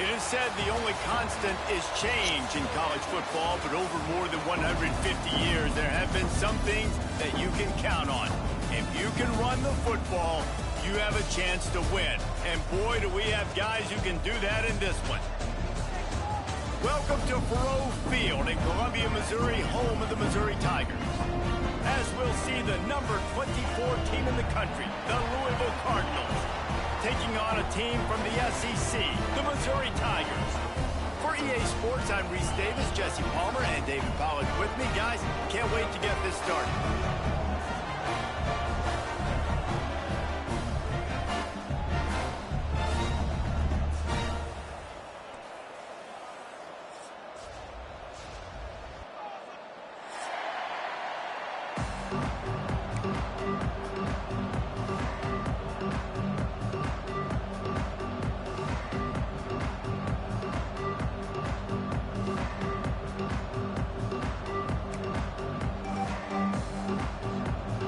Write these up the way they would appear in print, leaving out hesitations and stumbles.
It is said the only constant is change in college football, but over more than 150 years, there have been some things that you can count on. If you can run the football, you have a chance to win. And boy, do we have guys who can do that in this one. Welcome to Faurot Field in Columbia, Missouri, home of the Missouri Tigers. As we'll see the number 24 team in the country, the Louisville Cardinals, taking on a team from the SEC, the Missouri Tigers. For EA Sports, I'm Reese Davis, Jesse Palmer, and David Pollack with me. Guys, can't wait to get this started.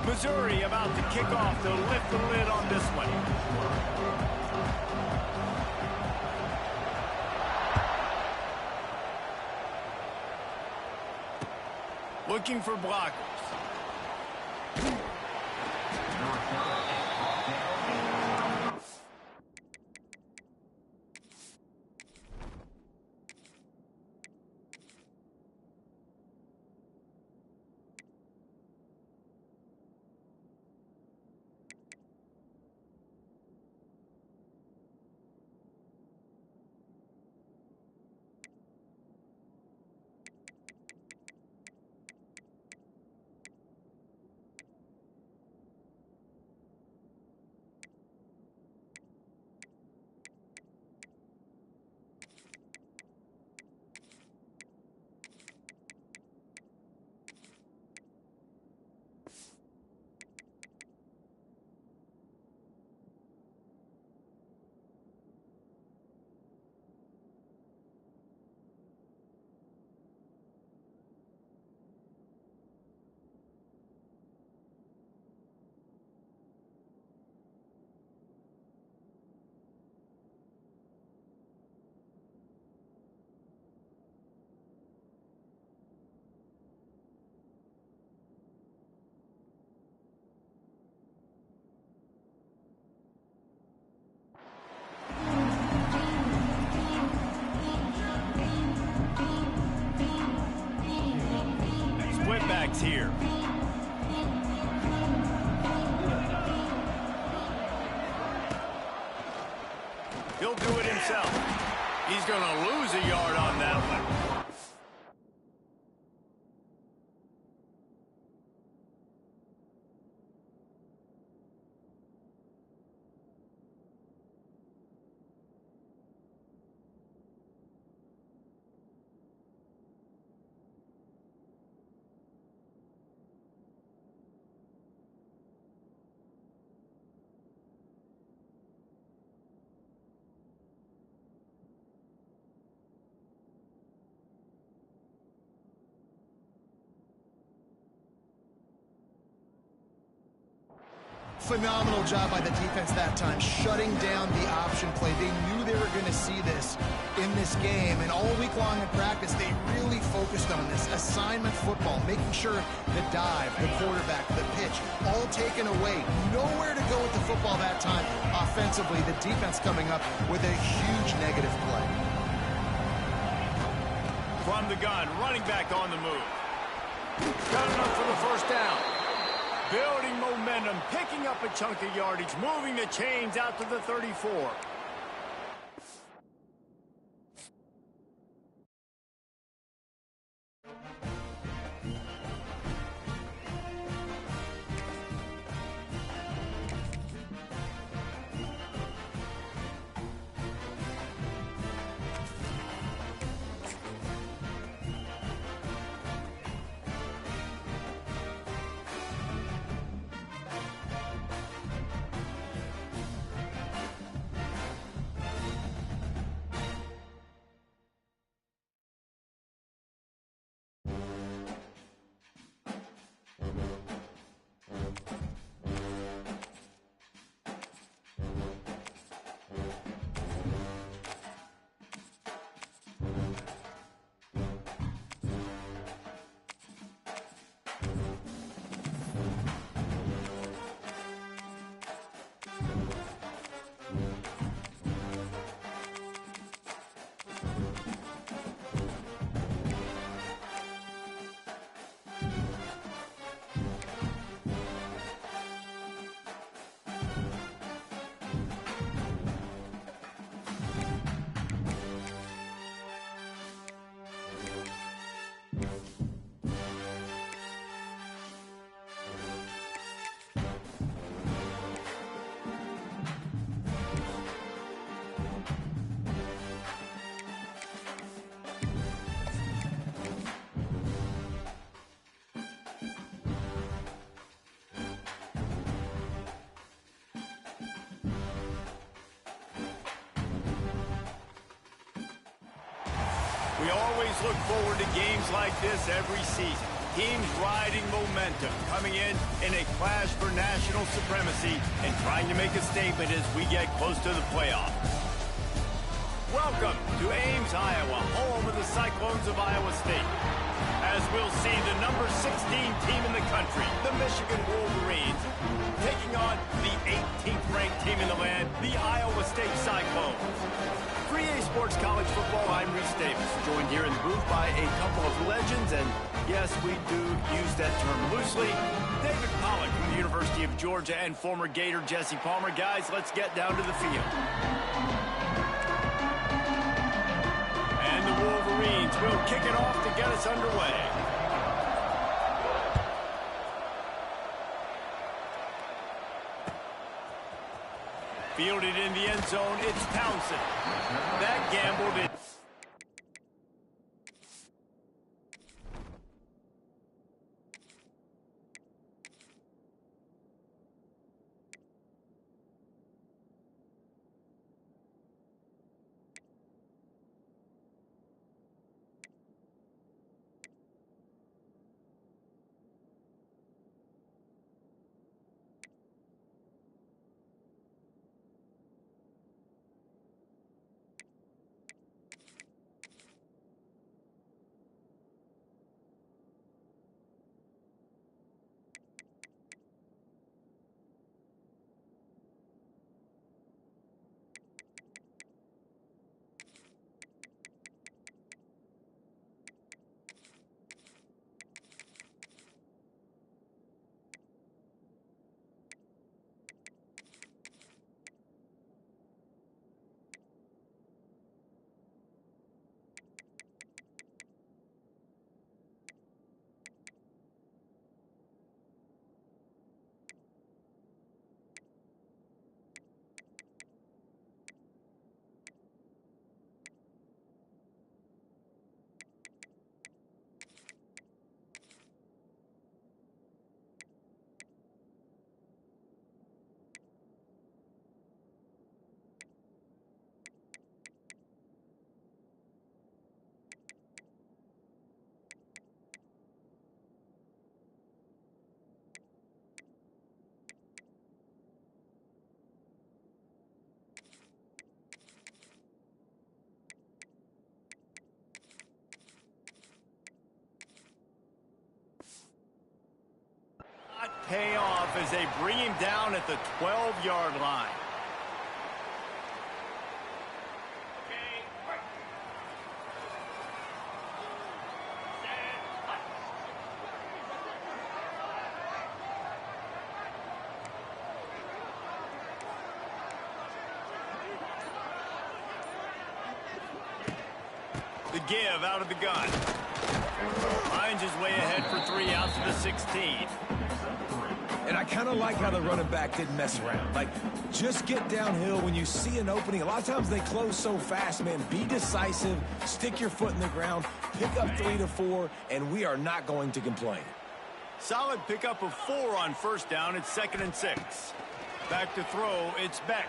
Missouri about to kick off to lift the lid on this one. Looking for blockers. Here. He'll do it himself. He's going to lose a yard on that one. Phenomenal job by the defense that time, shutting down the option play. They knew they were going to see this in this game, and all week long in practice, they really focused on this assignment football, making sure the dive, the quarterback, the pitch, all taken away. Nowhere to go with the football that time. Offensively, the defense coming up with a huge negative play. From the gun, running back on the move. Got enough for the first down. Building momentum, picking up a chunk of yardage, moving the chains out to the 34. We always look forward to games like this every season. Teams riding momentum, coming in a clash for national supremacy and trying to make a statement as we get close to the playoffs. Welcome to Ames, Iowa, home of the Cyclones of Iowa State. As we'll see the number 16 team in the country, the Michigan Wolverines, taking on the 18th ranked team in the land, the Iowa State Cyclones. For EA Sports College Football, I'm Reese Davis, joined here in the booth by a couple of legends, and yes, we do use that term loosely. David Pollack from the University of Georgia and former Gator Jesse Palmer. Guys, let's get down to the field. And the Wolverines will kick it off to get us underway. Fielded in the end zone, it's Townsend. That gamble did. Pay off as they bring him down at the 12-yard line. The give out of the gun. Finds his way ahead for 3 out to the 16. And I kind of like how the running back didn't mess around. Like, just get downhill when you see an opening. A lot of times they close so fast, man. Be decisive, stick your foot in the ground, pick up 3 to 4, and we are not going to complain. Solid pickup of 4 on first down. It's 2nd and 6. Back to throw, it's Beck.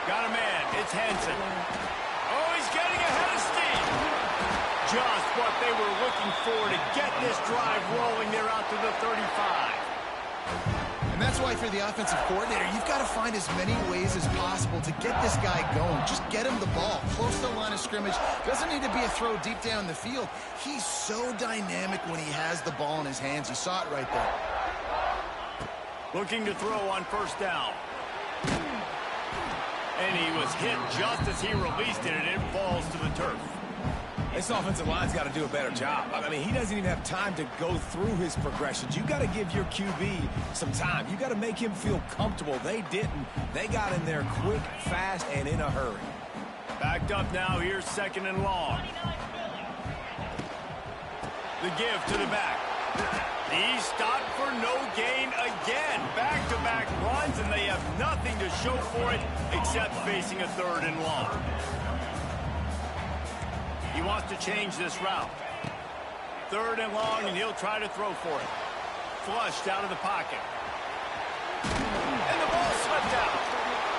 Got a man, it's Hansen. Oh, he's getting ahead of steam. Just what they were looking for to get this drive rolling. They're out to the 35. And that's why for the offensive coordinator, you've got to find as many ways as possible to get this guy going. Just get him the ball close to the line of scrimmage. Doesn't need to be a throw deep down the field. He's so dynamic when he has the ball in his hands. You saw it right there. Looking to throw on first down. And he was hit just as he released it, and it falls to the turf. This offensive line's got to do a better job. I mean, he doesn't even have time to go through his progressions. You got to give your QB some time. You got to make him feel comfortable. They didn't. They got in there quick, fast, and in a hurry. Backed up now. Here's 2nd and long. The give to the back. He's stopped for no gain again. Back-to-back runs, and they have nothing to show for it except facing a 3rd and long. He wants to change this route. 3rd and long, and he'll try to throw for it. Flushed out of the pocket. And the ball slipped out.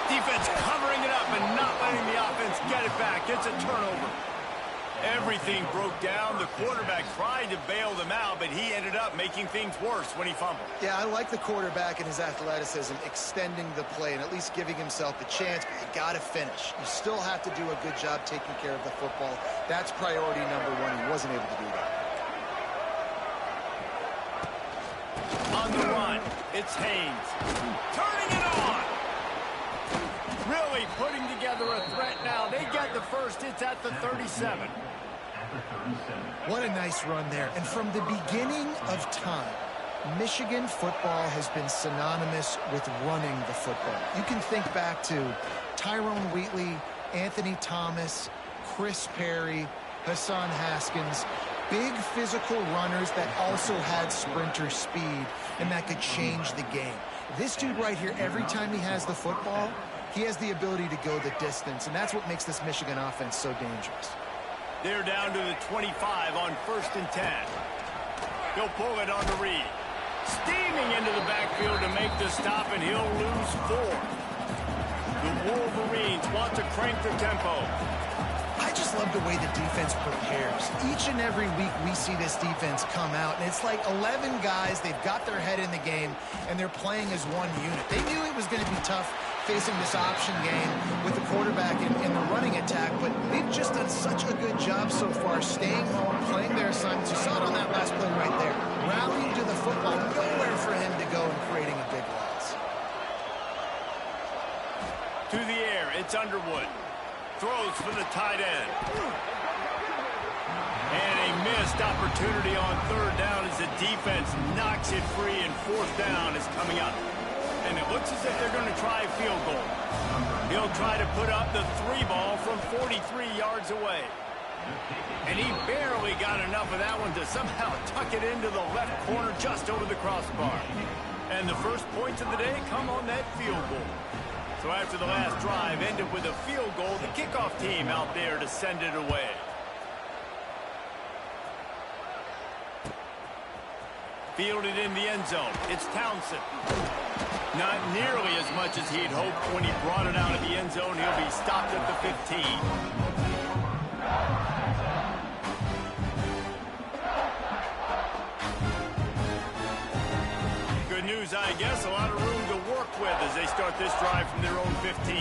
Defense covering it up and not letting the offense get it back. It's a turnover. Everything broke down. The quarterback tried to bail them out, but he ended up making things worse when he fumbled. Yeah, I like the quarterback and his athleticism, extending the play and at least giving himself a chance, but you got to finish. You still have to do a good job taking care of the football. That's priority number one. He wasn't able to do that. On the run, it's Haynes. Turning it on. Really putting together a threat now. They get the first. It's at the 37. What a nice run there. And from the beginning of time, Michigan football has been synonymous with running the football. You can think back to Tyrone Wheatley, Anthony Thomas, Chris Perry, Hassan Haskins. Big physical runners that also had sprinter speed and that could change the game. This dude right here, every time he has the football, he has the ability to go the distance, and that's what makes this Michigan offense so dangerous. They're down to the 25 on 1st and 10. He'll pull it on to Reed. Steaming into the backfield to make the stop, and he'll lose 4. The Wolverines want to crank the tempo. I just love the way the defense prepares. Each and every week we see this defense come out, and it's like 11 guys. They've got their head in the game, and they're playing as one unit. They knew it was going to be tough facing this option game with the quarterback in the running attack, but they've just done such a good job so far, staying home, playing their assignments. You saw it on that last play right there. Rallying to the football, nowhere for him to go and creating a big loss. To the air, it's Underwood. Throws for the tight end. And a missed opportunity on 3rd down as the defense knocks it free, and 4th down is coming up. And it looks as if they're going to try a field goal. He'll try to put up the 3 ball from 43 yards away. And he barely got enough of that one to somehow tuck it into the left corner just over the crossbar. And the first points of the day come on that field goal. So after the last drive ended with a field goal, the kickoff team out there to send it away. Fielded in the end zone. It's Townsend. Not nearly as much as he'd hoped when he brought it out of the end zone. He'll be stopped at the 15. Good news, I guess. A lot of room to work with as they start this drive from their own 15.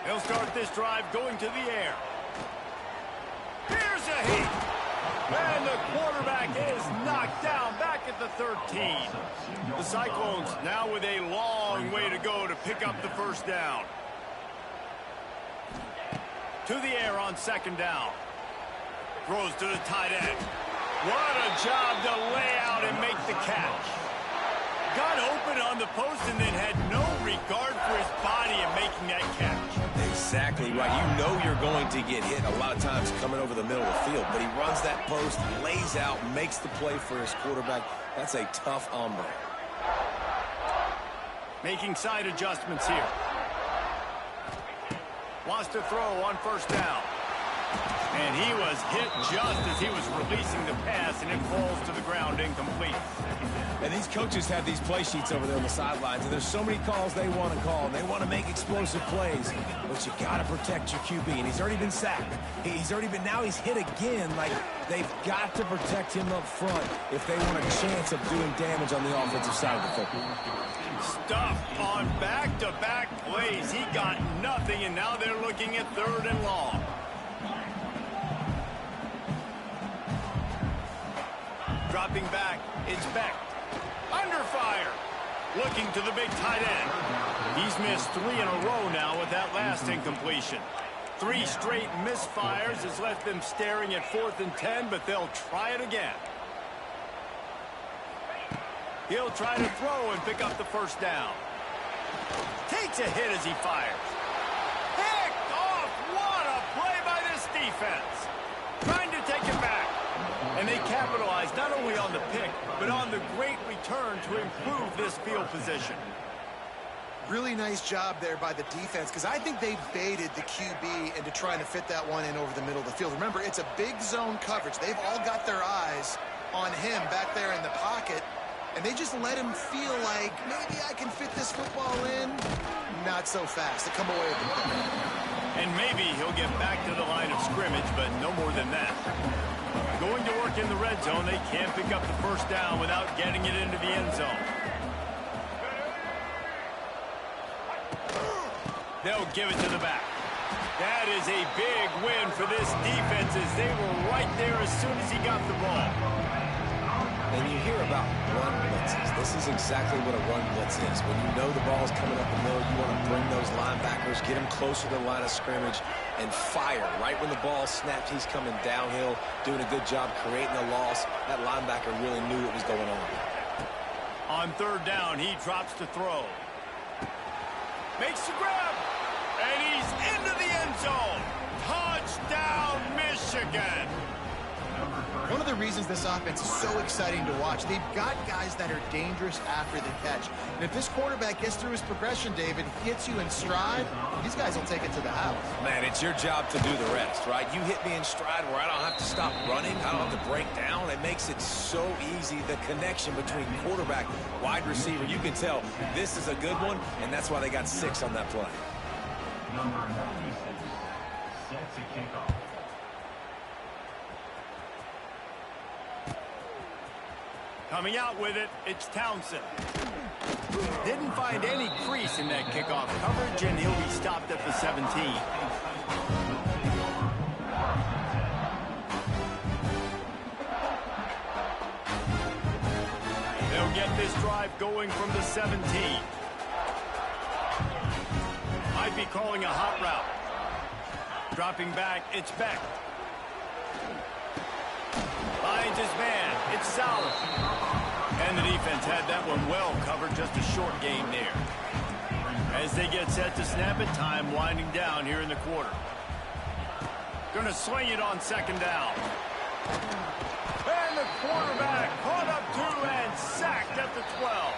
He'll start this drive going to the air. Here's a hit. And the quarterback is knocked down back at the 13. The Cyclones now with a long way to go to pick up the first down. To the air on 2nd down. Throws to the tight end. What a job to lay out and make the catch. Got open on the post and then had no regard for his body in making that catch. Exactly right. You know you're going to get hit a lot of times coming over the middle of the field, but he runs that post, lays out, makes the play for his quarterback. That's a tough hombre. Making side adjustments here. Wants to throw on 1st down. And he was hit just as he was releasing the pass, and it falls to the ground incomplete. And these coaches have these play sheets over there on the sidelines, and there's so many calls they want to call. They want to make explosive plays, but you got to protect your QB, and he's already been sacked. Now he's hit again. Like, they've got to protect him up front if they want a chance of doing damage on the offensive side of the football. Stuffed on back-to-back plays. He got nothing, and now they're looking at 3rd and long. Dropping back, it's Beck. Under fire. Looking to the big tight end. He's missed 3 in a row now with that last incompletion. 3 straight misfires has left them staring at 4th and 10, but they'll try it again. He'll try to throw and pick up the 1st down. Takes a hit as he fires. Picked off. What a play by this defense. Trying to take it back. And they capitalize not only on the pick, but on the great return to improve this field position. Really nice job there by the defense, because I think they baited the QB into trying to fit that one in over the middle of the field. Remember, it's a big zone coverage. They've all got their eyes on him back there in the pocket, and they just let him feel like, maybe I can fit this football in. Not so fast. They come away with the ball. And maybe he'll get back to the line of scrimmage, but no more than that. Going to work in the red zone, they can't pick up the first down without getting it into the end zone. They'll give it to the back. That is a big win for this defense, as they were right there as soon as he got the ball. And you hear about run blitzes. This is exactly what a run blitz is. When you know the ball is coming up the middle, you want to bring those linebackers, get them closer to the line of scrimmage, and fire. Right when the ball snapped, he's coming downhill, doing a good job creating a loss. That linebacker really knew what was going on. On third down, he drops to throw. Makes the grab. And he's into the end zone. Touchdown, Michigan. One of the reasons this offense is so exciting to watch, they've got guys that are dangerous after the catch. And if this quarterback gets through his progression, David, hits you in stride, these guys will take it to the house. Man, it's your job to do the rest, right? You hit me in stride where I don't have to stop running. I don't have to break down. It makes it so easy, the connection between quarterback, wide receiver. You can tell this is a good one, and that's why they got 6 on that play. Number 96 sets a kickoff. Coming out with it, it's Townsend. Didn't find any crease in that kickoff coverage, and he'll be stopped at the 17. They'll get this drive going from the 17. Might be calling a hot route. Dropping back, it's Beck. Finds his man, it's Sauer. And the defense had that one well covered, just a short gain there. As they get set to snap it, time winding down here in the quarter. Gonna swing it on second down. And the quarterback caught up to and sacked at the 12.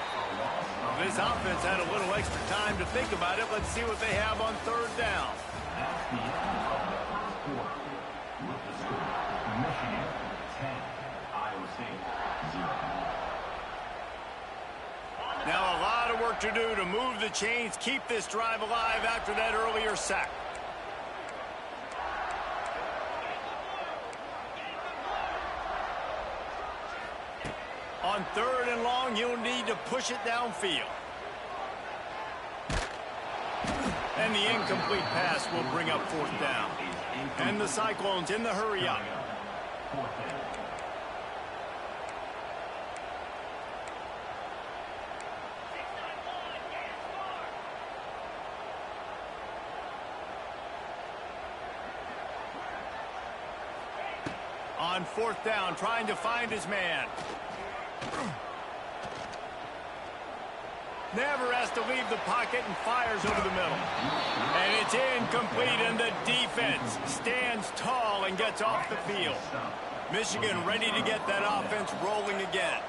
This offense had a little extra time to think about it. Let's see what they have on third down. That's the end of the first quarter. With the score, Michigan 10, Iowa State 0. Now a lot of work to do to move the chains, keep this drive alive after that earlier sack. On third and long, you'll need to push it downfield. And the incomplete pass will bring up fourth down. And the Cyclones in the hurry up. On fourth down, trying to find his man. Never has to leave the pocket and fires over the middle. And it's incomplete, and the defense stands tall and gets off the field. Michigan ready to get that offense rolling again.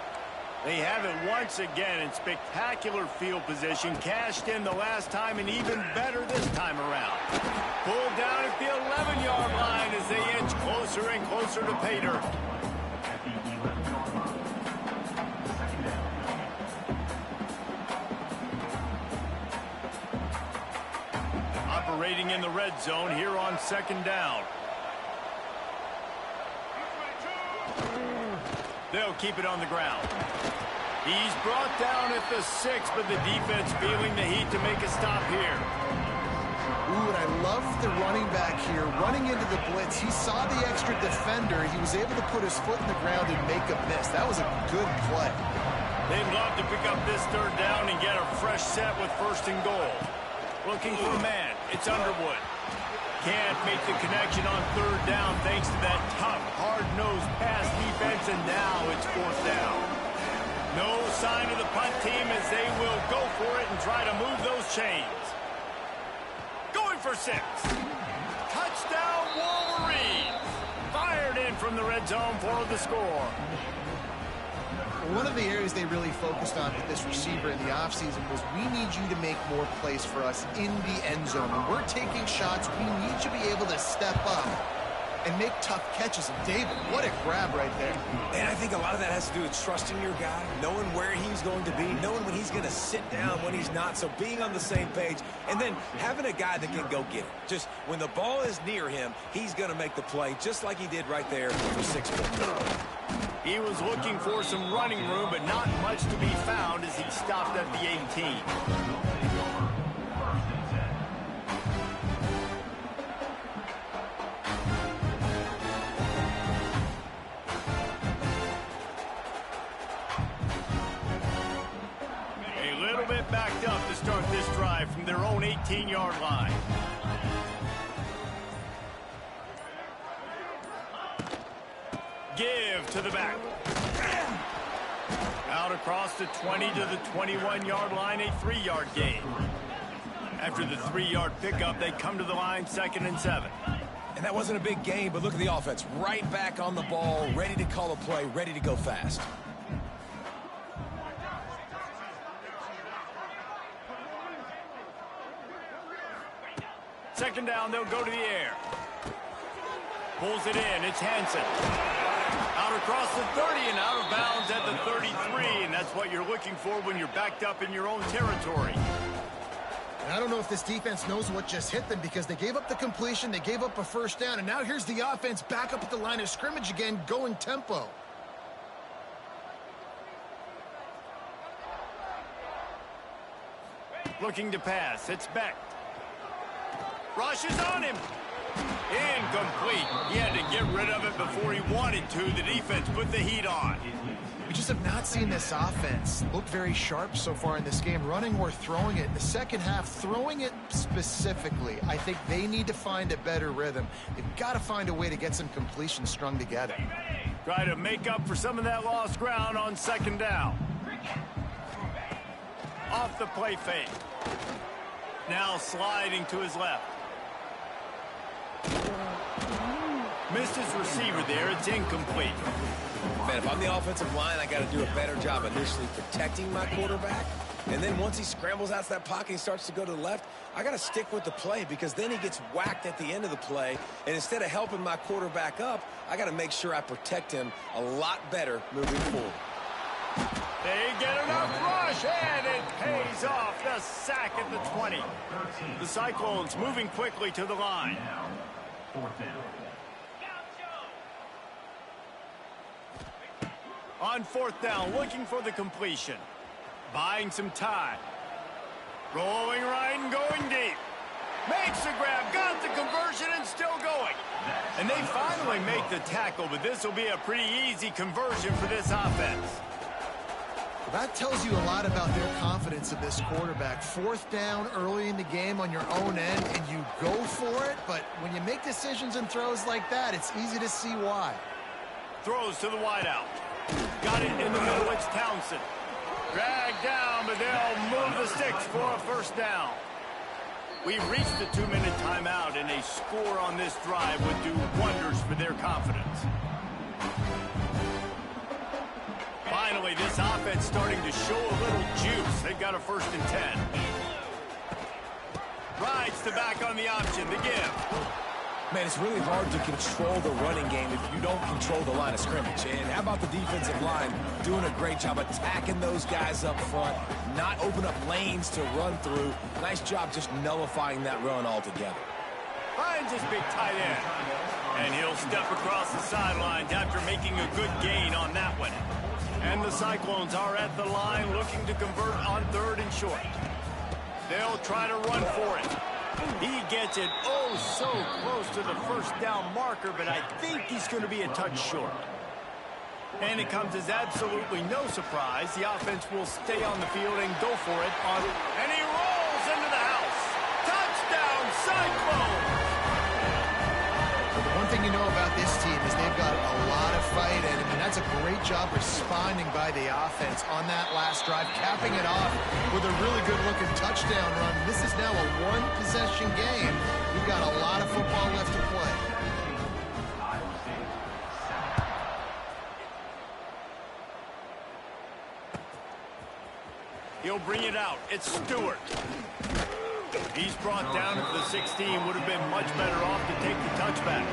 They have it once again in spectacular field position, cashed in the last time, and even better this time around. Pulled down at the 11-yard line as they inch closer and closer to pay dirt. Operating in the red zone here on second down. They'll keep it on the ground. He's brought down at the 6, but the defense feeling the heat to make a stop here. Ooh, and I love the running back here. Running into the blitz, he saw the extra defender. He was able to put his foot in the ground and make a miss. That was a good play. They'd love to pick up this third down and get a fresh set with first and goal. Looking for a man. It's Underwood. Can't make the connection on third down thanks to that tough, hard-nosed pass defense, and now it's fourth down. No sign of the punt team as they will go for it and try to move those chains. Going for 6. Touchdown, Wolverines. Fired in from the red zone for the score. One of the areas they really focused on with this receiver in the offseason was we need you to make more plays for us in the end zone. When we're taking shots, we need you to be able to step up and make tough catches. And David, what a grab right there. And I think a lot of that has to do with trusting your guy, knowing where he's going to be, knowing when he's going to sit down, when he's not, so being on the same page, and then having a guy that can go get it. Just when the ball is near him, he's going to make the play, just like he did right there for 6 points. He was looking for some running room, but not much to be found as he stopped at the 18. Backed up to start this drive from their own 18-yard line. Give to the back. Out across the 20 to the 21-yard line, a 3-yard gain. After the 3-yard pickup, they come to the line 2nd and 7. And that wasn't a big gain, but look at the offense. Right back on the ball, ready to call a play, ready to go fast. Second down, they'll go to the air. Pulls it in, it's Hansen. Out across the 30 and out of bounds at the 33, and that's what you're looking for when you're backed up in your own territory. And I don't know if this defense knows what just hit them because they gave up the completion, they gave up a first down, and now here's the offense back up at the line of scrimmage again, going tempo. Looking to pass, it's Beck. Rushes on him. Incomplete. He had to get rid of it before he wanted to. The defense put the heat on. We just have not seen this offense look very sharp so far in this game, running or throwing it. In the second half, throwing it specifically, I think they need to find a better rhythm. They've got to find a way to get some completions strung together. Try to make up for some of that lost ground on second down. Off the play fake. Now sliding to his left. Missed his receiver there. It's incomplete. Man, if I'm the offensive line, I got to do a better job initially protecting my quarterback. And then once he scrambles out of that pocket and starts to go to the left, I got to stick with the play because then he gets whacked at the end of the play. And instead of helping my quarterback up, I got to make sure I protect him a lot better moving forward. They get enough rush, and it pays off. The sack at the 20. The Cyclones moving quickly to the line. On fourth down, looking for the completion. Buying some time. Rolling right and going deep. Makes the grab, got the conversion, and still going. And they finally make the tackle, but this will be a pretty easy conversion for this offense. That tells you a lot about their confidence of this quarterback. Fourth down early in the game on your own end, and you go for it. But when you make decisions and throws like that, it's easy to see why. Throws to the wideout. Got it in the middle. It's Townsend. Dragged down, but they'll move the sticks for a first down. We've reached the 2-minute timeout, and a score on this drive would do wonders for their confidence. Finally, this offense starting to show a little juice. They've got a 1st and 10. Rides the back on the option, the give. Man, it's really hard to control the running game if you don't control the line of scrimmage. And how about the defensive line doing a great job attacking those guys up front, not open up lanes to run through. Nice job just nullifying that run altogether. Finds his big tight end. And he'll step across the sidelines after making a good gain on that one. And the Cyclones are at the line looking to convert on 3rd and short. They'll try to run for it. He gets it oh so close to the first down marker, but I think he's going to be a touch short. And it comes as absolutely no surprise. The offense will stay on the field and go for it. And he rolls into the house. Touchdown, Cyclones! One thing you know about this team is they've got a lot of fight in them, and that's a great job responding by the offense on that last drive, capping it off with a really good-looking touchdown run. This is now a one-possession game. We've got a lot of football left to play. He'll bring it out. It's Stewart. He's brought down to the 16. Would have been much better off to take the touchback.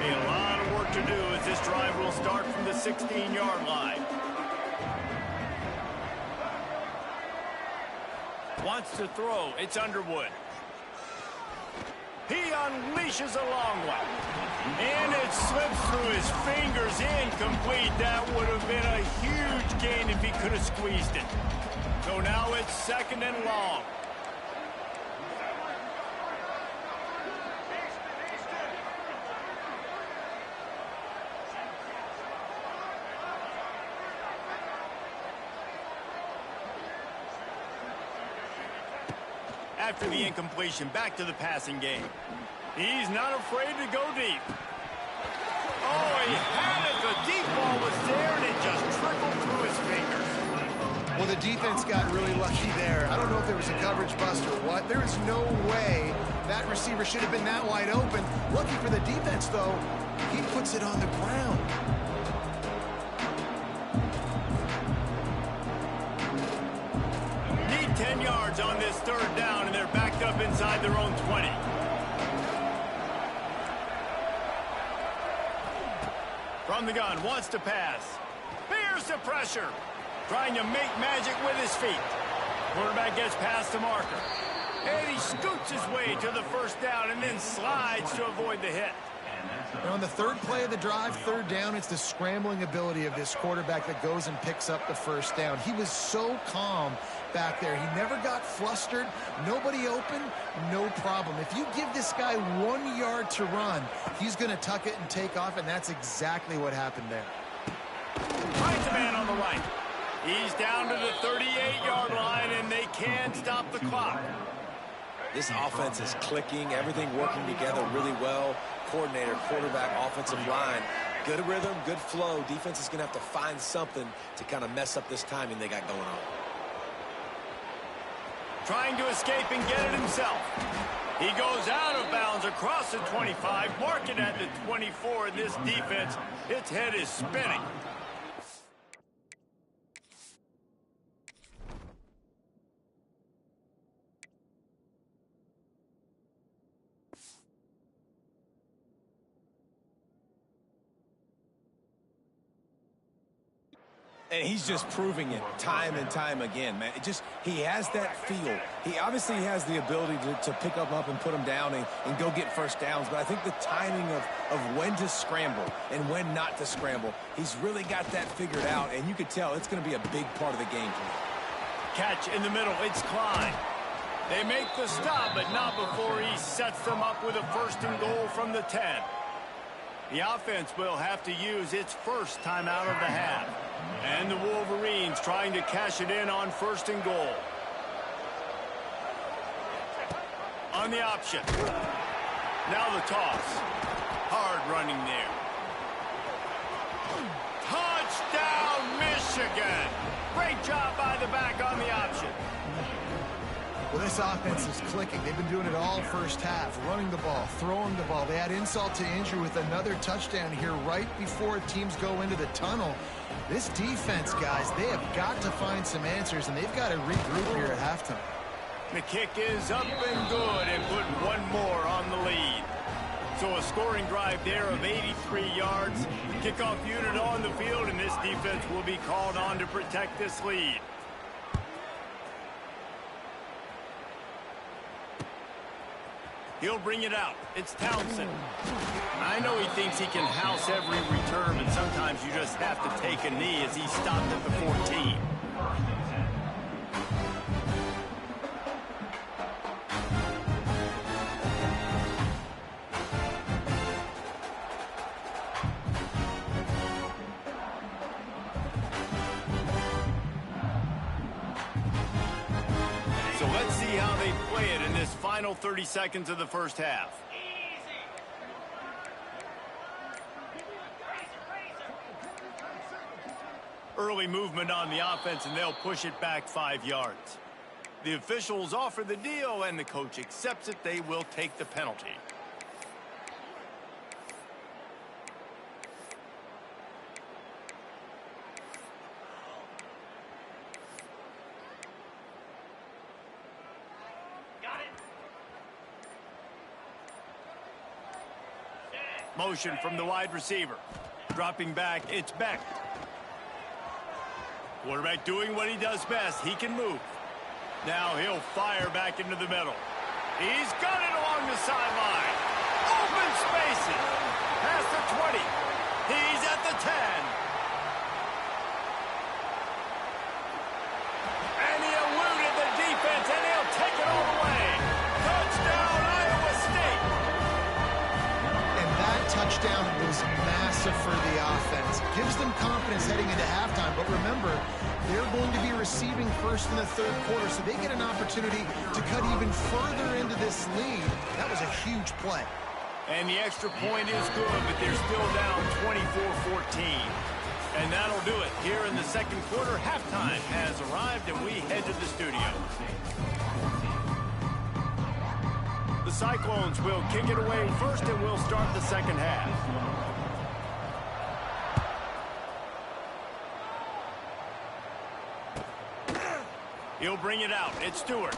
A lot of work to do as this drive will start from the 16-yard line. Wants to throw. It's Underwood. He unleashes a long one. And it slips through his fingers, incomplete. That would have been a huge gain if he could have squeezed it. So now it's 2nd and long. After the incompletion, back to the passing game. He's not afraid to go deep. Oh, he had it. The deep ball was there, and it just trickled through his fingers. Well, the defense got really lucky there. I don't know if there was a coverage bust or what. There is no way that receiver should have been that wide open. Lucky for the defense, though, he puts it on the ground. Need 10 yards on this 3rd down, and they're backed up inside their own 20. From the gun, wants to pass. Here's the pressure. Trying to make magic with his feet. Quarterback gets past the marker. And he scoots his way to the 1st down and then slides to avoid the hit. And on the 3rd play of the drive, 3rd down, it's the scrambling ability of this quarterback that goes and picks up the 1st down. He was so calm back there. He never got flustered. Nobody open, no problem. If you give this guy 1 yard to run, he's going to tuck it and take off, and that's exactly what happened there. Finds a man on the right. He's down to the 38-yard line, and they can't stop the clock. This offense is clicking, everything working together really well. Coordinator, quarterback, offensive line. Good rhythm, good flow. Defense is going to have to find something to kind of mess up this timing they got going on. Trying to escape and get it himself. He goes out of bounds across the 25, marking at the 24. In this defense, its head is spinning. And he's just proving it time and time again, man. He has that feel. He obviously has the ability to pick up and put him down and go get 1st downs. But I think the timing of when to scramble and when not to scramble, he's really got that figured out. And you could tell it's going to be a big part of the game for him. Catch in the middle. It's Klein. They make the stop, but not before he sets them up with a 1st and goal from the 10. The offense will have to use its 1st timeout of the half. And the Wolverines trying to cash it in on 1st and goal. On the option. Now the toss. Hard running there. Touchdown, Michigan! Great job by the back on the option. Well, this offense is clicking. They've been doing it all 1st half, running the ball, throwing the ball. They add insult to injury with another touchdown here right before teams go into the tunnel. This defense, guys, they have got to find some answers, and they've got to regroup here at halftime. The kick is up and good, and put one more on the lead. So a scoring drive there of 83 yards. Kickoff unit on the field, and this defense will be called on to protect this lead. He'll bring it out. It's Townsend. I know he thinks he can house every return, but sometimes you just have to take a knee as he stopped at the 14. So let's see how they play it in this final 30 seconds of the 1st half. Early movement on the offense, and they'll push it back 5 yards. The officials offer the deal, and the coach accepts it. They will take the penalty. Motion from the wide receiver. Dropping back, it's Beck. Quarterback doing what he does best. He can move. Now he'll fire back into the middle. He's got it along the sideline. Open spaces. Past the 20. He's at the 10. And he eluded the defense, and he'll take it all the way. Touchdown, Iowa State. And that touchdown was massive for the offense. Gives them confidence heading into halftime. But remember, they're going to be receiving first in the third quarter, so they get an opportunity to cut even further into this lead. That was a huge play. And the extra point is good, but they're still down 24-14. And that'll do it here in the second quarter. Halftime has arrived, and we head to the studio. The Cyclones will kick it away first, and we'll start the second half. He'll bring it out. It's Stewart.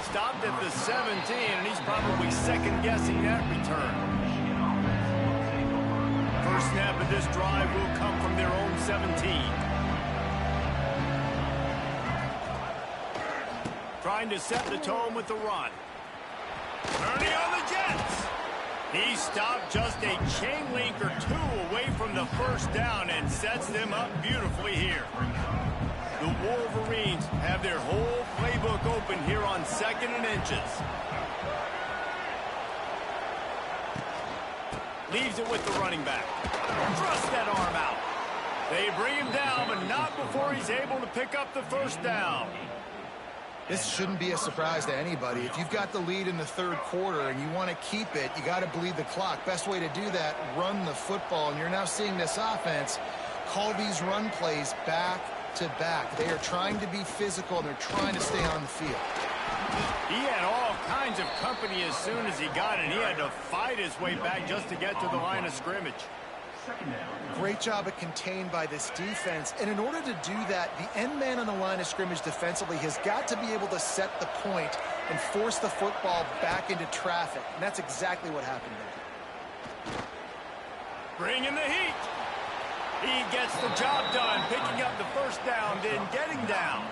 Stopped at the 17, and he's probably second-guessing that return. First snap of this drive will come from their own 17. Trying to set the tone with the run. Turning on the Jets. He stopped just a chain link or two away from the first down and sets them up beautifully here. The Wolverines have their whole playbook open here on 2nd and inches. Leaves it with the running back. Thrust that arm out. They bring him down, but not before he's able to pick up the first down. This shouldn't be a surprise to anybody. If you've got the lead in the third quarter and you want to keep it, you got to bleed the clock. Best way to do that, run the football. And you're now seeing this offense call these run plays back to back. They are trying to be physical, and they're trying to stay on the field. He had all kinds of company as soon as he got it. He had to fight his way back just to get to the line of scrimmage. Great job at contained by this defense. And in order to do that, the end man on the line of scrimmage defensively has got to be able to set the point and force the football back into traffic. And that's exactly what happened there. Bringing the heat. He gets the job done, picking up the first down, then getting down.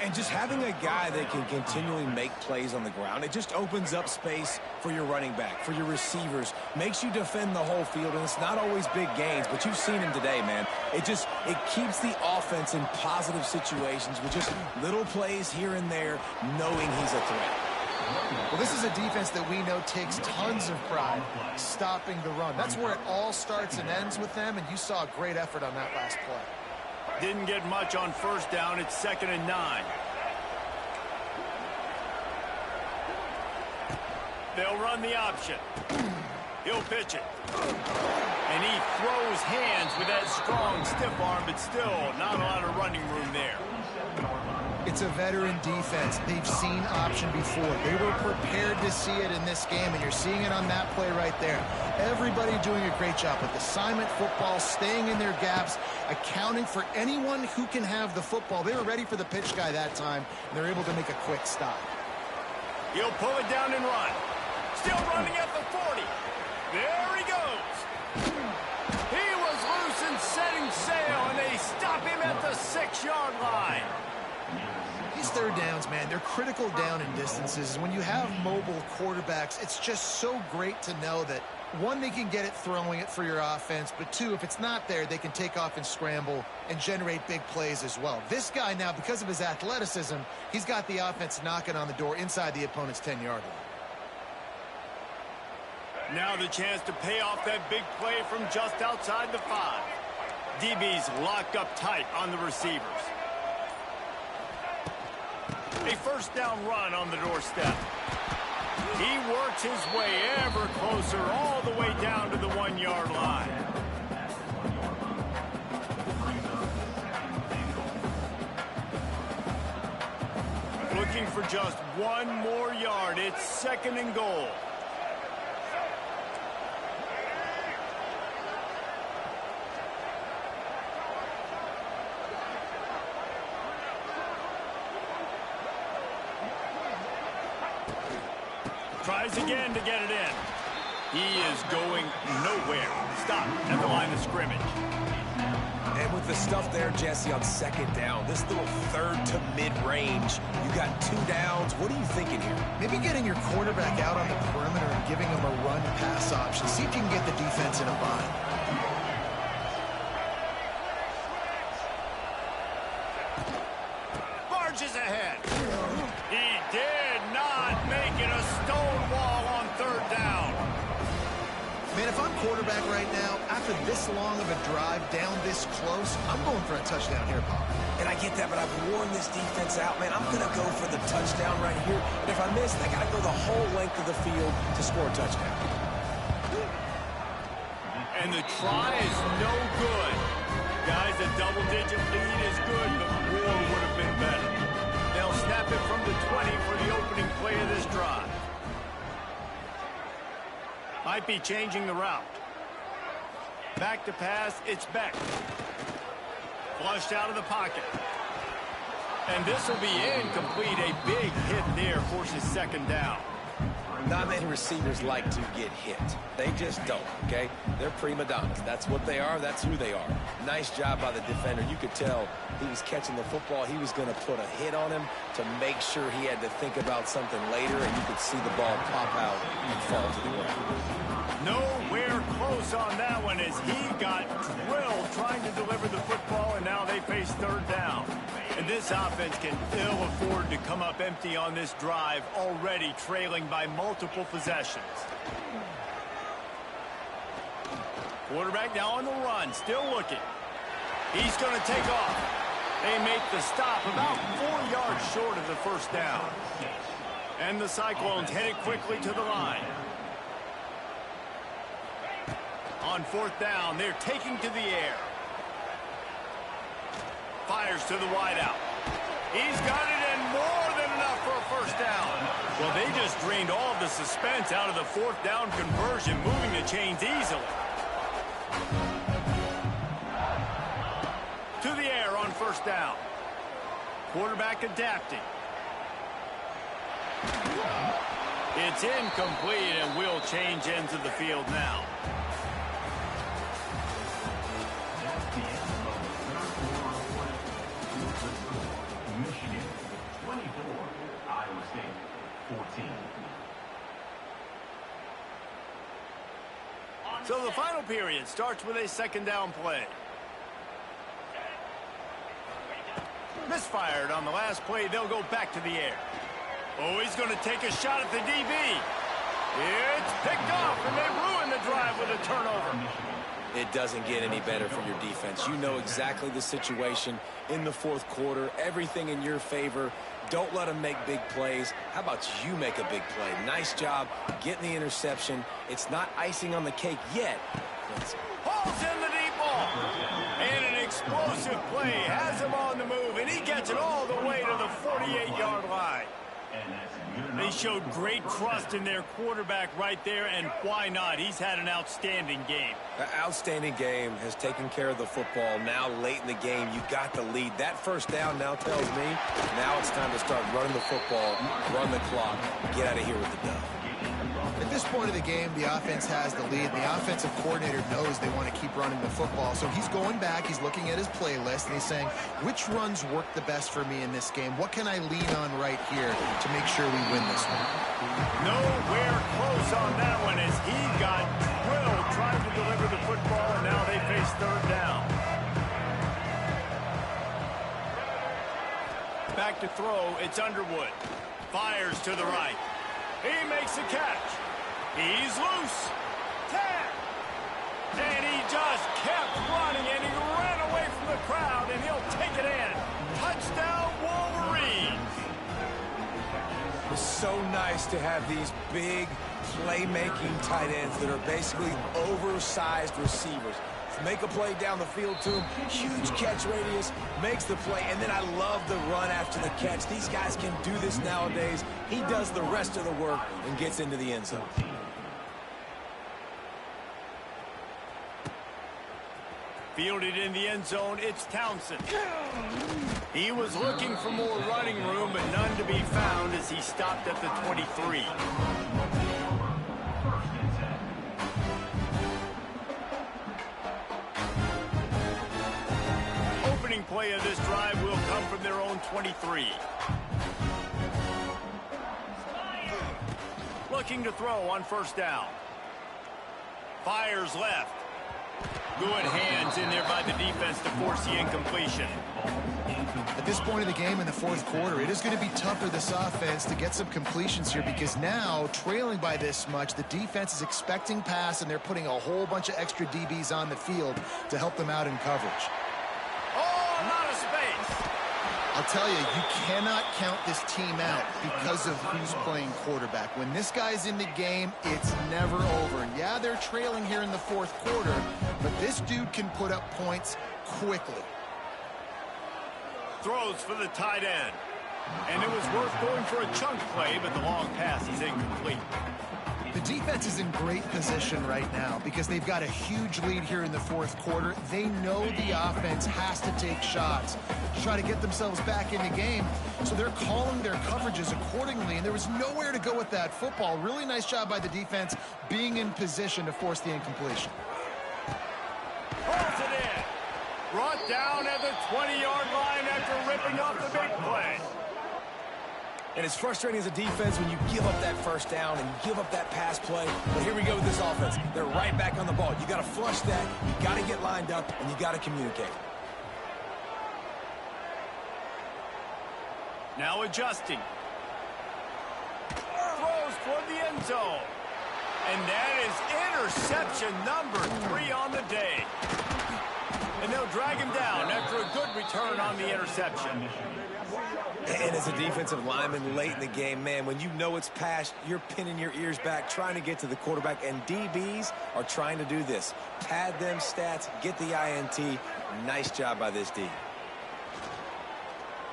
And just having a guy that can continually make plays on the ground, it just opens up space for your running back, for your receivers, makes you defend the whole field, and it's not always big gains, but you've seen him today, man. It keeps the offense in positive situations with just little plays here and there, knowing he's a threat. Well, this is a defense that we know takes tons of pride stopping the run. That's where it all starts and ends with them, and you saw a great effort on that last play. Didn't get much on first down. It's 2nd and 9. They'll run the option. He'll pitch it. And he throws hands with that strong, stiff arm, but still not a lot of running room there. It's a veteran defense. They've seen option before. They were prepared to see it in this game, and you're seeing it on that play right there. Everybody doing a great job with assignment football, staying in their gaps, accounting for anyone who can have the football. They were ready for the pitch guy that time, and they're able to make a quick stop. He'll pull it down and run. Still running at the 40. There he goes. He was loose and setting sail, and they stop him at the 6-yard line. These third downs, man, they're critical down in distances. When you have mobile quarterbacks, it's just so great to know that, one, they can get it throwing it for your offense, but two, if it's not there, they can take off and scramble and generate big plays as well. This guy now, because of his athleticism, he's got the offense knocking on the door inside the opponent's 10-yard line. Now the chance to pay off that big play from just outside the 5. DB's locked up tight on the receivers. A first down run on the doorstep. He works his way ever closer all the way down to the 1-yard line. Looking for just one more yard. It's 2nd and goal. Tries again to get it in. He is going nowhere. Stop at the line of scrimmage. And with the stuff there, Jesse, on second down, this little third to mid-range, you got 2 downs. What are you thinking here? Maybe getting your quarterback out on the perimeter and giving him a run-pass option. See if you can get the defense in a bind. Barges ahead. He did not make it a stone wall on third down. Man, if I'm quarterback right now, after this long of a drive down this close, I'm going for a touchdown here, Bob. And I get that, but I've worn this defense out, man. I'm going to go for the touchdown right here. And if I miss, they got to go the whole length of the field to score a touchdown. And the try is no good. Guys, a double-digit lead is good, but more would have been better. They'll snap it from the 20 for the opening play of this drive. Might be changing the route. Back to pass, it's Beck. Flushed out of the pocket. And this will be incomplete. A big hit there forces second down. Not many receivers like to get hit. They just don't, okay? They're prima donnas. That's what they are. That's who they are. Nice job by the defender. You could tell he was catching the football. He was going to put a hit on him to make sure he had to think about something later, and you could see the ball pop out and fall to the ground. Nowhere close on that one as he got drilled trying to deliver the football, and now they face third down. And this offense can ill afford to come up empty on this drive, already trailing by multiple possessions. Quarterback now on the run, still looking. He's going to take off. They make the stop about 4 yards short of the first down. And the Cyclones headed quickly to the line. On fourth down, they're taking to the air. Fires to the wideout. He's got it in more than enough for a first down. Well, they just drained all the suspense out of the fourth down conversion, moving the chains easily. To the air on first down. Quarterback adapting. It's incomplete and will change ends of the field now. Michigan 24, Iowa State 14. So the final period starts with a second down play. Misfired on the last play. They'll go back to the air. Oh, he's going to take a shot at the DB. It's picked off, and they ruin the drive with a turnover. It doesn't get any better for your defense. You know exactly the situation in the fourth quarter. Everything in your favor. Don't let them make big plays. How about you make a big play? Nice job getting the interception. It's not icing on the cake yet. Hauls in the deep ball. And an explosive play has him on the move, and he gets it all the way to the 48-yard line. They showed great trust in their quarterback right there, and why not? He's had an outstanding game. An outstanding game, has taken care of the football. Now late in the game, you got the lead. That first down now tells me now it's time to start running the football, run the clock, get out of here with the dub. At this point of the game, the offense has the lead. The offensive coordinator knows they want to keep running the football. So he's going back, he's looking at his playlist, and he's saying, which runs work the best for me in this game? What can I lean on right here to make sure we win this one? Nowhere close on that one as he got drilled trying to deliver the football, and now they face third down. Back to throw, it's Underwood. Fires to the right. He makes a catch. He's loose. Tag. And he just kept running, and he ran away from the crowd, and he'll take it in. Touchdown, Wolverines. It's so nice to have these big playmaking tight ends that are basically oversized receivers. Make a play down the field to him, huge catch radius, makes the play, and then I love the run after the catch. These guys can do this nowadays. He does the rest of the work and gets into the end zone. Fielded in the end zone, it's Townsend. He was looking for more running room, but none to be found as he stopped at the 23. play of this drive will come from their own 23. Looking to throw on first down. Fires left. Good hands in there by the defense to force the incompletion. At this point of the game in the fourth quarter, it is going to be tough for this offense to get some completions here because now, trailing by this much, the defense is expecting pass, and they're putting a whole bunch of extra DBs on the field to help them out in coverage. Oh, a lot of space. I'll tell you, you cannot count this team out because of who's playing quarterback. When this guy's in the game, it's never over. Yeah, they're trailing here in the fourth quarter, but this dude can put up points quickly. Throws for the tight end. And it was worth going for a chunk play, but the long pass is incomplete. The defense is in great position right now because they've got a huge lead here in the fourth quarter. They know the offense has to take shots to try to get themselves back in the game, so they're calling their coverages accordingly, and there was nowhere to go with that football. Really nice job by the defense being in position to force the incompletion. Pulls it in. Brought down at the 20-yard line after ripping off the big play. And it's frustrating as a defense when you give up that first down and you give up that pass play. But here we go with this offense. They're right back on the ball. You got to flush that. You got to get lined up, and you got to communicate. Now adjusting. Throws toward the end zone. And that is interception number 3 on the day. And they'll drag him down after a good return on the interception. And as a defensive lineman late in the game, man, when you know it's past, you're pinning your ears back, trying to get to the quarterback, and DBs are trying to do this. Pad them stats, get the INT. Nice job by this D.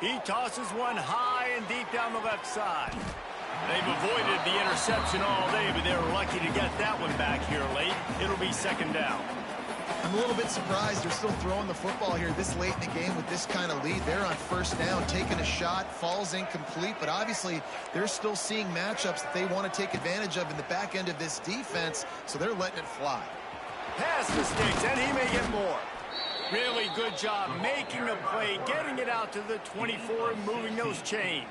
He tosses one high and deep down the left side. They've avoided the interception all day, but they were lucky to get that one back here late. It'll be second down. I'm a little bit surprised they're still throwing the football here this late in the game with this kind of lead. They're on first down, taking a shot, falls incomplete, but obviously they're still seeing matchups that they want to take advantage of in the back end of this defense, so they're letting it fly. Pass the sticks, and he may get more. Really good job making a play, getting it out to the 24 and moving those chains.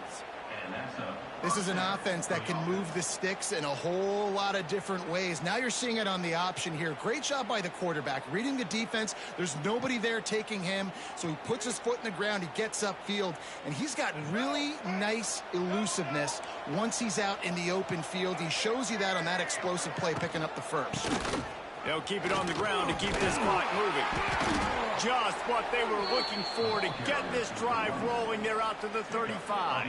This is an offense that can move the sticks in a whole lot of different ways. Now you're seeing it on the option here. Great job by the quarterback. Reading the defense, there's nobody there taking him, so he puts his foot in the ground, he gets upfield, and he's got really nice elusiveness once he's out in the open field. He shows you that on that explosive play, picking up the first. They'll keep it on the ground to keep this clock moving. Just what they were looking for to get this drive rolling. They're out to the 35.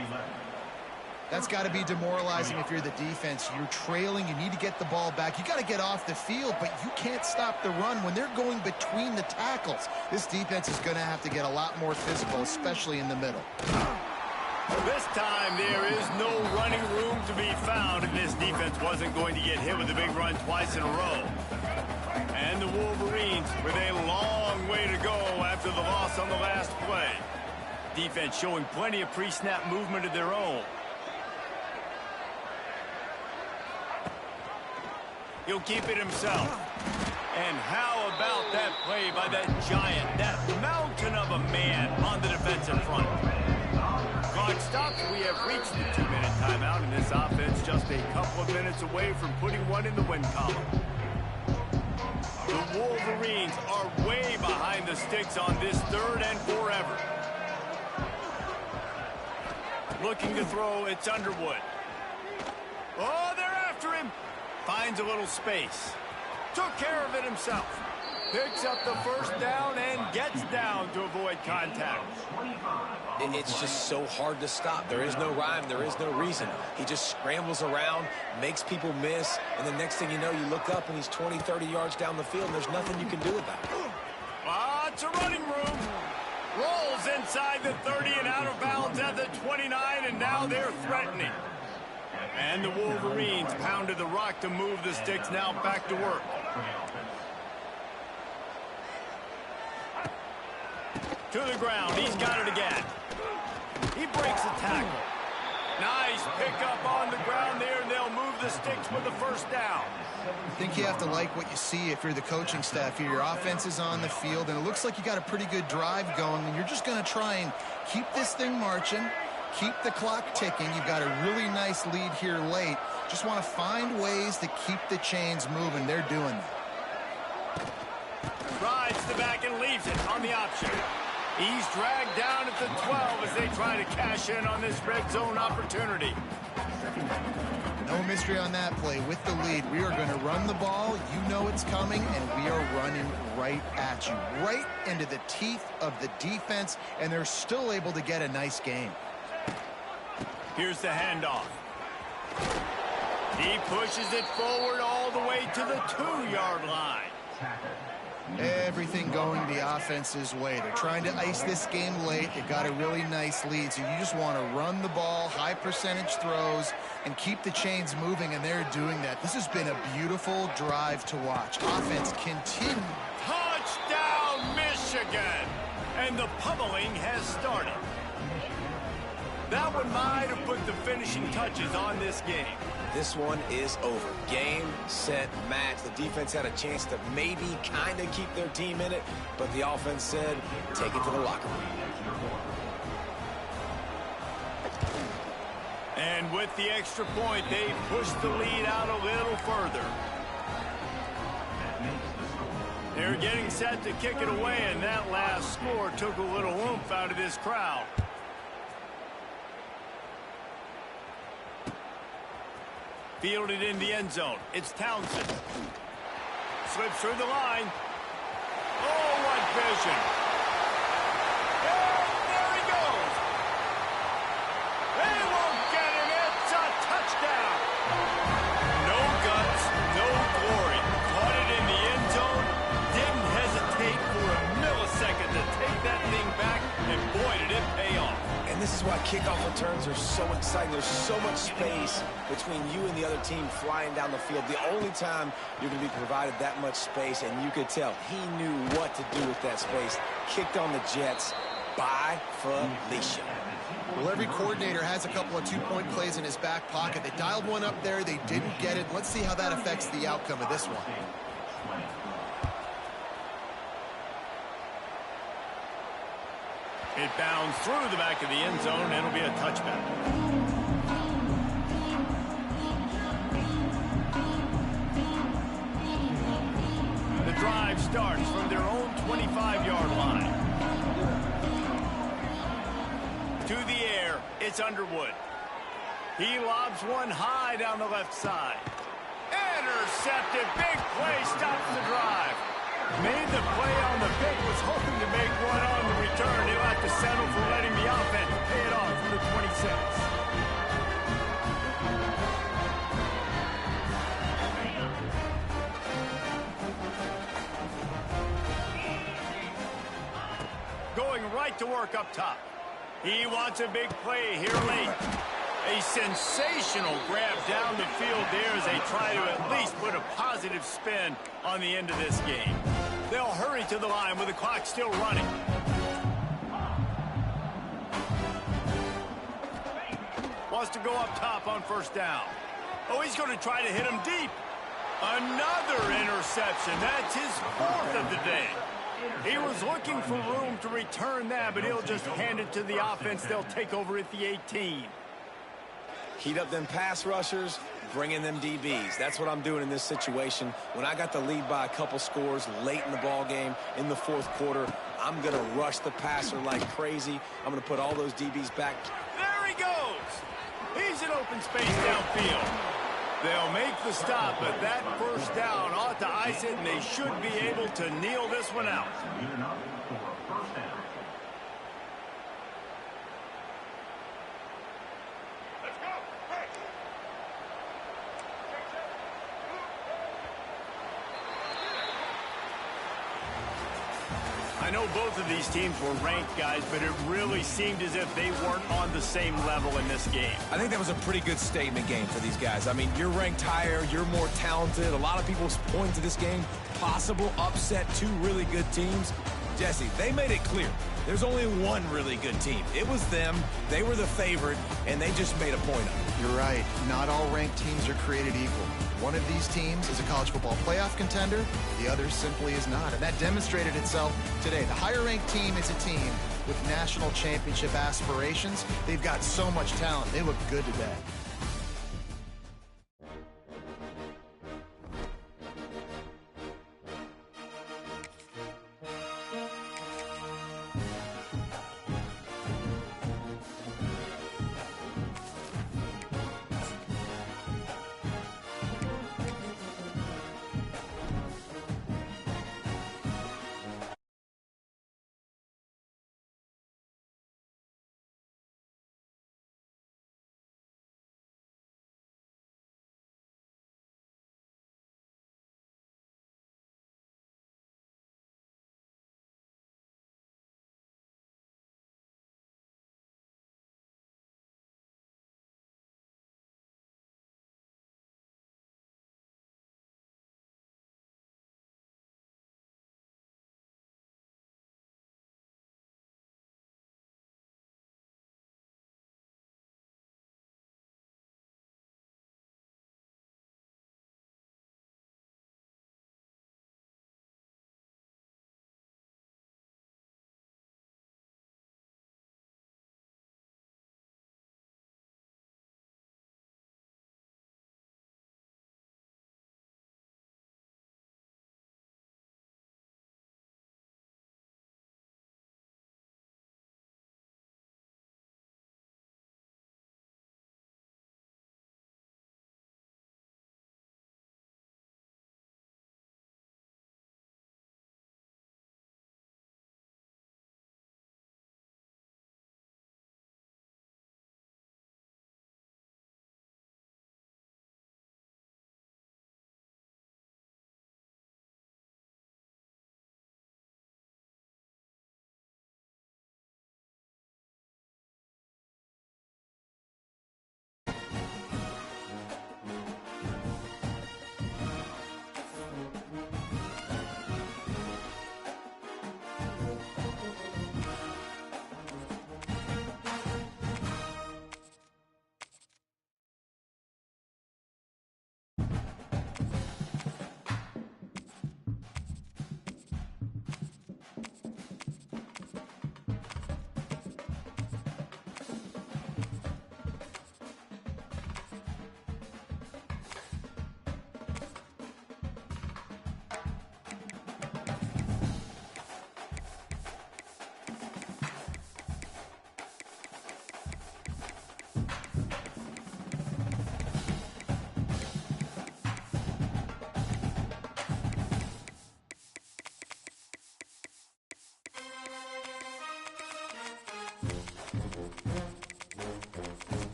That's got to be demoralizing if you're the defense. You're trailing. You need to get the ball back. You got to get off the field, but you can't stop the run when they're going between the tackles. This defense is going to have to get a lot more physical, especially in the middle. This time there is no running room to be found, and this defense wasn't going to get hit with a big run twice in a row. And the Wolverines with a long way to go after the loss on the last play. Defense showing plenty of pre-snap movement of their own. He'll keep it himself. And how about that play by that giant, that mountain of a man on the defensive front? Clock stops. We have reached the 2-minute timeout, and this offense just a couple of minutes away from putting one in the win column. The Wolverines are way behind the sticks on this third and forever. Looking to throw, it's Underwood. Oh, they're after him. Finds a little space. Took care of it himself. Picks up the first down and gets down to avoid contact. It's just so hard to stop. There is no rhyme. There is no reason. He just scrambles around, makes people miss, and the next thing you know, you look up and he's 20, 30 yards down the field, and there's nothing you can do about it. Lots of running room. Rolls inside the 30 and out of bounds at the 29, and now they're threatening. And the Wolverines pounded the rock to move the sticks, now back to work. To the ground, he's got it again. He breaks a tackle. Nice pickup on the ground there, and they'll move the sticks with the first down. I think you have to like what you see if you're the coaching staff here. Your offense is on the field, and it looks like you got a pretty good drive going, and you're just going to try and keep this thing marching, keep the clock ticking. You've got a really nice lead here late. Just want to find ways to keep the chains moving. They're doing that. Rides the back and leaves it on the option. He's dragged down at the 12 as they try to cash in on this red zone opportunity. No mystery on that play. With the lead, we are going to run the ball. You know it's coming, and we are running right at you, right into the teeth of the defense, and they're still able to get a nice game. Here's the handoff. He pushes it forward all the way to the 2-yard line. Everything going the offense's way. They're trying to ice this game late. They got a really nice lead, so you just want to run the ball, high percentage throws, and keep the chains moving, and they're doing that. This has been a beautiful drive to watch. Offense continue. Touchdown, Michigan! And the pummeling has started. That one might have put the finishing touches on this game. This one is over. Game, set, match. The defense had a chance to maybe kind of keep their team in it, but the offense said, take it to the locker room. And with the extra point, they pushed the lead out a little further. They're getting set to kick it away, and that last score took a little oomph out of this crowd. Fielded in the end zone. It's Townsend. Slips through the line. Oh, what vision. And there he goes. They won't get him. It's a touchdown. No guts, no glory. Caught it in the end zone. Didn't hesitate for a millisecond to take that thing back. And boy, did it pay off. And this is why kickoff returns are so exciting. There's so much space between you and the other team flying down the field. The only time you're going to be provided that much space, and you could tell he knew what to do with that space. Kicked on the Jets by Felicia. Well, every coordinator has a couple of two-point plays in his back pocket. They dialed one up there. They didn't get it. Let's see how that affects the outcome of this one. It bounds through the back of the end zone, and it'll be a touchback. The drive starts from their own 25-yard line. To the air, it's Underwood. He lobs one high down the left side. Intercepted, big play, stops the drive. Made the play on the pick, was hoping to make one on the return. He'll have to settle for letting the offense pay it off from the 26. Going right to work up top. He wants a big play here late. A sensational grab down the field there as they try to at least put a positive spin on the end of this game. They'll hurry to the line with the clock still running. Wants to go up top on first down. Oh, he's going to try to hit him deep. Another interception. That's his fourth of the day. He was looking for room to return that, but he'll just hand it to the offense. They'll take over at the 18. Heat up them pass rushers, bring in them DBs. That's what I'm doing in this situation. When I got the lead by a couple scores late in the ball game, in the fourth quarter, I'm going to rush the passer like crazy. I'm going to put all those DBs back. There he goes. He's in open space downfield. They'll make the stop, but that first down ought to ice it, and they should be able to kneel this one out. I know both of these teams were ranked, guys, but it really seemed as if they weren't on the same level in this game. I think that was a pretty good statement game for these guys. I mean, you're ranked higher, you're more talented. A lot of people point to this game, possible upset, two really good teams. Jesse, they made it clear. There's only one really good team. It was them. They were the favorite, and they just made a point of it. You're right. Not all ranked teams are created equal. One of these teams is a college football playoff contender. The other simply is not. And that demonstrated itself today. The higher-ranked team is a team with national championship aspirations. They've got so much talent. They look good today.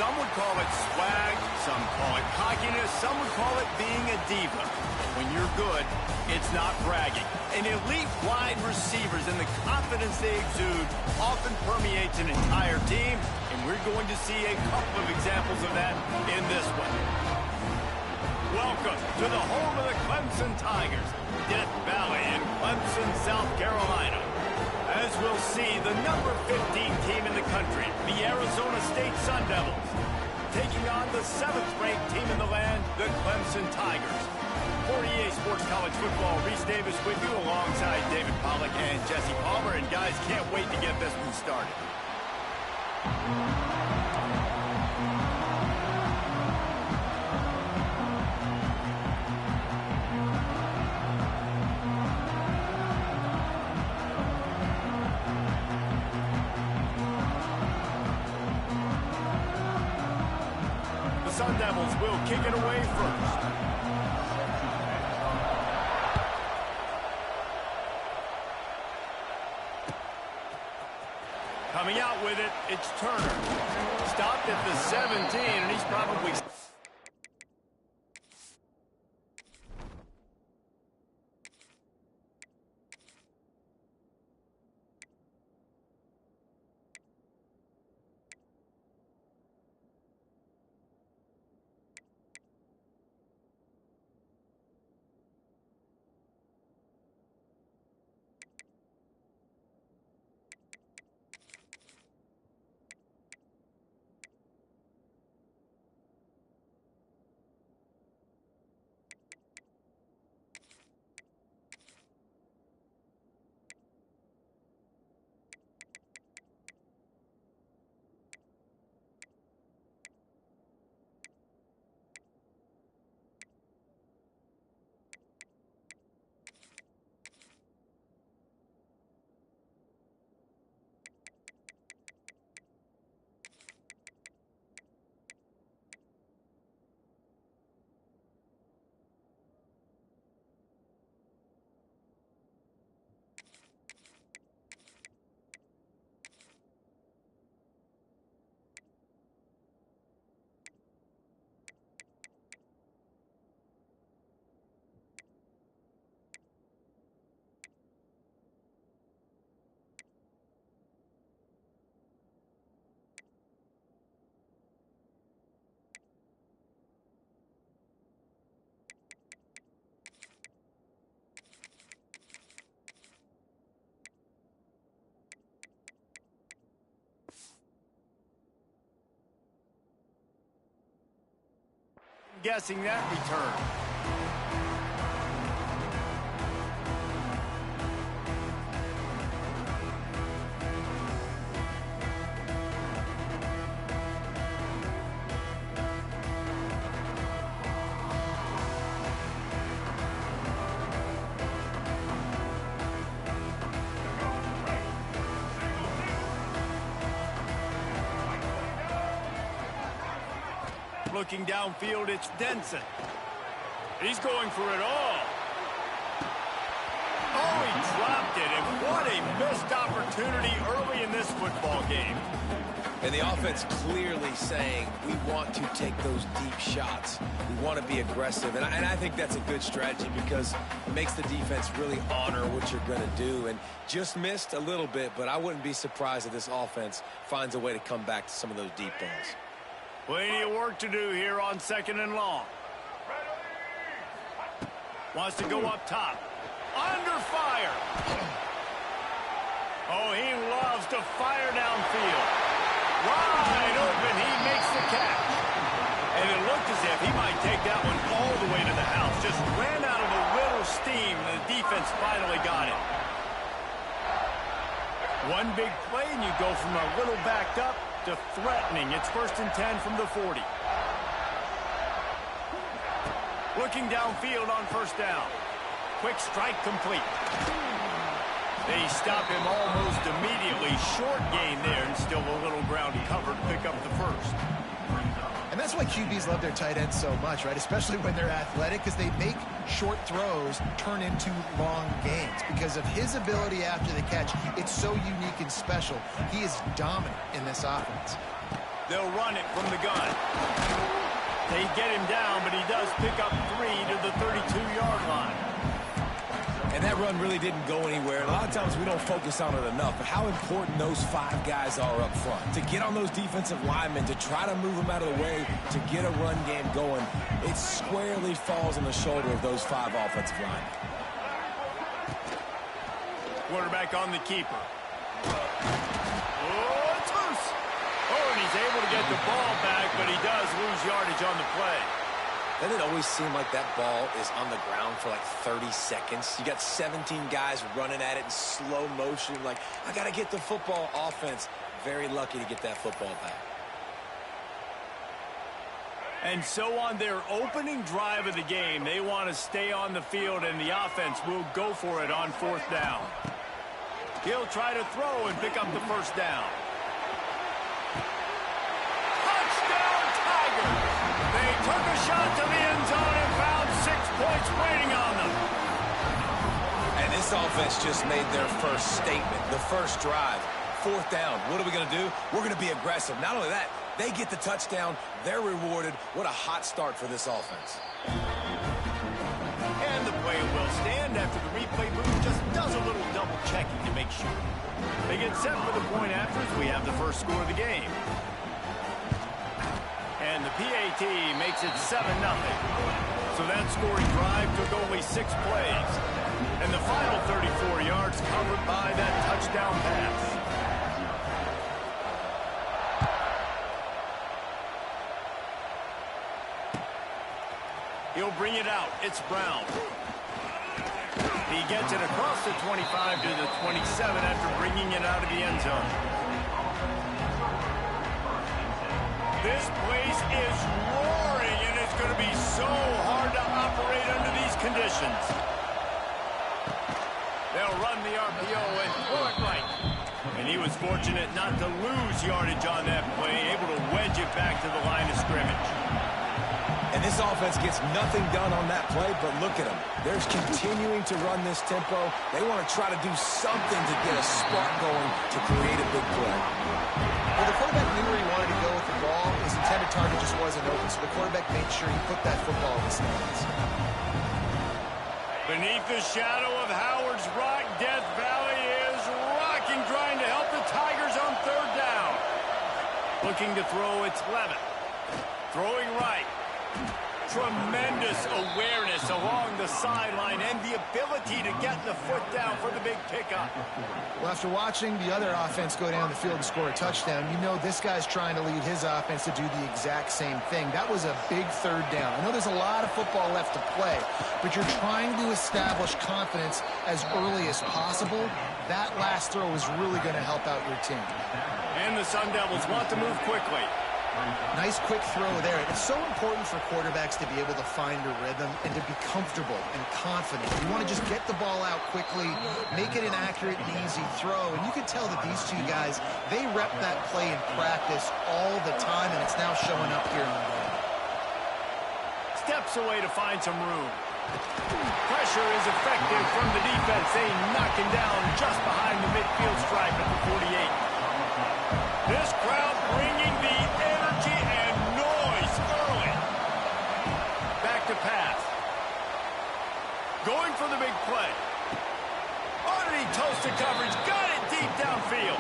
Some would call it swag, some call it cockiness, some would call it being a diva. But when you're good, it's not bragging. And elite wide receivers and the confidence they exude often permeates an entire team, and we're going to see a couple of examples of that in this one. Welcome to the home of the Clemson Tigers, Death Valley in Clemson, South Carolina. As we'll see, the number 15 team in the country, the Arizona State Sun Devils, taking on the 7th-ranked team in the land, the Clemson Tigers. For EA Sports College Football, Reese Davis with you alongside David Pollack and Jesse Palmer. And guys, can't wait to get this one started. Sun Devils will kick it away first. Coming out with it, it's Turner. Stopped at the 17, and he's probably... Guessing that return. Looking downfield, it's Denson. He's going for it all. Oh, he dropped it, and what a missed opportunity early in this football game. And the offense clearly saying, we want to take those deep shots. We want to be aggressive. And I think that's a good strategy because it makes the defense really honor what you're going to do. And just missed a little bit, but I wouldn't be surprised if this offense finds a way to come back to some of those deep balls. Plenty of work to do here on 2nd and long. Wants to go up top. Under fire. Oh, he loves to fire downfield. Wide open, he makes the catch. And it looked as if he might take that one all the way to the house. Just ran out of a little steam, and the defense finally got it. One big play, and you go from a little backed up to threatening. It's 1st and 10 from the 40. Looking downfield on 1st down. Quick strike complete. They stop him almost immediately. Short gain there, and still a little ground cover to pick up the 1st. And that's why QBs love their tight ends so much, right? Especially when they're athletic, because they make short throws turn into long gains. Because of his ability after the catch, it's so unique and special. He is dominant in this offense. They'll run it from the gun. They get him down, but he does pick up 3 to the 32-yard line. And that run really didn't go anywhere. And a lot of times we don't focus on it enough, but how important those 5 guys are up front. To get on those defensive linemen, to try to move them out of the way, to get a run game going, it squarely falls on the shoulder of those 5 offensive linemen. Quarterback on the keeper. Oh, it's loose. Oh, and he's able to get the ball back, but he does lose yardage on the play. Doesn't it always seem like that ball is on the ground for like 30 seconds? You got 17 guys running at it in slow motion. Like, I got to get the football. Offense, very lucky to get that football back. And so on their opening drive of the game, they want to stay on the field, and the offense will go for it on 4th down. He'll try to throw and pick up the 1st down. Touchdown, Tigers! They took a shot to the end zone and found 6 points waiting on them. And this offense just made their first statement, the first drive. 4th down. What are we going to do? We're going to be aggressive. Not only that, they get the touchdown. They're rewarded. What a hot start for this offense. And the play will stand after the replay booth just does a little double checking to make sure. They get set for the point after as we have the first score of the game. And the PAT makes it 7-0. So that scoring drive took only 6 plays. And the final 34 yards covered by that touchdown pass. He'll bring it out. It's Brown. He gets it across the 25 to the 27 after bringing it out of the end zone. This place is roaring, and it's going to be so hard to operate under these conditions. They'll run the RPO and throw it right. And he was fortunate not to lose yardage on that play, able to wedge it back to the line of scrimmage. And this offense gets nothing done on that play, but look at them. They're continuing to run this tempo. They want to try to do something to get a spark going to create a big play. Well, the quarterback knew where he wanted to go with the ball. His intended target just wasn't open, so the quarterback made sure he put that football in the stands. Beneath the shadow of Howard's Rock, Death Valley is rocking, trying to help the Tigers on 3rd down. Looking to throw, it's Levitt. Throwing right. Tremendous awareness along the sideline and the ability to get the foot down for the big pickup. Well, after watching the other offense go down the field and score a touchdown, you know this guy's trying to lead his offense to do the exact same thing. That was a big 3rd down. I know there's a lot of football left to play, but you're trying to establish confidence as early as possible. That last throw is really going to help out your team. And the Sun Devils want to move quickly. Nice quick throw there. It's so important for quarterbacks to be able to find a rhythm and to be comfortable and confident. You want to just get the ball out quickly, make it an accurate and easy throw. And you can tell that these 2 guys, they rep that play in practice all the time, and it's now showing up here in the game. Steps away to find some room. Pressure is effective from the defense. They knock him down just behind the midfield stripe at the 48. This crowd bringing the energy and noise early. Back to pass. Going for the big play. Underneath toasted coverage. Got it deep downfield.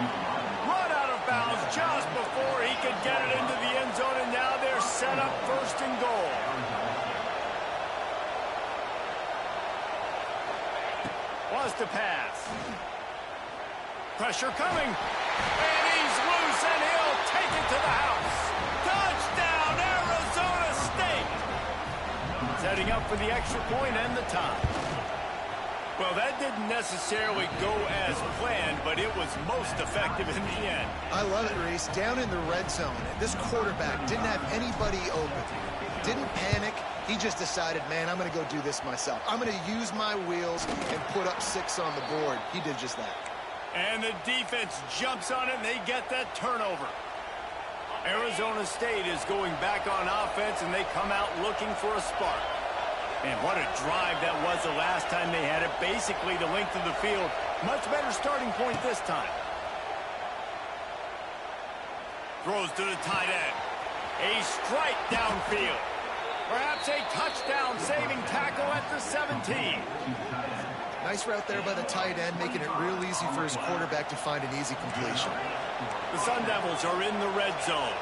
Run out of bounds just before he could get it into the end zone, and now they're set up 1st and goal. Was to pass. Pressure coming. And he's loose, and he'll take it to the house. Touchdown, Arizona State! Setting up for the extra point and the tie. Well, that didn't necessarily go as planned, but it was most effective in the end. I love it, Reese. Down in the red zone, this quarterback didn't have anybody open. Didn't panic. He just decided, man, I'm going to go do this myself. I'm going to use my wheels and put up 6 on the board. He did just that. And the defense jumps on it, and they get that turnover. Arizona State is going back on offense, and they come out looking for a spark. Man, what a drive that was the last time they had it. Basically the length of the field. Much better starting point this time. Throws to the tight end. A strike downfield. Perhaps a touchdown-saving tackle at the 17. Nice route there by the tight end, making it real easy for his quarterback to find an easy completion. The Sun Devils are in the red zone.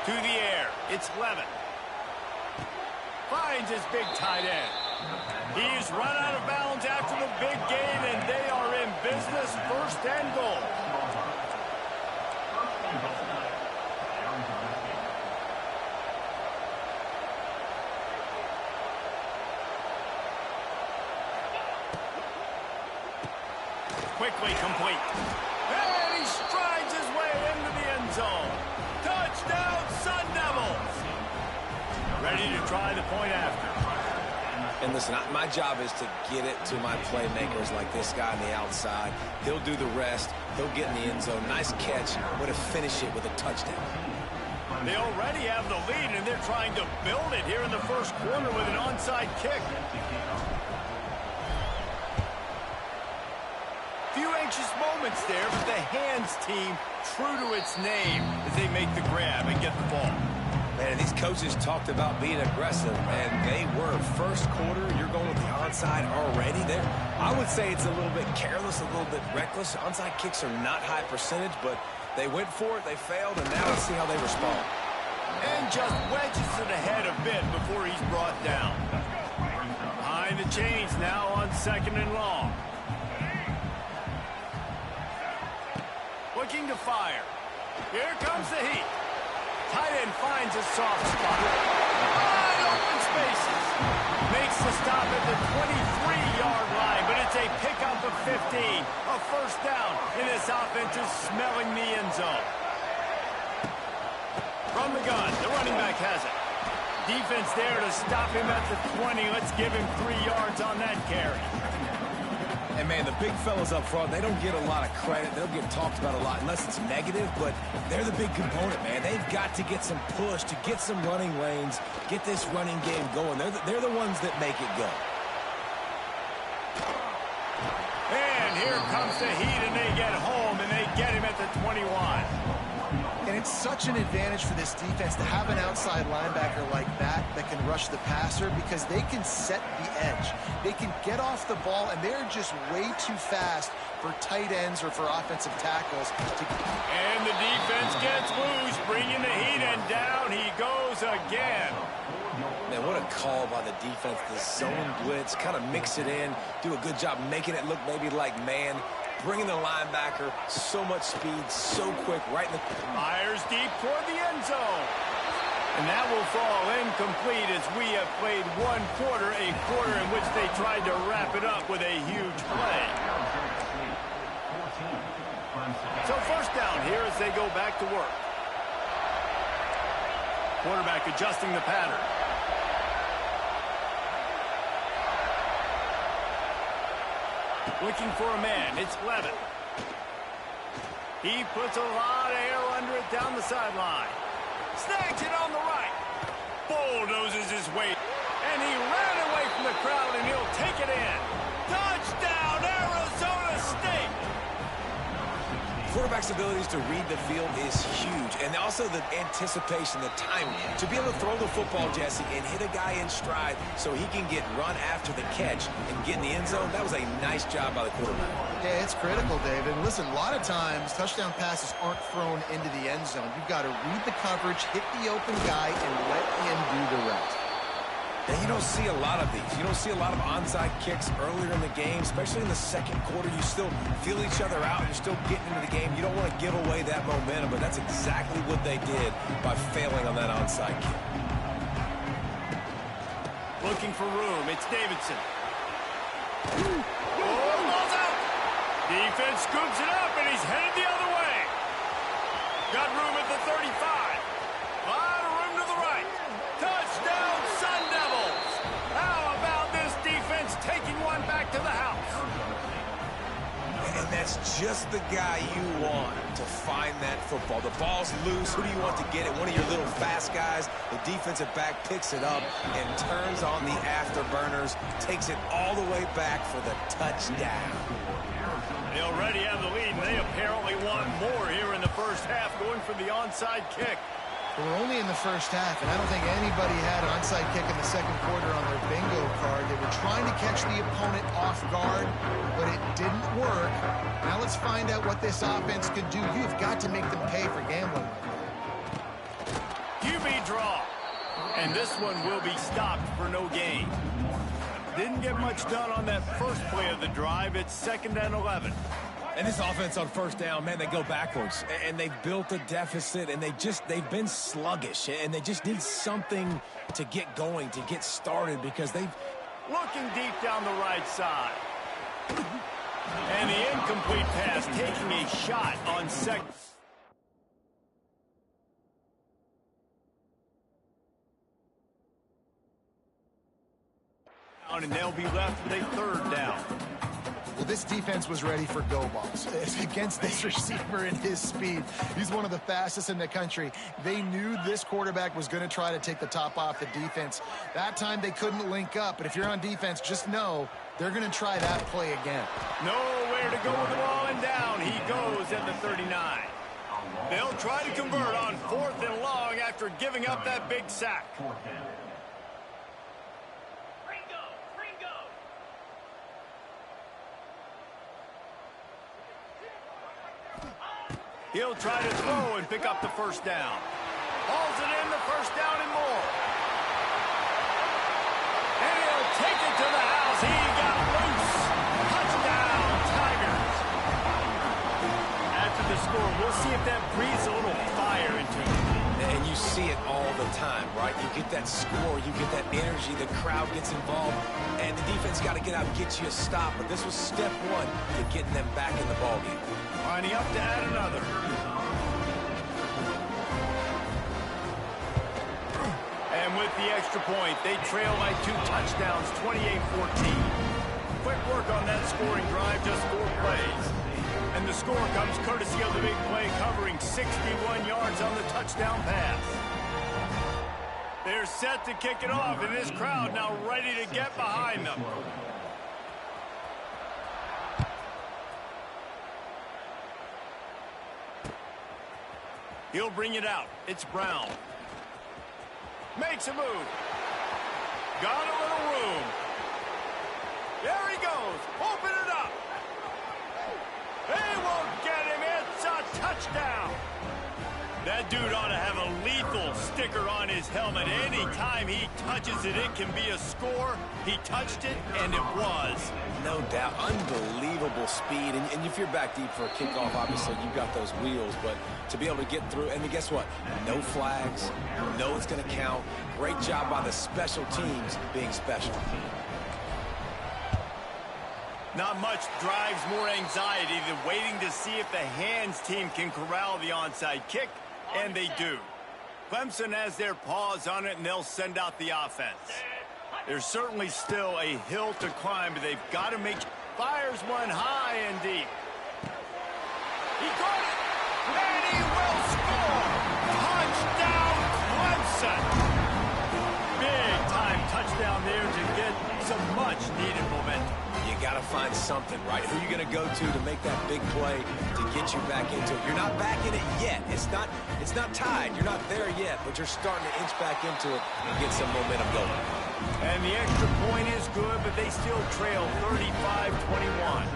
To the air, it's Levin. Finds his big tight end. He's run out of bounds after the big gain, and they are in business, 1st and goal. Quickly complete. And he strides his way into the end zone. Touchdown, Sun Devils! Ready to try the point after. And listen, my job is to get it to my playmakers like this guy on the outside. He'll do the rest. He'll get in the end zone. Nice catch. Way to finish it with a touchdown. They already have the lead, and they're trying to build it here in the first quarter with an onside kick. Few anxious moments there, but the hands team true to its name as they make the grab and get the ball. Man, these coaches talked about being aggressive, and they were. First quarter, you're going with the onside already there. I would say it's a little bit careless, a little bit reckless. Onside kicks are not high percentage, but they went for it, they failed, and now let's see how they respond. And just wedges it ahead a bit before he's brought down. Behind the chains now on 2nd and long. Looking to fire. Here comes the heat. Tight end finds a soft spot. Wide open spaces. Makes the stop at the 23-yard line, but it's a pickup of 15. A 1st down, and this offense is smelling the end zone. From the gun, the running back has it. Defense there to stop him at the 20. Let's give him 3 yards on that carry. And, man, the big fellas up front, they don't get a lot of credit. They'll get talked about a lot unless it's negative, but they're the big component, man. They've got to get some push, to get some running lanes, get this running game going. They're the ones that make it go. And here comes the heat, and they get home, and they get him at the 21. And it's such an advantage for this defense to have an outside linebacker like that can rush the passer because they can set the edge. They can get off the ball, and they're just way too fast for tight ends or for offensive tackles. And the defense gets loose, bringing the heat, and down he goes again. Man, what a call by the defense. The zone blitz, kind of mix it in, do a good job making it look maybe like man. Bringing the linebacker, so much speed, so quick, right in the... Fires deep toward the end zone. And that will fall incomplete as we have played 1 quarter, a quarter in which they tried to wrap it up with a huge play. So 1st down here as they go back to work. Quarterback adjusting the pattern. Looking for a man, it's Levin. He puts a lot of air under it down the sideline. Snags it on the right. Bulldozes his way. And he ran away from the crowd, and he'll take it in. Touchdown, Arizona State! Quarterback's abilities to read the field is huge, and also the anticipation, the timing. To be able to throw the football, Jesse, and hit a guy in stride so he can get run after the catch and get in the end zone, that was a nice job by the quarterback. Yeah, it's critical, David. Listen, a lot of times touchdown passes aren't thrown into the end zone. You've got to read the coverage, hit the open guy, and let him do the rest. And you don't see a lot of these. You don't see a lot of onside kicks earlier in the game, especially in the 2nd quarter. You still feel each other out. You're still getting into the game. You don't want to give away that momentum, but that's exactly what they did by failing on that onside kick. Looking for room. It's Davidson. Oh, ball's out. Defense scoops it up, and he's headed the other way. Got room at the 35. A lot of room to the right. Touchdown, Sun Devils. How about this defense taking one back to the house? And that That's just the guy you want to find that football. The ball's loose. Who do you want to get it? One of your little fast guys. The defensive back picks it up and turns on the afterburners, takes it all the way back for the touchdown. They already have the lead, and they apparently want more here in the first half, going for the onside kick. We're only in the first half, and I don't think anybody had an onside kick in the second quarter on their bingo card. They were trying to catch the opponent off guard, but it didn't work. Now let's find out what this offense can do. You've got to make them pay for gambling like that. QB draw. And this one will be stopped for no gain. Didn't get much done on that first play of the drive. It's 2nd and 11. And this offense on first down, man, they go backwards. And they've built a deficit, and they've been sluggish. And they just need something to get going, to get started, because they've... Looking deep down the right side. And the incomplete pass, taking a shot on second. And they'll be left with a 3rd down. Well, this defense was ready for go balls. Against this receiver and his speed, he's one of the fastest in the country. They knew this quarterback was going to try to take the top off the defense. That time they couldn't link up, but if you're on defense, just know they're going to try that play again. Nowhere to go with the ball, and down he goes at the 39. They'll try to convert on 4th and long after giving up that big sack. He'll try to throw and pick up the 1st down. Hauls it in, the 1st down and more. And he'll take it to the house. He got loose. Touchdown, Tigers. After the score, we'll see if that breathes a little fire into him. And you see it all the time, right? You get that score, you get that energy, the crowd gets involved, and the defense got to get out and get you a stop. But this was step 1 to getting them back in the ballgame. Lining up to add another. And with the extra point, they trail by 2 touchdowns, 28-14. Quick work on that scoring drive, just 4 plays. And the score comes courtesy of the big play, covering 61 yards on the touchdown pass. They're set to kick it off, and this crowd now ready to get behind them. He'll bring it out. It's Brown. Makes a move. Got a little room. There he goes. Open it up. They won't get him. It's a touchdown. That dude ought to have a lethal sticker on his helmet. Anytime he touches it, it can be a score. He touched it, and it was. No doubt. Unbelievable speed. And if you're back deep for a kickoff, obviously you've got those wheels. But to be able to get through, and guess what? No flags. No, it's going to count. Great job by the special teams being special. Not much drives more anxiety than waiting to see if the hands team can corral the onside kick, and they do. Clemson has their paws on it, and they'll send out the offense. There's certainly still a hill to climb, but they've got to make... Fires one high and deep. He caught it, and he will score! Touchdown, Clemson! Big-time touchdown there to get some much-needed momentum. You got to find something, right? Who are you going to go to make that big play to get you back into it? You're not back in it yet. It's not tied. You're not there yet, but you're starting to inch back into it and get some momentum going. And the extra point is good, but they still trail 35-21.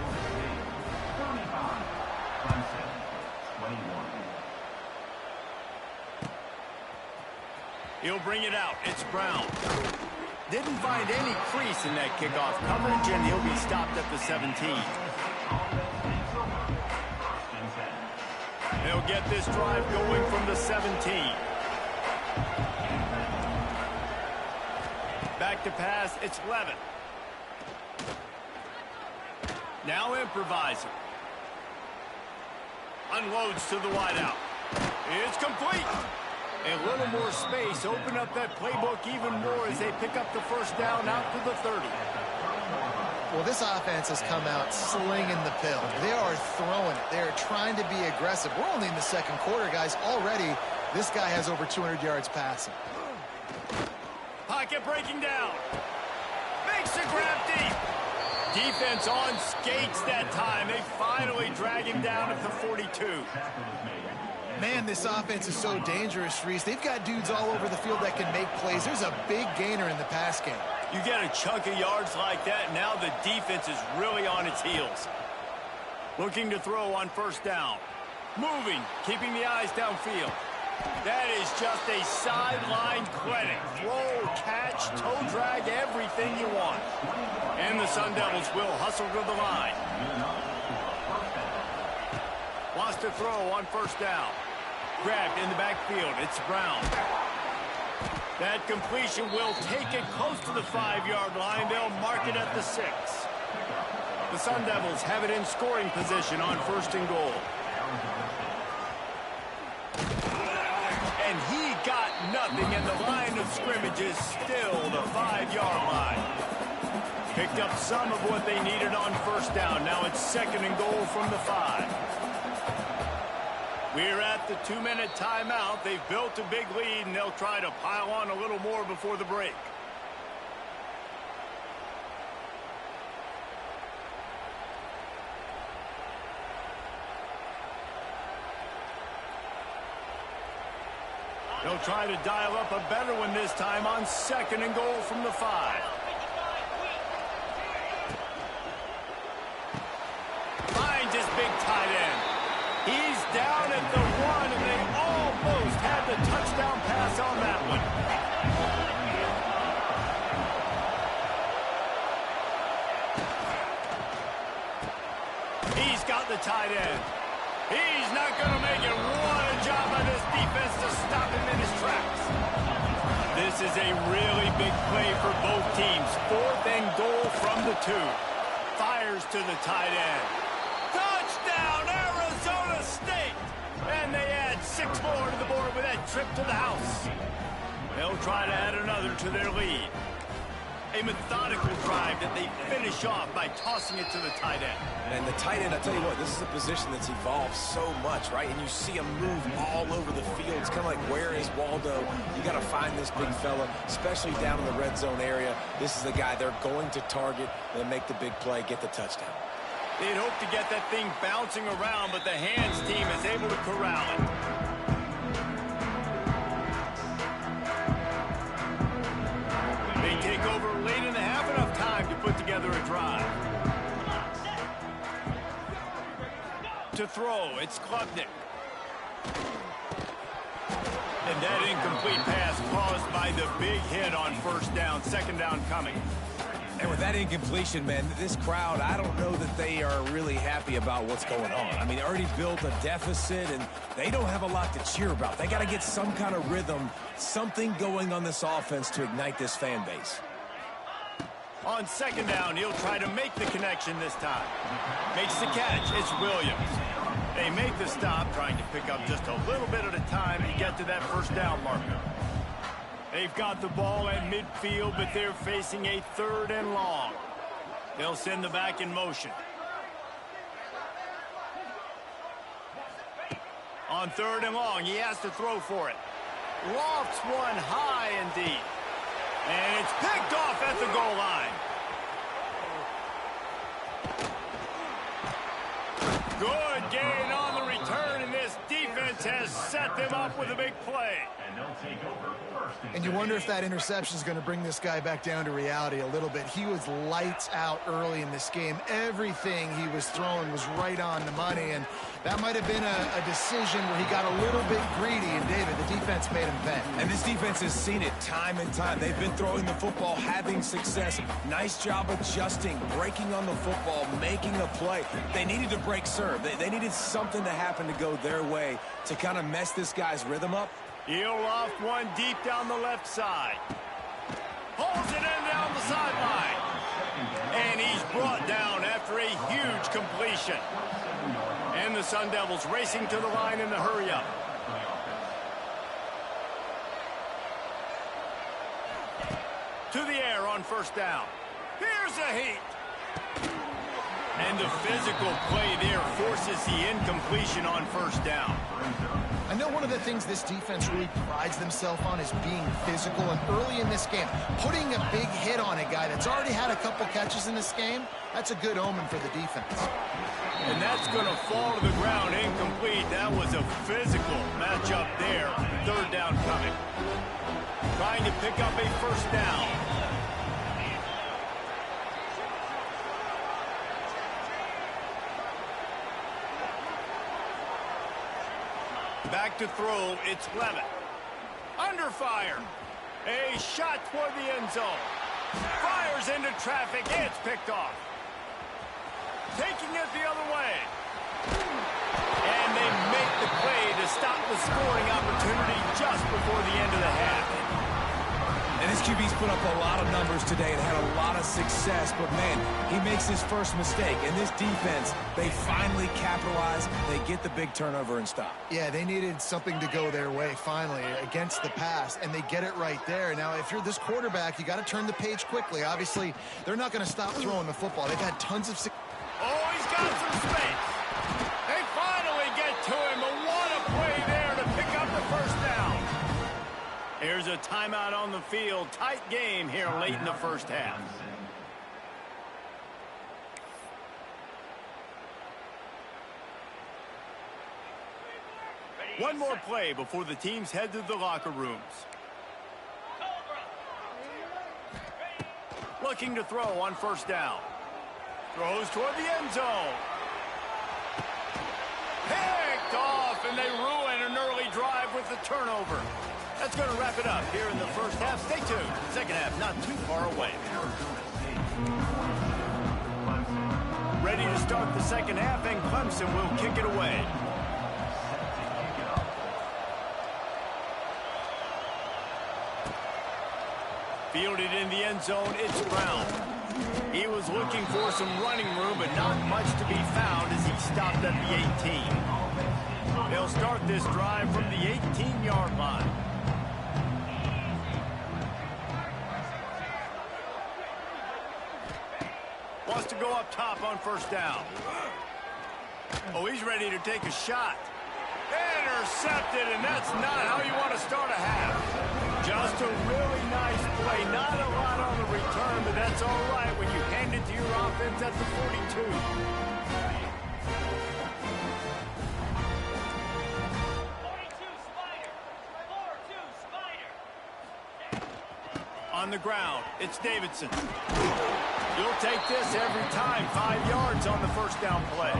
He'll bring it out. It's Brown. Didn't find any crease in that kickoff coverage, and he'll be stopped at the 17. They'll get this drive going from the 17. Back to pass, it's Levin. Now improvising. Unloads to the wideout. It's complete. A little more space, open up that playbook even more as they pick up the 1st down out to the 30. Well, this offense has come out slinging the pill. They are throwing it. They are trying to be aggressive. We're only in the second quarter, guys. Already, this guy has over 200 yards passing. Pocket breaking down. Makes a grab deep. Defense on skates that time. They finally drag him down at the 42. Man, this offense is so dangerous, Reese. They've got dudes all over the field that can make plays. There's a big gainer in the pass game. You get a chunk of yards like that, now the defense is really on its heels. Looking to throw on first down. Moving, keeping the eyes downfield. That is just a sideline clinic. Throw, catch, toe drag, everything you want. And the Sun Devils will hustle to the line. Wants to throw on first down. Grabbed in the backfield. It's Brown. That completion will take it close to the 5-yard line. They'll mark it at the 6. The Sun Devils have it in scoring position on first and goal. And he got nothing, and the line of scrimmage is still the 5-yard line. Picked up some of what they needed on first down. Now it's second and goal from the 5. We're at the 2-minute timeout. They've built a big lead, and they'll try to pile on a little more before the break. They'll try to dial up a better one this time on second and goal from the 5. Finds his big tight end. He's down at the 1, and they almost had the touchdown pass on that one. He's got the tight end. He's not going to make it. What a job by this defense to stop him in his tracks. This is a really big play for both teams. 4th and goal from the 2. Fires to the tight end. Touchdown, Arizona State! And they add 6 more to the board with that trip to the house. They'll try to add another to their lead. A methodical drive that they finish off by tossing it to the tight end. And the tight end, I tell you what, this is a position that's evolved so much, right? And you see him move all over the field. It's kind of like, where is Waldo? You got to find this big fella, especially down in the red zone area. This is the guy they're going to target and make the big play, get the touchdown. They'd hope to get that thing bouncing around, but the hands team is able to corral it. They take over late in the half, enough time to put together a drive. To throw, it's Klubnik. And that incomplete pass caused by the big hit on first down, second down coming. And with that incompletion, man, this crowd, I don't know that they are really happy about what's going on. I mean, they already built a deficit, and they don't have a lot to cheer about. They got to get some kind of rhythm, something going on this offense to ignite this fan base. On second down, he'll try to make the connection this time. Makes the catch. It's Williams. They make the stop, trying to pick up just a little bit at a time to get to that first down marker. They've got the ball at midfield, but they're facing a 3rd and long. They'll send the back in motion. On 3rd and long, he has to throw for it. Lofts one high and deep. And it's picked off at the goal line. Good gain on the return, and this defense has set them up with a big play. And they'll take over first and And you wonder if that interception is going to bring this guy back down to reality a little bit. He was lights out early in this game. Everything he was throwing was right on the money, and that might have been a decision where he got a little bit greedy, and David, the defense made him pay. And this defense has seen it time and time. They've been throwing the football, having success. Nice job adjusting, breaking on the football, making a play. They needed to break serve. They needed something to happen to go their way to kind of mess this guy's rhythm up. He'll loft one deep down the left side. Pulls it in down the sideline. And he's brought down after a huge completion. And the Sun Devils racing to the line in the hurry-up. To the air on first down. Here's a heat. And the physical play there forces the incompletion on first down. I know one of the things this defense really prides themselves on is being physical, and early in this game, putting a big hit on a guy that's already had a couple catches in this game, that's a good omen for the defense. And that's going to fall to the ground incomplete. That was a physical matchup there. Third down coming. Trying to pick up a first down. Back to throw, it's Levitt. Under fire. A shot toward the end zone. Fires into traffic, it's picked off. Taking it the other way. And they make the play to stop the scoring opportunity just before the end of the half. And this QB's put up a lot of numbers today and had a lot of success, but man, he makes his first mistake. And this defense, they finally capitalize, they get the big turnover and stop. Yeah, they needed something to go their way finally against the pass, and they get it right there. Now, if you're this quarterback, you got to turn the page quickly. Obviously, they're not going to stop throwing the football. They've had tons of success. Oh, he's got some space. They finally get to him, but what a play there to pick up the first down. Here's a timeout on the field. Tight game here late in the first half. One more play before the teams head to the locker rooms. Looking to throw on first down. Throws toward the end zone. Picked off, and they ruin an early drive with the turnover. That's going to wrap it up here in the first half. Stay tuned. Second half not too far away. Ready to start the second half, and Clemson will kick it away. Fielded in the end zone, it's Brown. He was looking for some running room, but not much to be found as he stopped at the 18. They'll start this drive from the 18-yard line. Wants to go up top on first down. Oh, he's ready to take a shot. Intercepted, and that's not how you want to start a half. Just a really nice play. Not a lot on the return, but that's all right when you hand it to your offense at the 42. On the ground, it's Davidson. You'll take this every time. 5 yards on the first down play.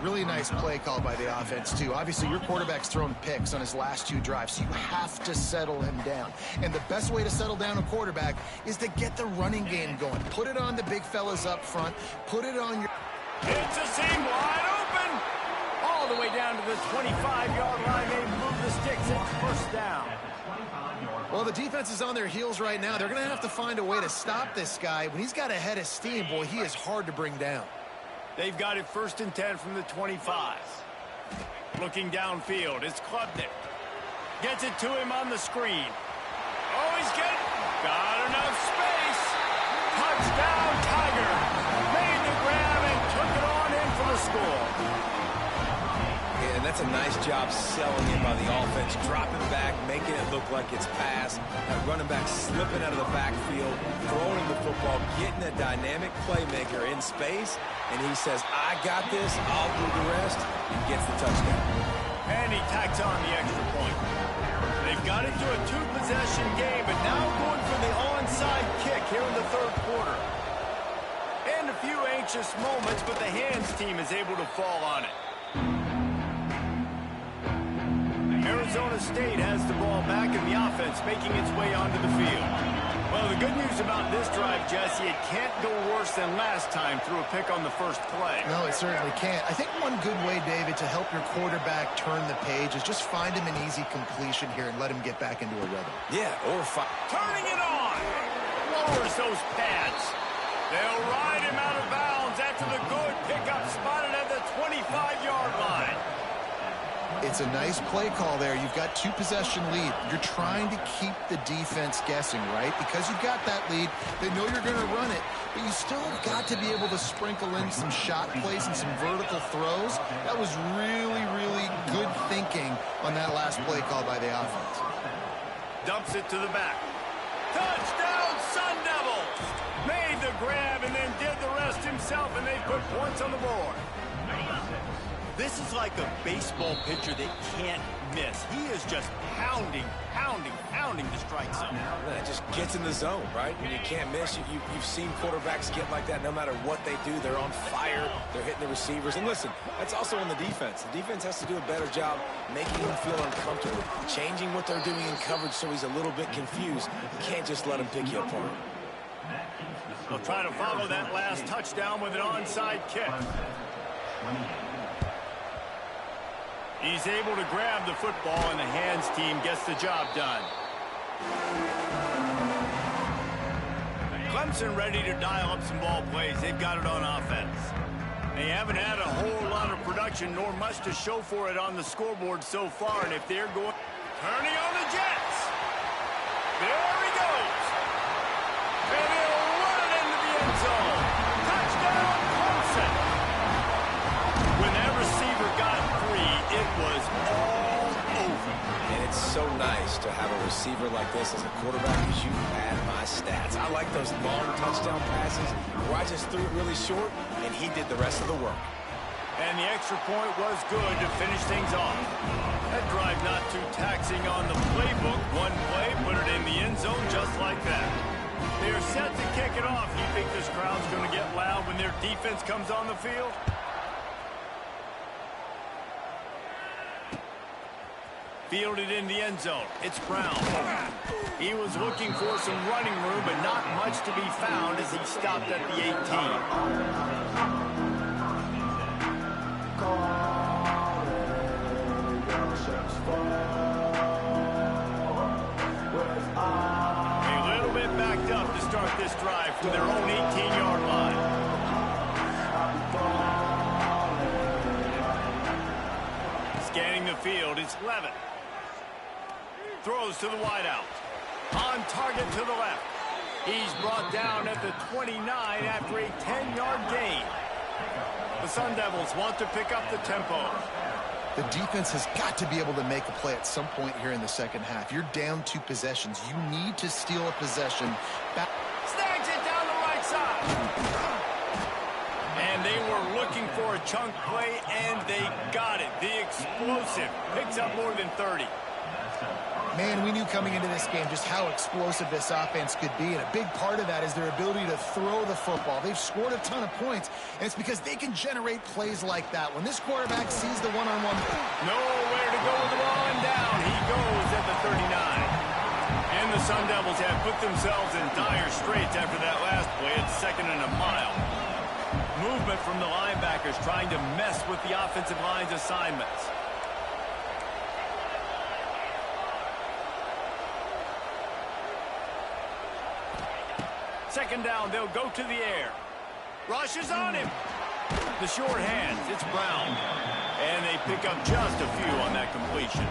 Really nice play call by the offense, too. Obviously, your quarterback's thrown picks on his last 2 drives, so you have to settle him down. And the best way to settle down a quarterback is to get the running game going. Put it on the big fellas up front. Put it on your... It's a seam wide open. All the way down to the 25-yard line. They move the sticks. It's first down. Well, the defense is on their heels right now. They're going to have to find a way to stop this guy. When he's got a head of steam, boy, he is hard to bring down. They've got it 1st and 10 from the 25. Looking downfield, it's Klubnik. Gets it to him on the screen. Oh, he's got enough space. Touchdown, Tiger. Made the grab and took it on in for the score. And that's a nice job selling in by the offense, dropping back, making it look like it's pass. That running back slipping out of the backfield, throwing the football, getting a dynamic playmaker in space, and he says, I got this, I'll do the rest, and gets the touchdown. And he tacks on the extra point. They've got it to a 2-possession game, but now going for the onside kick here in the 3rd quarter. And a few anxious moments, but the hands team is able to fall on it. Arizona State has the ball back in the offense, making its way onto the field. Well, the good news about this drive, Jesse, it can't go worse than last time through a pick on the first play. No, it certainly can't. I think one good way, David, to help your quarterback turn the page is just find him an easy completion here and let him get back into a rhythm. Yeah, or turning it on. Lowers those pads. They'll ride him out of bounds after the good pickup spotted at the 25-yard line. It's a nice play call there. You've got 2-possession lead. You're trying to keep the defense guessing, right? Because you've got that lead, they know you're going to run it, but you still have got to be able to sprinkle in some shot plays and some vertical throws. That was really, really good thinking on that last play call by the offense. Dumps it to the back. Touchdown, Sun Devils! Made the grab and then did the rest himself, and they put points on the board. This is like a baseball pitcher that can't miss. He is just pounding the strike zone. It just gets in the zone, right? When you can't miss, you've seen quarterbacks get like that no matter what they do. They're on fire. They're hitting the receivers. And listen, that's also on the defense. The defense has to do a better job making him feel uncomfortable, changing what they're doing in coverage so he's a little bit confused. You can't just let him pick you apart. They'll try to follow that last touchdown with an onside kick. He's able to grab the football, and the hands team gets the job done. Clemson ready to dial up some ball plays. They've got it on offense. They haven't had a whole lot of production, nor much to show for it on the scoreboard so far. And if they're going... Turning on the Jets. There he goes. And he'll run it into the end zone. Touchdown, Clemson. When that receiver got free, it was all over. And it's so nice to have a receiver like this as a quarterback because you had my stats. I like those long touchdown passes where I just threw it really short, and he did the rest of the work. And the extra point was good to finish things off. That drive not too taxing on the playbook. One play, put it in the end zone just like that. They're set to kick it off. You think this crowd's going to get loud when their defense comes on the field? Fielded in the end zone. It's Brown. He was looking for some running room, but not much to be found as he stopped at the 18. A little bit backed up to start this drive from their own 18-yard line. Scanning the field, it's Levitt. Throws to the wideout. On target to the left. He's brought down at the 29 after a 10-yard gain. The Sun Devils want to pick up the tempo. The defense has got to be able to make a play at some point here in the second half. You're down 2 possessions. You need to steal a possession back. Snags it down the right side. And they were looking for a chunk play, and they got it. The explosive picks up more than 30. Man, we knew coming into this game just how explosive this offense could be, and a big part of that is their ability to throw the football. They've scored a ton of points, and it's because they can generate plays like that. When this quarterback sees the one-on-one... Nowhere to go with the ball, and down he goes at the 39. And the Sun Devils have put themselves in dire straits after that last play. It's 2nd and a mile. Movement from the linebackers trying to mess with the offensive line's assignments. Second down, they'll go to the air. Rush is on him. The short hands, it's Brown. And they pick up just a few on that completion.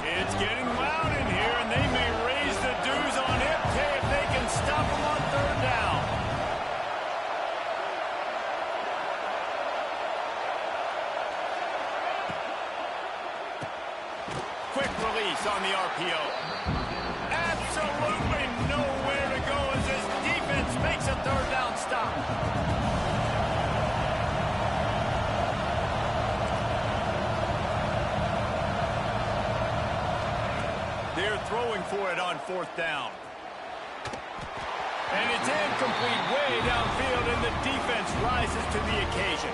It's getting loud in here, and they may raise the dues on him if they can stop him on 3rd down. Quick release on the RPO. Absolutely nowhere to go as this defense makes a 3rd down stop. They're throwing for it on 4th down. And it's incomplete way downfield, and the defense rises to the occasion.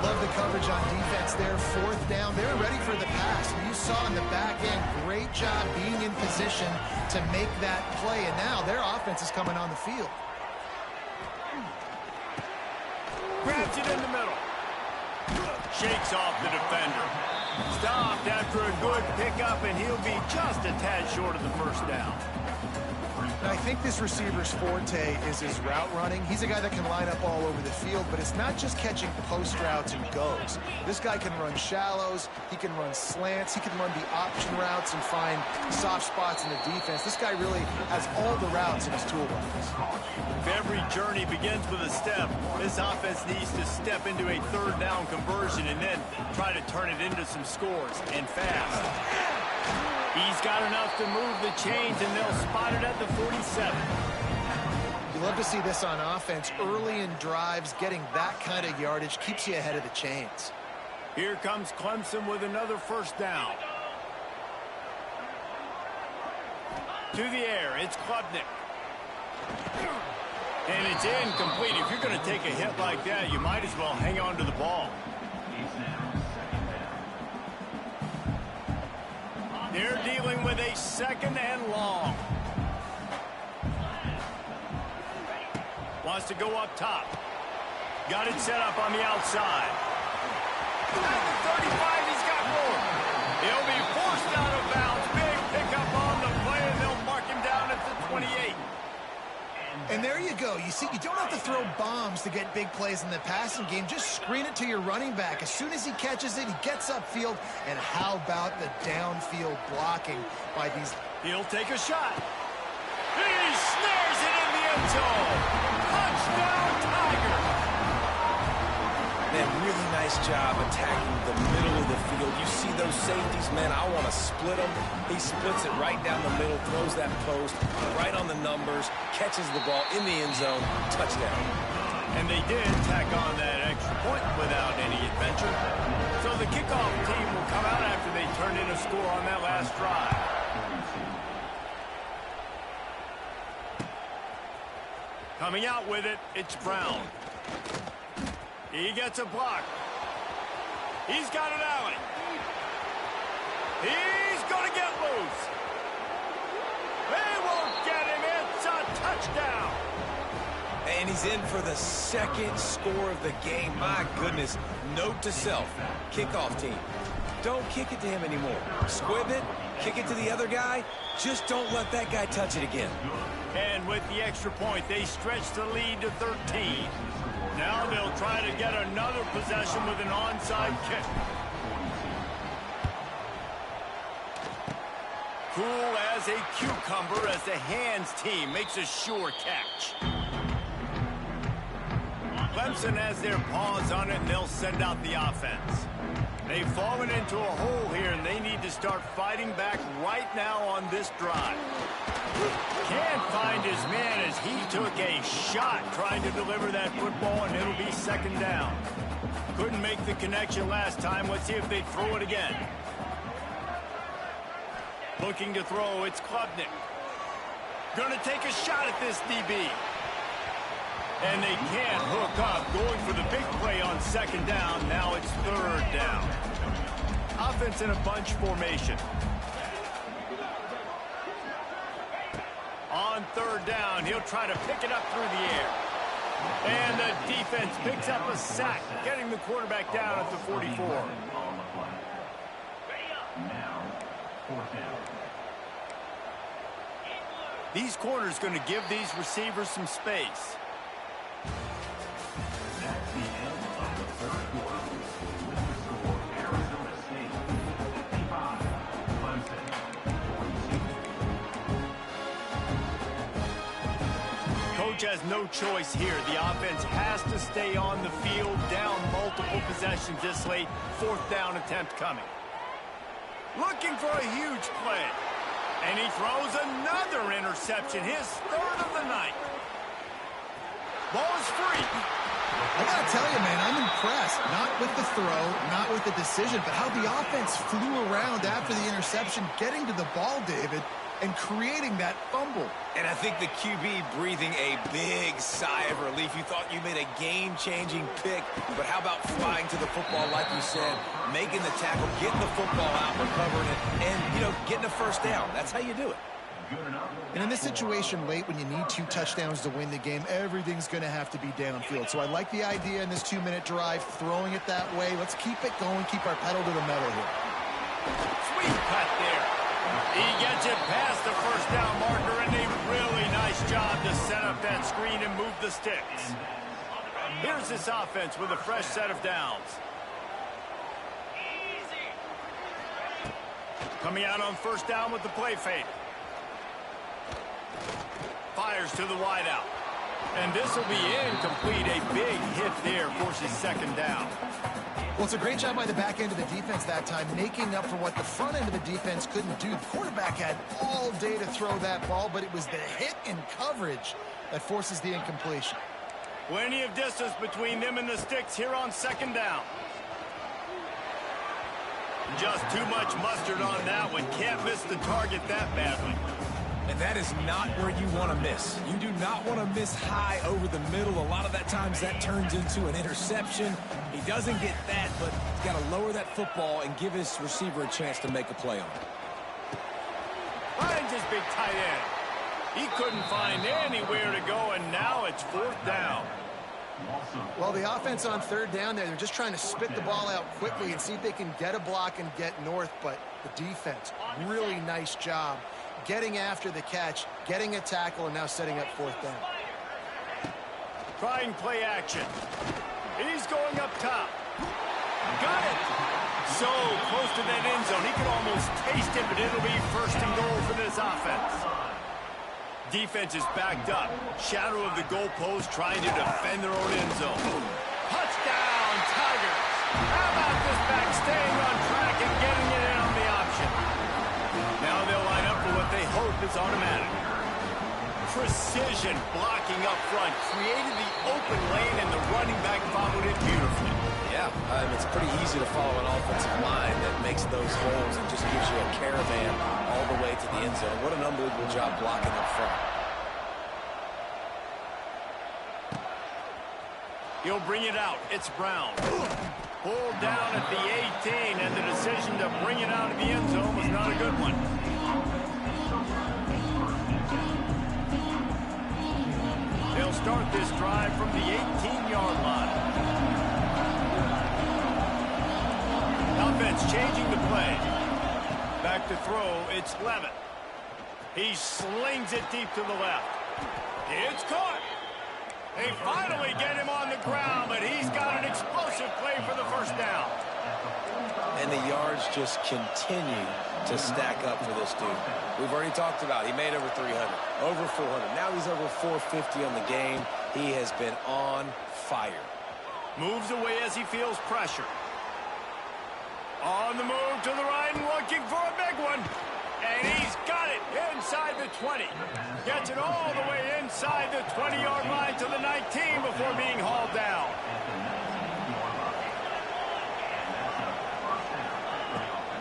Love the coverage on defense there. 4th down. They're ready for the pass. You saw in the back end, great job being in position to make that play. And now their offense is coming on the field. Grabs it in the middle. Shakes off the defender. Stopped after a good pickup, and he'll be just a tad short of the 1st down. And I think this receiver's forte is his route running. He's a guy that can line up all over the field, but it's not just catching post routes and goes. This guy can run shallows, he can run slants, he can run the option routes and find soft spots in the defense. This guy really has all the routes in his toolbox. If every journey begins with a step, this offense needs to step into a third down conversion and then try to turn it into some scores, and fast. He's got enough to move the chains, and they'll spot it at the 47. You love to see this on offense. Early in drives, getting that kind of yardage keeps you ahead of the chains. Here comes Clemson with another first down. To the air, it's Klubnik. And it's incomplete. If you're going to take a hit like that, you might as well hang on to the ball. They're dealing with a second and long. Wants to go up top. Got it set up on the outside. At the 35, he's got more. He'll be forced out of bounds. Big pickup on the play, and they'll mark him down at the 28. And there you go. You see, you don't have to throw bombs to get big plays in the passing game. Just screen it to your running back. As soon as he catches it, he gets upfield. And how about the downfield blocking by these? He'll take a shot. He snares it in the end zone. Touchdown, Tigers. Man, really nice job attacking the middle of the field. You see those safeties, man, I want to split them. He splits it right down the middle, throws that post, right on the numbers, catches the ball in the end zone, touchdown. And they did tack on that extra point without any adventure. So the kickoff team will come out after they turn in a score on that last drive. Coming out with it, it's Brown. He gets a block. He's got an alley. He's going to get loose. They won't get him. It's a touchdown. And he's in for the second score of the game. My goodness. Note to self, kickoff team. Don't kick it to him anymore. Squib it, kick it to the other guy. Just don't let that guy touch it again. And with the extra point, they stretch the lead to 13. Now they'll try to get another possession with an onside kick. Cool as a cucumber as the hands team makes a sure catch. Clemson has their paws on it, and they'll send out the offense. They've fallen into a hole here, and they need to start fighting back right now on this drive. Can't find his man as he took a shot trying to deliver that football, and it'll be second down. Couldn't make the connection last time. Let's see if they throw it again. Looking to throw, it's Klubnik. Gonna take a shot at this DB. And they can't hook up. Going for the big play on second down. Now it's third down. Offense in a bunch formation. On third down, he'll try to pick it up through the air. And the defense picks up a sack, getting the quarterback down at the 44. These corners going to give these receivers some space. That's the end of the first quarter. With the score, Arizona State 55, Clemson 42. Coach has no choice here. The offense has to stay on the field, down multiple possessions this late. Fourth down attempt coming. Looking for a huge play. And he throws another interception, his third of the night. Ball is free. I got to tell you, man, I'm impressed. Not with the throw, not with the decision, but how the offense flew around after the interception, getting to the ball, David, and creating that fumble. And I think the QB breathing a big sigh of relief. You thought you made a game-changing pick, but how about flying to the football, like you said, making the tackle, getting the football out, recovering it, and, you know, getting a first down. That's how you do it. And in this situation late, when you need 2 touchdowns to win the game, everything's going to have to be downfield. So I like the idea in this 2-minute drive, throwing it that way. Let's keep it going, keep our pedal to the metal here. Sweet cut there. He gets it past the first down marker, and a really job to set up that screen and move the sticks. Here's this offense with a fresh set of downs. Coming out on first down with the play fake. Fires to the wideout. And this will be incomplete. A big hit there forces second down. Well, it's a great job by the back end of the defense that time, making up for what the front end of the defense couldn't do. The quarterback had all day to throw that ball, but it was the hit and coverage that forces the incompletion. Plenty of distance between them and the sticks here on second down. Just too much mustard on that one. Can't miss the target that badly. And that is not where you want to miss. You do not want to miss high over the middle. A lot of that times that turns into an interception. He doesn't get that, but he's got to lower that football and give his receiver a chance to make a play on it. Finds his big tight end. He couldn't find anywhere to go, and now it's fourth down. Well, the offense on third down there, they're just trying to spit the ball out quickly and see if they can get a block and get north, but the defense, really nice job getting after the catch, getting a tackle, and now setting up fourth down. Trying play action. He's going up top. Got it. So close to that end zone. He could almost taste it, but it'll be first and goal for this offense. Defense is backed up. Shadow of the goalpost trying to defend their own end zone. Touchdown, Tigers. How about this back staying on track and getting it in on the option? Now they'll line up for what they hope is automatic. Precision blocking up front. Created the open lane, and the running back followed it beautifully. Yeah, it's pretty easy to follow an offensive line that makes those holes and just gives you a caravan all the way to the end zone. What an unbelievable job blocking up front. He'll bring it out. It's Brown. Pulled down at the 18, and the decision to bring it out of the end zone was not a good one. They'll start this drive from the 18-yard line. Offense changing the play. Back to throw, it's Levitt. He slings it deep to the left. It's caught. They finally get him on the ground, but he's got an explosive play for the first down. And the yards just continue to stack up for this dude. We've already talked about he made over 300, over 400. Now he's over 450 on the game. He has been on fire. Moves away as he feels pressure. On the move to the right and looking for a big one. And he's got it inside the 20. Gets it all the way inside the 20-yard line to the 19 before being hauled down.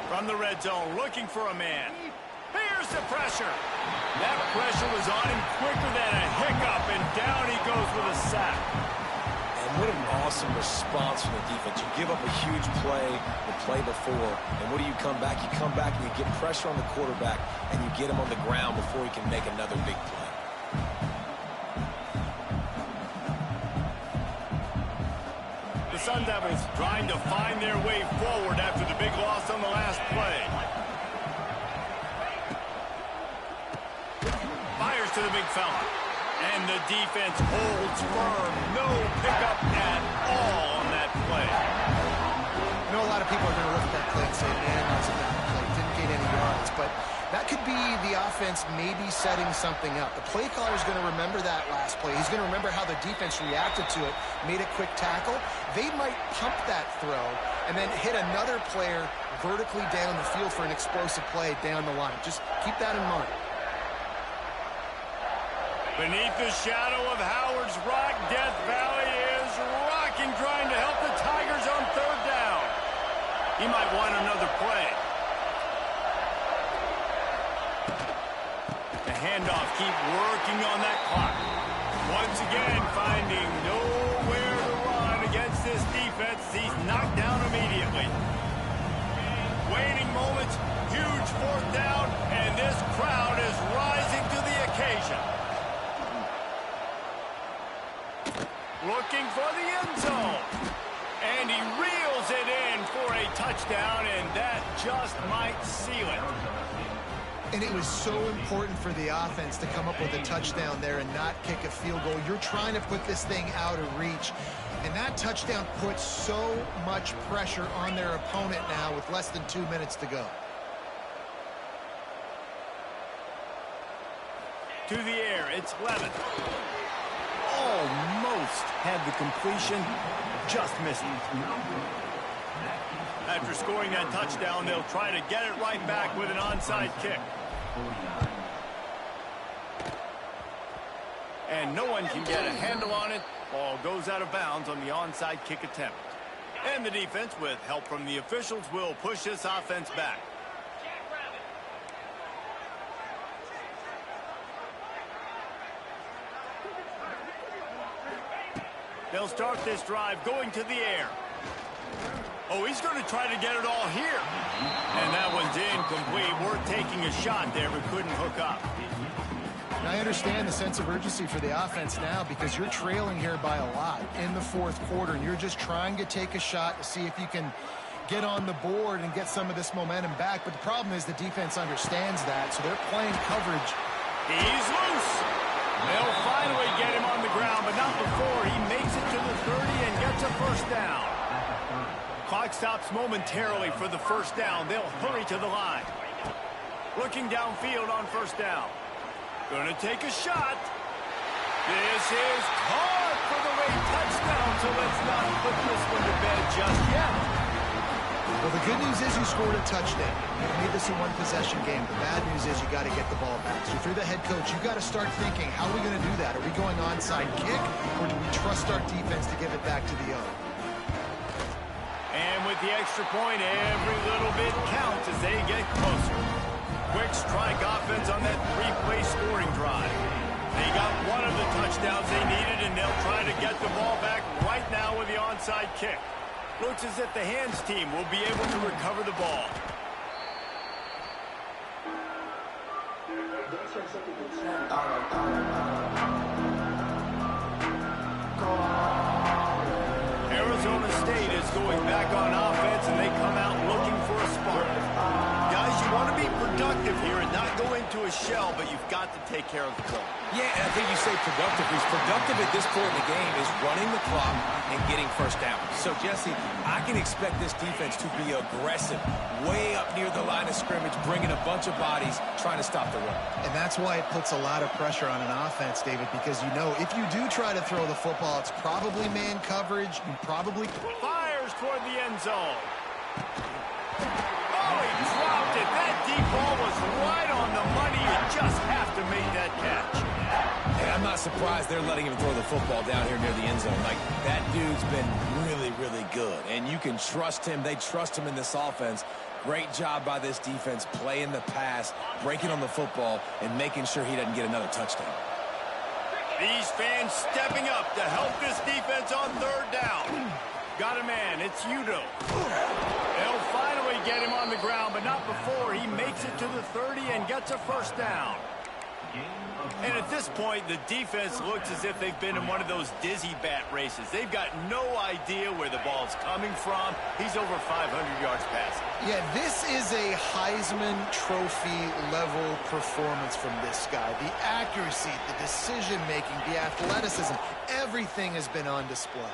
From the red zone, looking for a man. Here's the pressure. That pressure was on him quicker than a hiccup, and down he goes with a sack. And what an awesome response from the defense. You give up a huge play the play before, and what do you come back? You come back and you get pressure on the quarterback, and you get him on the ground before he can make another big play. The Sun Devils trying to find their way forward after the big loss on the last play. Fires to the big fella. And the defense holds firm. No pickup at all on that play. I know a lot of people are going to look at that play and say, man, that was a bad play. Didn't gain any yards. But that could be the offense maybe setting something up. The play caller is going to remember that last play. He's going to remember how the defense reacted to it, made a quick tackle. They might pump that throw and then hit another player vertically down the field for an explosive play down the line. Just keep that in mind. Beneath the shadow of Howard's Rock, Death Valley is rocking, trying to help the Tigers on third down. He might want another play. The handoff, keep working on that clock. Once again, finding nowhere to run against this defense. He's knocked down immediately. Waiting moments, huge fourth down, and this crowd is rising to the occasion. Looking for the end zone. And he reels it in for a touchdown, and that just might seal it. And it was so important for the offense to come up with a touchdown there and not kick a field goal. You're trying to put this thing out of reach. And that touchdown puts so much pressure on their opponent now with less than 2 minutes to go. To the air, it's Levin. Almost had the completion, just missed it. After scoring that touchdown, they'll try to get it right back with an onside kick. And no one can get a handle on it. Ball goes out of bounds on the onside kick attempt. And the defense, with help from the officials, will push this offense back. They'll start this drive going to the air. Oh, he's going to try to get it all here. And that one's incomplete. We're taking a shot there, but couldn't hook up. And I understand the sense of urgency for the offense now because you're trailing here by a lot in the fourth quarter, and you're just trying to take a shot to see if you can get on the board and get some of this momentum back. But the problem is the defense understands that, so they're playing coverage. He's loose. They'll finally get him on the ground, but not before he makes it to the 30 and gets a first down. Clock stops momentarily for the first down. They'll hurry to the line. Looking downfield on first down. Gonna take a shot. This is caught for the late touchdown, so let's not put this one to bed just yet. Well, the good news is you scored a touchdown. You made this a one-possession game. The bad news is you got to get the ball back. So if you're the head coach, you got to start thinking, how are we going to do that? Are we going onside kick, or do we trust our defense to give it back to the O? And with the extra point, every little bit counts as they get closer. Quick strike offense on that three-play scoring drive. They got one of the touchdowns they needed, and they'll try to get the ball back right now with the onside kick. Looks as if the hands team will be able to recover the ball. Arizona State is going back on offense, and they come out looking for a spark. Guys, you want to be productive here and not go into a shell, but you've got to take care of the ball. Yeah, and I think you say productive. He's productive at this point in the game is running the clock and getting first down. So, Jesse, I can expect this defense to be aggressive, way up near the line of scrimmage, bringing a bunch of bodies, trying to stop the run. And that's why it puts a lot of pressure on an offense, David, because you know if you do try to throw the football, it's probably man coverage. You probably fires toward the end zone. Oh, he dropped it. That deep ball was right on the money. You just have to make that catch. And I'm not surprised they're letting him throw the football down here near the end zone. Like, that dude's been really, really good. And you can trust him. They trust him in this offense. Great job by this defense playing the pass, breaking on the football, and making sure he doesn't get another touchdown. These fans stepping up to help this defense on third down. Got a man. It's Udo. They'll finally get him on the ground, but not before he makes it to the 30 and gets a first down. And at this point, the defense looks as if they've been in one of those dizzy bat races. They've got no idea where the ball's coming from. He's over 500 yards passing. Yeah, this is a Heisman Trophy level performance from this guy. The accuracy, the decision-making, the athleticism, everything has been on display.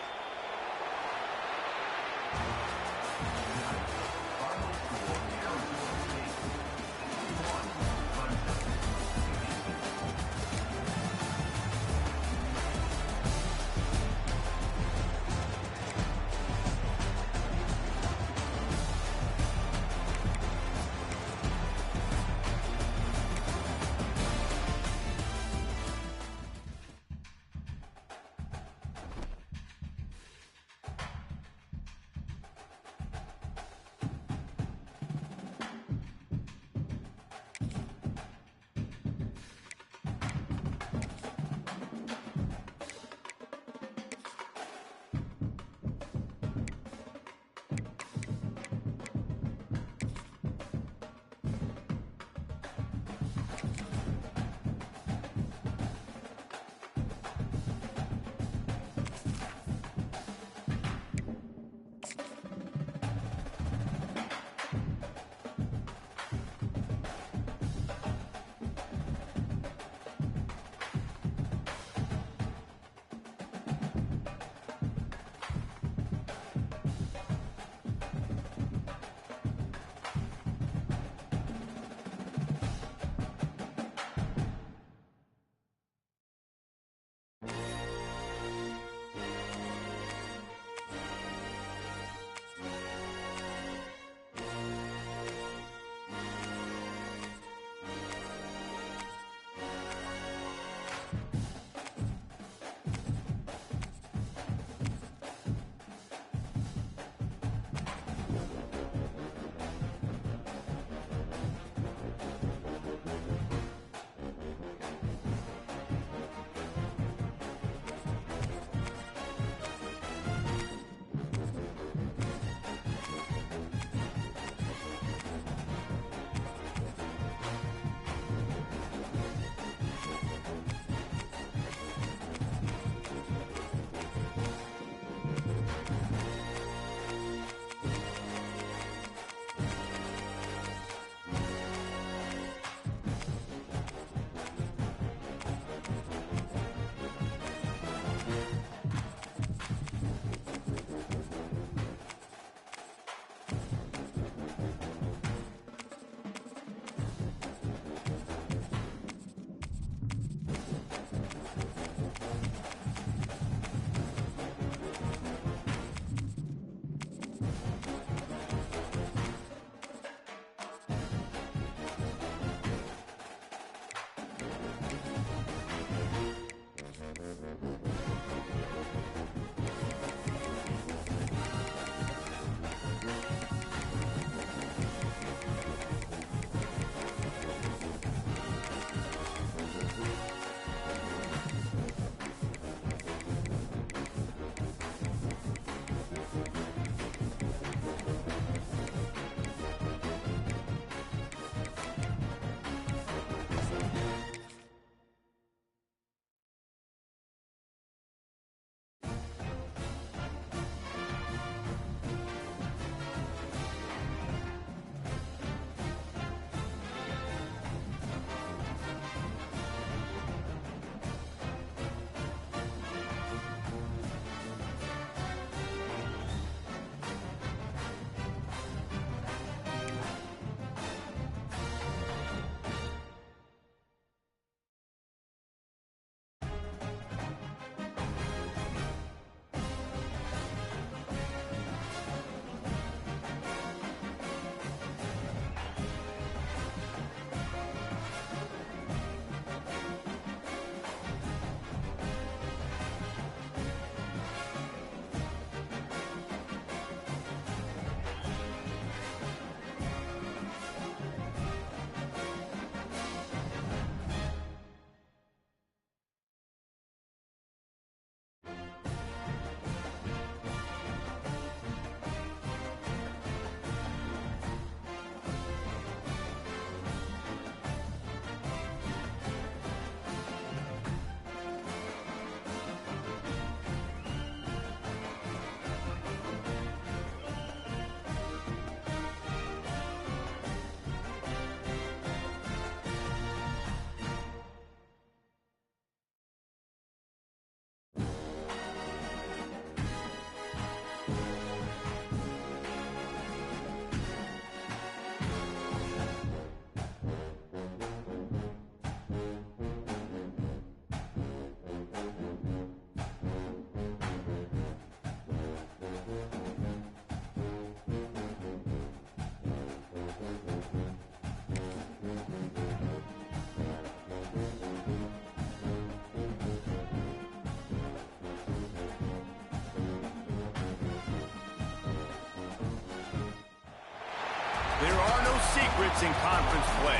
There are no secrets in conference play.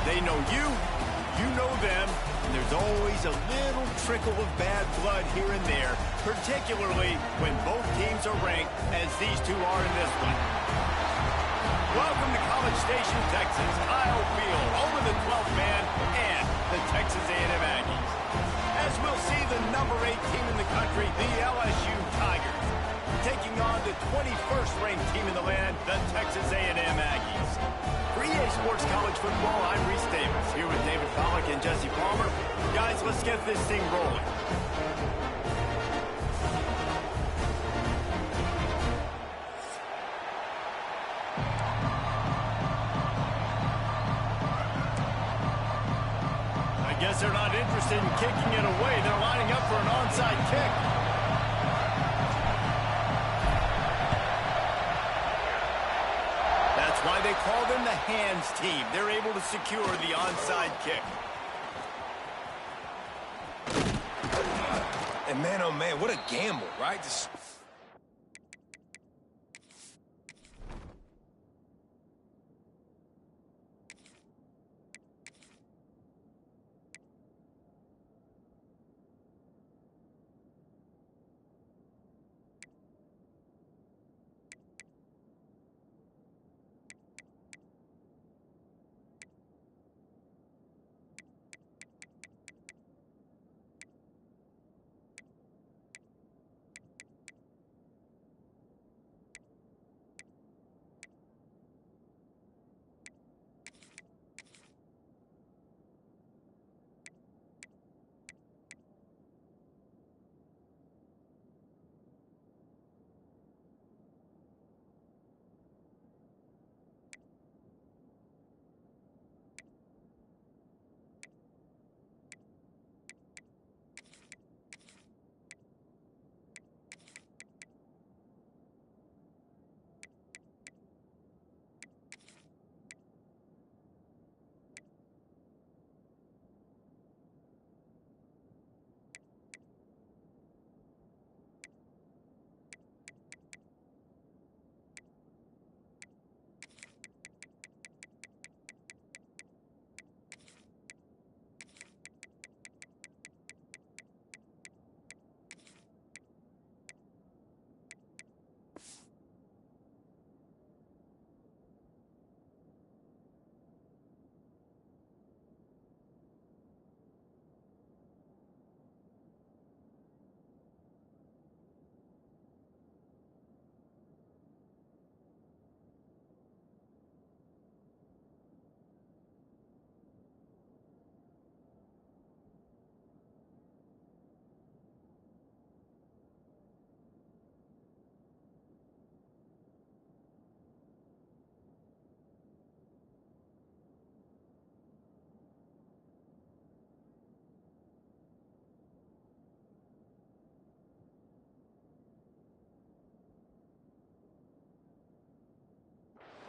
They know you, you know them, and there's always a little trickle of bad blood here and there, particularly when both teams are ranked as these two are in this one. Welcome to College Station, Texas. Kyle Field, home of the 12th man and the Texas A&M Aggies. As we'll see, the number 8 team in the country, the LSU Tigers, taking on the 21st ranked team in the land, the Texas A&M Aggies. For EA Sports College Football, I'm Reese Davis, here with David Pollack and Jesse Palmer. Guys, let's get this thing rolling. I guess they're not interested in kicking it away. They're lining up for an onside kick. That's why they call them the hands team. They're able to secure the onside kick. And man, oh man, what a gamble, right?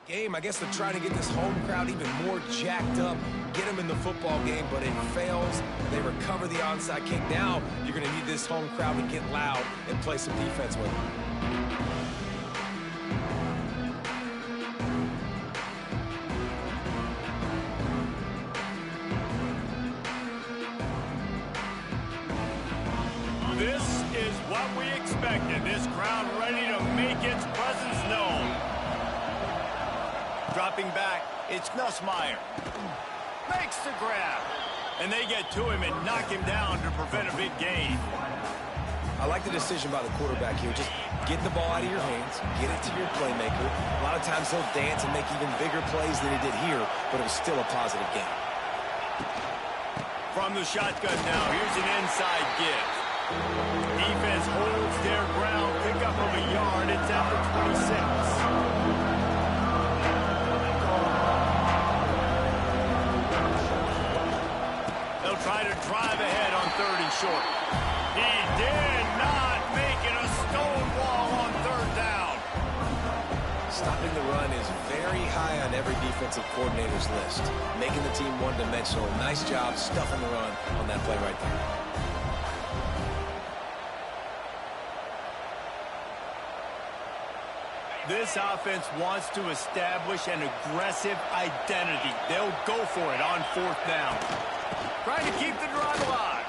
Game, I guess they're trying to get this home crowd even more jacked up, get them in the football game, but it fails. They recover the onside kick. Now you're going to need this home crowd to get loud and play some defense with them. This is what we expected. This crowd ready to make its presence known. Dropping back, it's Nussmeier. Makes the grab. And they get to him and knock him down to prevent a big gain. I like the decision by the quarterback here. Just get the ball out of your hands, get it to your playmaker. A lot of times he'll dance and make even bigger plays than he did here, but it was still a positive game. From the shotgun now, here's an inside give. Defense holds their ground, pick up of a yard. It's at the 26. Try to drive ahead on 3rd and short. He did not make it a stone wall on 3rd down. Stopping the run is very high on every defensive coordinator's list. Making the team one-dimensional. Nice job stuffing the run on that play right there. This offense wants to establish an aggressive identity. They'll go for it on 4th down. Trying to keep the drive alive.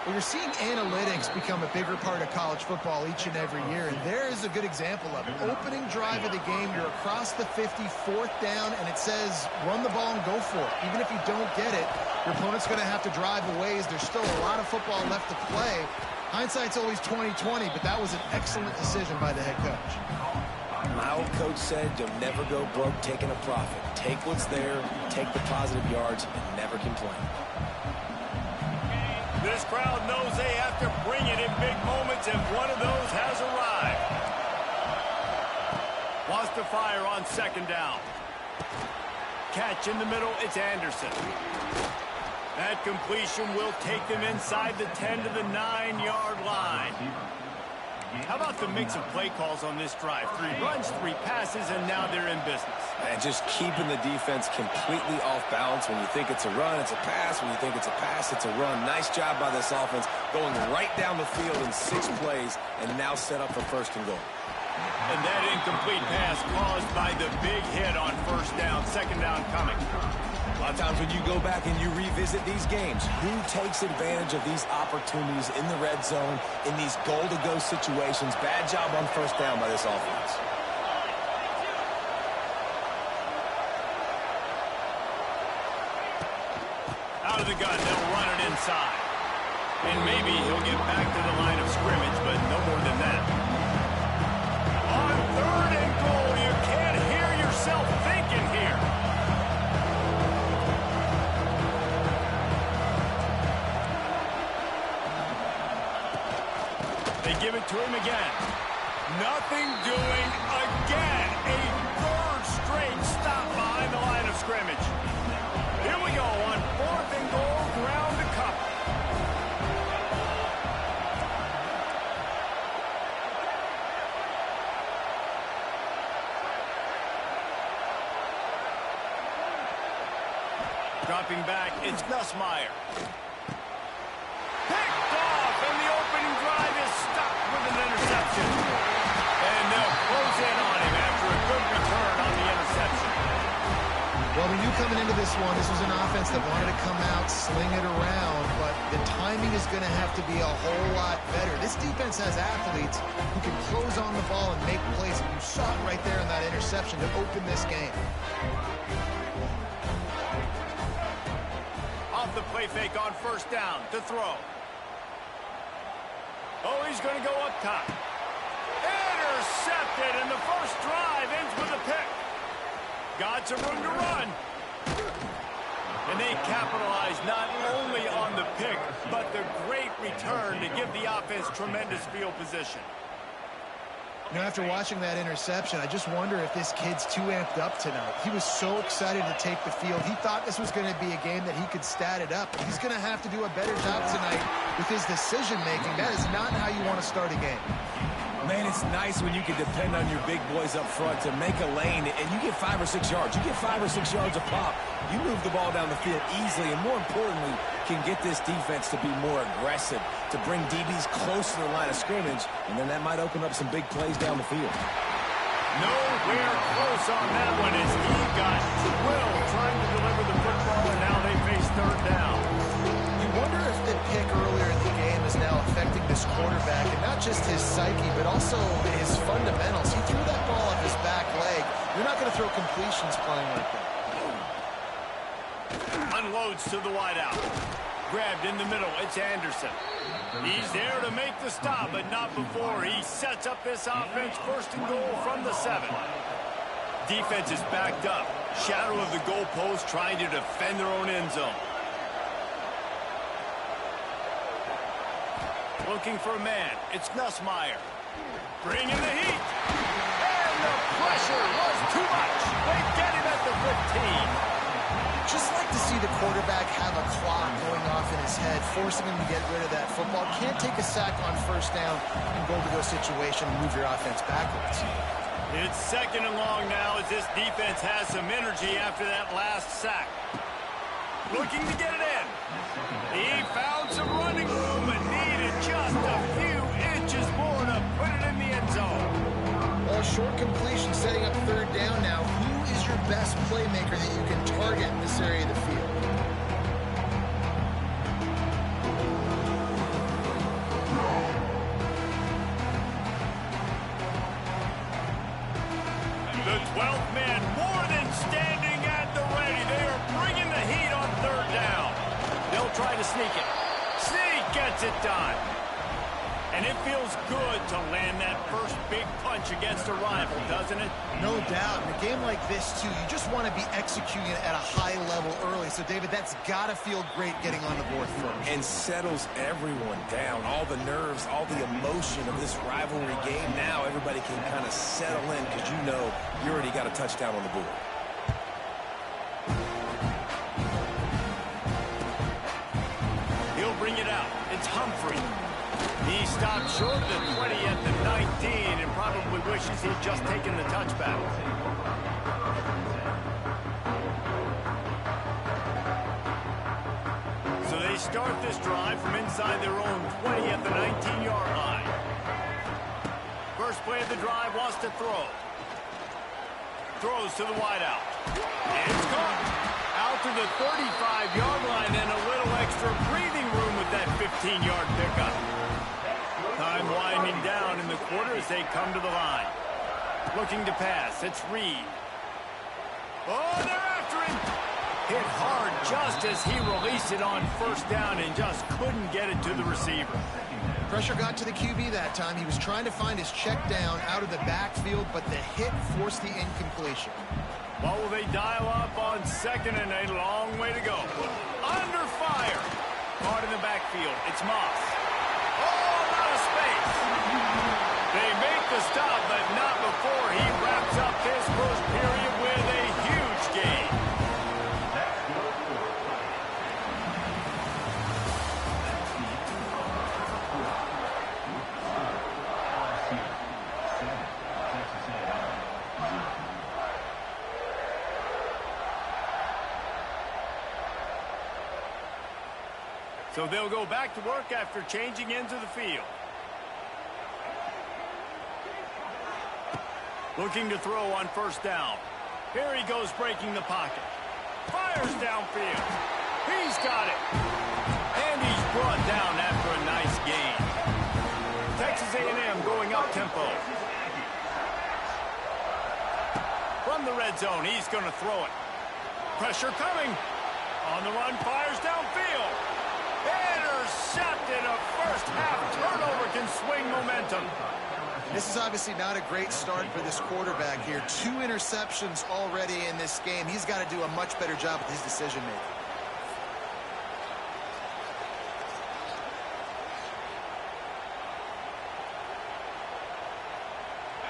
Well, you're seeing analytics become a bigger part of college football each and every year, and there is a good example of it. Opening drive of the game, you're across the 50, 4th down, and it says run the ball and go for it. Even if you don't get it, your opponent's going to have to drive a ways. There's still a lot of football left to play. Hindsight's always 20/20, but that was an excellent decision by the head coach. My old coach said you'll never go broke taking a profit. Take what's there, take the positive yards, and never complain. This crowd knows they have to bring it in big moments, and one of those has arrived. Wants to fire on 2nd down. Catch in the middle, it's Anderson. That completion will take them inside the 10 to the 9-yard line. How about the mix of play calls on this drive? 3 runs, 3 passes, and now they're in business. And just keeping the defense completely off balance. When you think it's a run, it's a pass. When you think it's a pass, it's a run. Nice job by this offense, going right down the field in 6 plays, and now set up for 1st and goal. And that incomplete pass caused by the big hit on 1st down, 2nd down coming. A lot of times when you go back and you revisit these games, who takes advantage of these opportunities in the red zone, in these goal-to-go situations? Bad job on 1st down by this offense. Out of the gun, they'll run it inside. And maybe he'll get back to the line of scrimmage, but no more than that. On 3rd and goal, you can't hear yourself thinking here. They give it to him again. Nothing doing again. A 3rd straight stop behind the line of scrimmage. Here we go on 4th and goal, ground to cover. Dropping back, it's Nussmeier. Picked off, and the opening drive is stopped with an interception. And they'll close in on him after a good return on the interception. Well, we knew coming into this one, this was an offense that wanted to come out, sling it around, but the timing is going to have to be a whole lot better. This defense has athletes who can close on the ball and make plays. You saw it right there in that interception to open this game. Off the play fake on 1st down to throw. Oh, he's going to go up top. Intercepted, and the first drive ends with a pick. Got some room to run. And they capitalize not only on the pick, but the great return to give the offense tremendous field position. You know, after watching that interception, I just wonder if this kid's too amped up tonight. He was so excited to take the field. He thought this was going to be a game that he could stat it up. He's going to have to do a better job tonight with his decision-making. That is not how you want to start a game. Man, it's nice when you can depend on your big boys up front to make a lane, and you get 5 or 6 yards. You get 5 or 6 yards a pop. You move the ball down the field easily, and more importantly, can get this defense to be more aggressive, to bring DBs close to the line of scrimmage, and then that might open up some big plays down the field. Nowhere close on that one as he got drilled trying to deliver the football, and now they face 3rd down. You wonder if the pick earlier in the game is now affecting this quarterback, and not just his psyche, but also his fundamentals. He threw that ball off his back leg. You're not going to throw completions playing like that. Unloads to the wideout. Grabbed in the middle, it's Anderson. He's there to make the stop, but not before he sets up this offense. 1st and goal from the 7. Defense is backed up. Shadow of the goalpost trying to defend their own end zone. Looking for a man. It's Nussmeier. Bringing the heat. And the pressure was too much. They get him at the 15. Just like to see the quarterback have a clock going off in his head, forcing him to get rid of that football. Can't take a sack on 1st down in goal-to-go situation and move your offense backwards. It's 2nd and long now as this defense has some energy after that last sack. Looking to get it in. He found some running room and needed just a few inches more to put it in the end zone. Well, short completion setting up third down now. Who is your best playmaker that you can target in this area of the field? The 12th man more than standing at the ready. They are bringing the heat on third down. They'll try to sneak it. Sneak gets it done. And it feels good to land that first big punch against a rival, doesn't it? No doubt. In a game like this, too, you just want to be executing it at a high level early. So, David, that's got to feel great getting on the board first. And settles everyone down. All the nerves, all the emotion of this rivalry game. Now everybody can kind of settle in because you know you already got a touchdown on the board. He'll bring it out. It's Humphrey. He stopped short of the 20 at the 19 and probably wishes he'd just taken the touchback. So they start this drive from inside their own 20 at the 19-yard line. First play of the drive wants to throw. Throws to the wideout. And it's caught. Out to the 35-yard line and a little extra breathing room with that 15-yard pickup. Time winding down in the quarter as they come to the line. Looking to pass. It's Reed. Oh, they're after him. Hit hard just as he released it on first down and just couldn't get it to the receiver. Pressure got to the QB that time. He was trying to find his check down out of the backfield, but the hit forced the incompletion. What will they dial up on second and a long way to go? Under fire. Caught in the backfield. It's Moss. Oh, out of space. They make the stop, but not before he wraps up his first period with a huge gain. So they'll go back to work after changing into the field. Looking to throw on first down. Here he goes breaking the pocket. Fires downfield. He's got it. And he's brought down after a nice gain. Texas A&M going up tempo. From the red zone, he's going to throw it. Pressure coming. On the run, fires downfield. Intercepted. A first half turnover can swing momentum. This is obviously not a great start for this quarterback here. 2 interceptions already in this game. He's got to do a much better job with his decision making.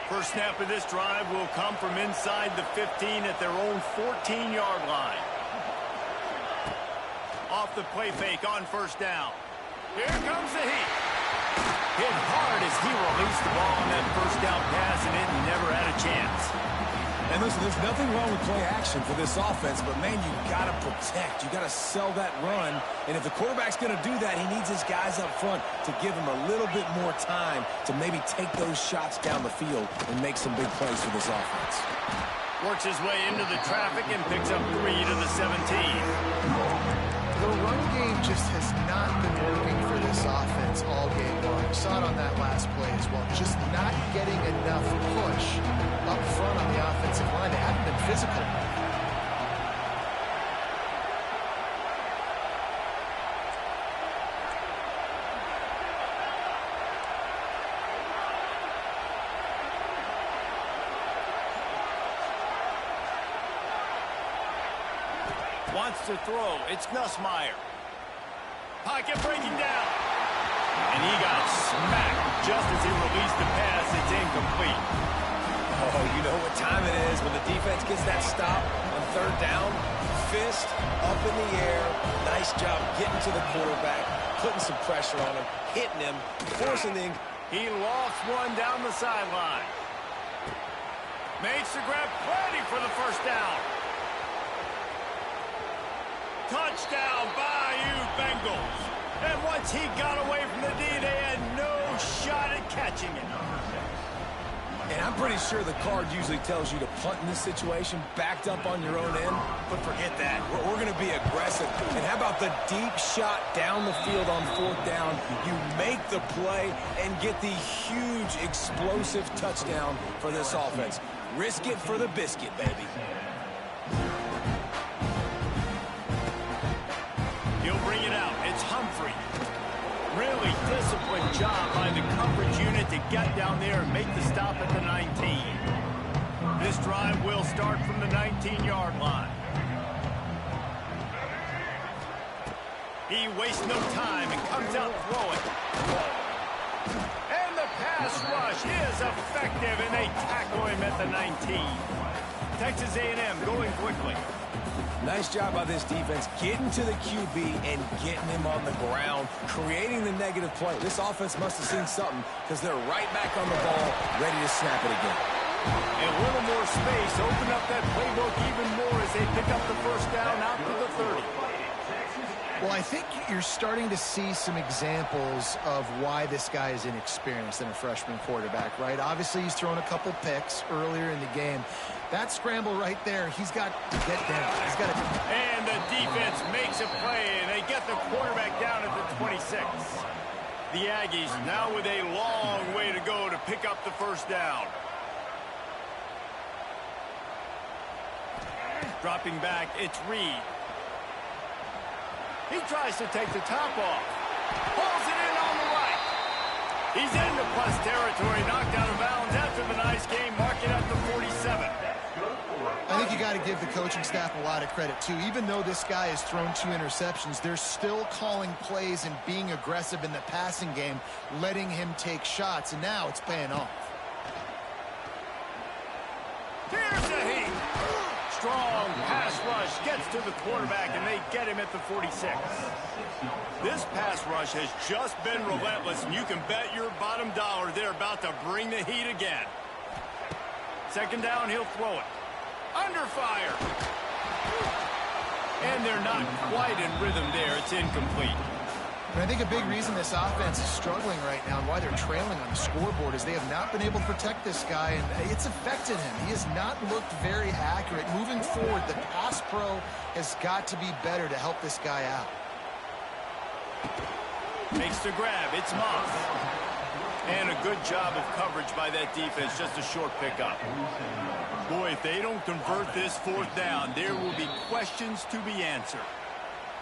First snap of this drive will come from inside the 15 at their own 14-yard line. Off the play fake on first down. Here comes the heat. Hit hard as he released the ball on that first down pass, and it never had a chance. And listen, there's nothing wrong with play action for this offense, but, man, you got to protect. You got to sell that run. And if the quarterback's going to do that, he needs his guys up front to give him a little bit more time to maybe take those shots down the field and make some big plays for this offense. Works his way into the traffic and picks up 3 to the 17. The run game just has not been working for this offense all game long. We saw it on that last play as well. Just not getting enough push up front on the offensive line. They haven't been physical. Wants to throw. It's Nussmeier. Pocket breaking down. And he got smacked just as he released the pass. It's incomplete. Oh, you know what time it is when the defense gets that stop on third down. Fist up in the air. Nice job getting to the quarterback, putting some pressure on him, hitting him, forcing the... He lost one down the sideline. Makes the grab, ready for the first down. Touchdown, Bayou Bengals. And once he got away from the D, they had no shot at catching it. And I'm pretty sure the card usually tells you to punt in this situation, backed up on your own end. But forget that. We're going to be aggressive. And how about the deep shot down the field on 4th down? You make the play and get the huge explosive touchdown for this offense. Risk it for the biscuit, baby. He'll bring it out. It's Humphrey. Really disciplined job by the coverage unit to get down there and make the stop at the 19. This drive will start from the 19-yard line. He wastes no time and comes out throwing. And the pass rush is effective, and they tackle him at the 19. Texas A&M going quickly. Nice job by this defense getting to the QB and getting him on the ground, creating the negative play. This offense must have seen something because they're right back on the ball, ready to snap it again. A little more space, open up that playbook even more as they pick up the first down out to the 30. Well, I think you're starting to see some examples of why this guy is inexperienced in a freshman quarterback, right? Obviously, he's thrown a couple picks earlier in the game. That scramble right there, he's got to get down. He's got to. And the defense makes a play, and they get the quarterback down at the 26. The Aggies now with a long way to go to pick up the first down. Dropping back, it's Reed. He tries to take the top off. Pulls it in on the right. He's into plus territory, knocked out of bounds after the nice game, marking at the 47. I think you got to give the coaching staff a lot of credit, too. Even though this guy has thrown 2 interceptions, they're still calling plays and being aggressive in the passing game, letting him take shots, and now it's paying off. Here's a heat. Strong pass rush gets to the quarterback, and they get him at the 46. This pass rush has just been relentless, and you can bet your bottom dollar they're about to bring the heat again. Second down, he'll throw it. Under fire. And they're not quite in rhythm there. It's incomplete. And I think a big reason this offense is struggling right now and why they're trailing on the scoreboard is they have not been able to protect this guy, and it's affected him. He has not looked very accurate. Moving forward, the pass pro has got to be better to help this guy out. Makes the grab. It's Moss. And a good job of coverage by that defense. Just a short pickup. Boy, if they don't convert this 4th down, there will be questions to be answered.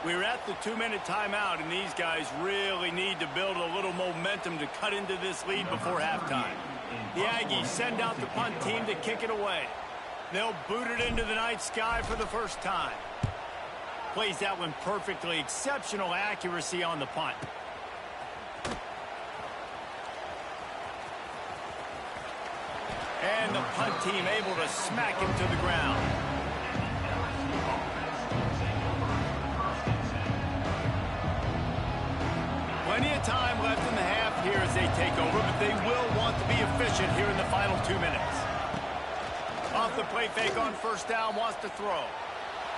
We're at the 2-minute timeout, and these guys really need to build a little momentum to cut into this lead before halftime. The Aggies send out the punt team to kick it away. They'll boot it into the night sky for the first time. Plays that one perfectly. Exceptional accuracy on the punt. And the punt team able to smack him to the ground. Plenty of time left in the half here as they take over, but they will want to be efficient here in the final 2 minutes. Off the play fake on first down, wants to throw.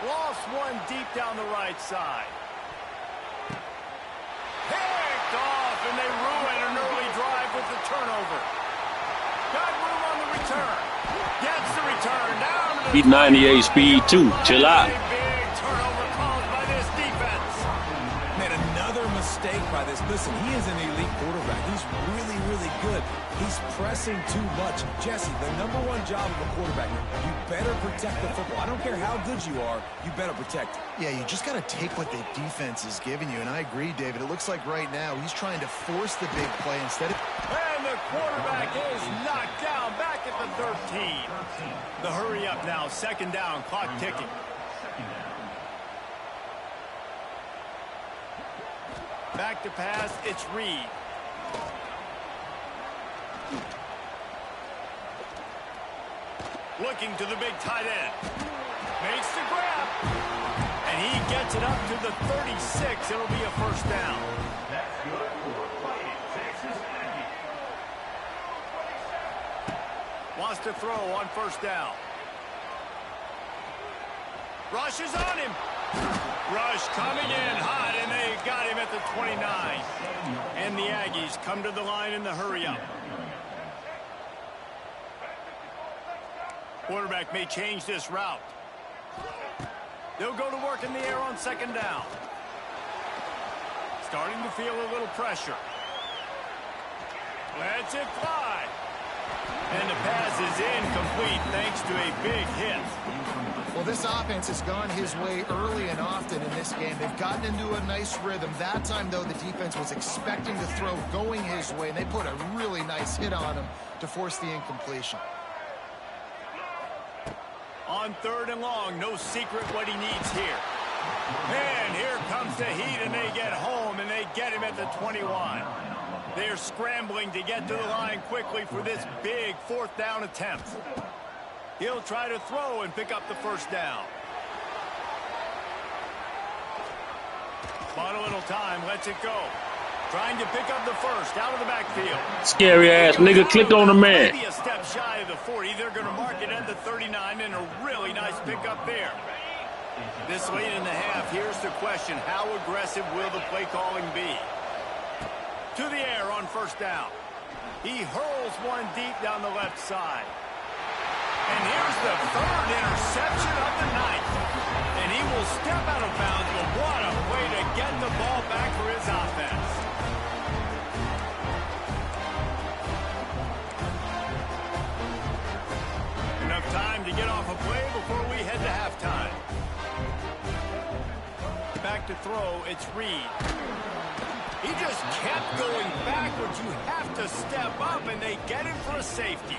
Lost one deep down the right side. Picked off, and they ruin an early drive with the turnover. Got room on the return. Gets the return down to the Beat 98 speed too. Chill out. big turnover caused by this defense. Man, another mistake by this. Listen, he is an elite quarterback. He's really, really good. He's pressing too much. Jesse, the #1 job of a quarterback, you better protect the football. I don't care how good you are, you better protect it. Yeah, you just got to take what the defense is giving you, and I agree, David. It looks like right now he's trying to force the big play instead of... And the quarterback is knocked down back at the 13. The hurry up now, second down, clock ticking. Back to pass, it's Reed. Looking to the big tight end. Makes the grab. And he gets it up to the 36. It'll be a first down. That's good for Fighting Texas Aggies. Wants to throw on first down. Rush is on him. Rush coming in hot, and they got him at the 29. And the Aggies come to the line in the hurry-up. Quarterback may change this route. They'll go to work in the air on second down. Starting to feel a little pressure. Lets it fly. And the pass is incomplete thanks to a big hit. Well, this offense has gone his way early and often in this game. They've gotten into a nice rhythm. That time, though, the defense was expecting to throw going his way, and they put a really nice hit on him to force the incompletion. On third and long, no secret what he needs here. And here comes the heat, and they get home, and they get him at the 21. They're scrambling to get to the line quickly for this big fourth down attempt. He'll try to throw and pick up the first down. Bought a little time, lets it go. Trying to pick up the first out of the backfield. Scary ass nigga clicked on the man. Maybe a step shy of the 40. They're going to mark it at the 39, and a really nice pickup there. This late in the half, here's the question. How aggressive will the play calling be? To the air on first down. He hurls one deep down the left side. And here's the third interception of the night. And he will step out of bounds, but what a way to get the ball back for his offense. Enough time to get off a play before we head to halftime. Back to throw, it's Reed. He just kept going backwards. You have to step up, and they get him for a safety.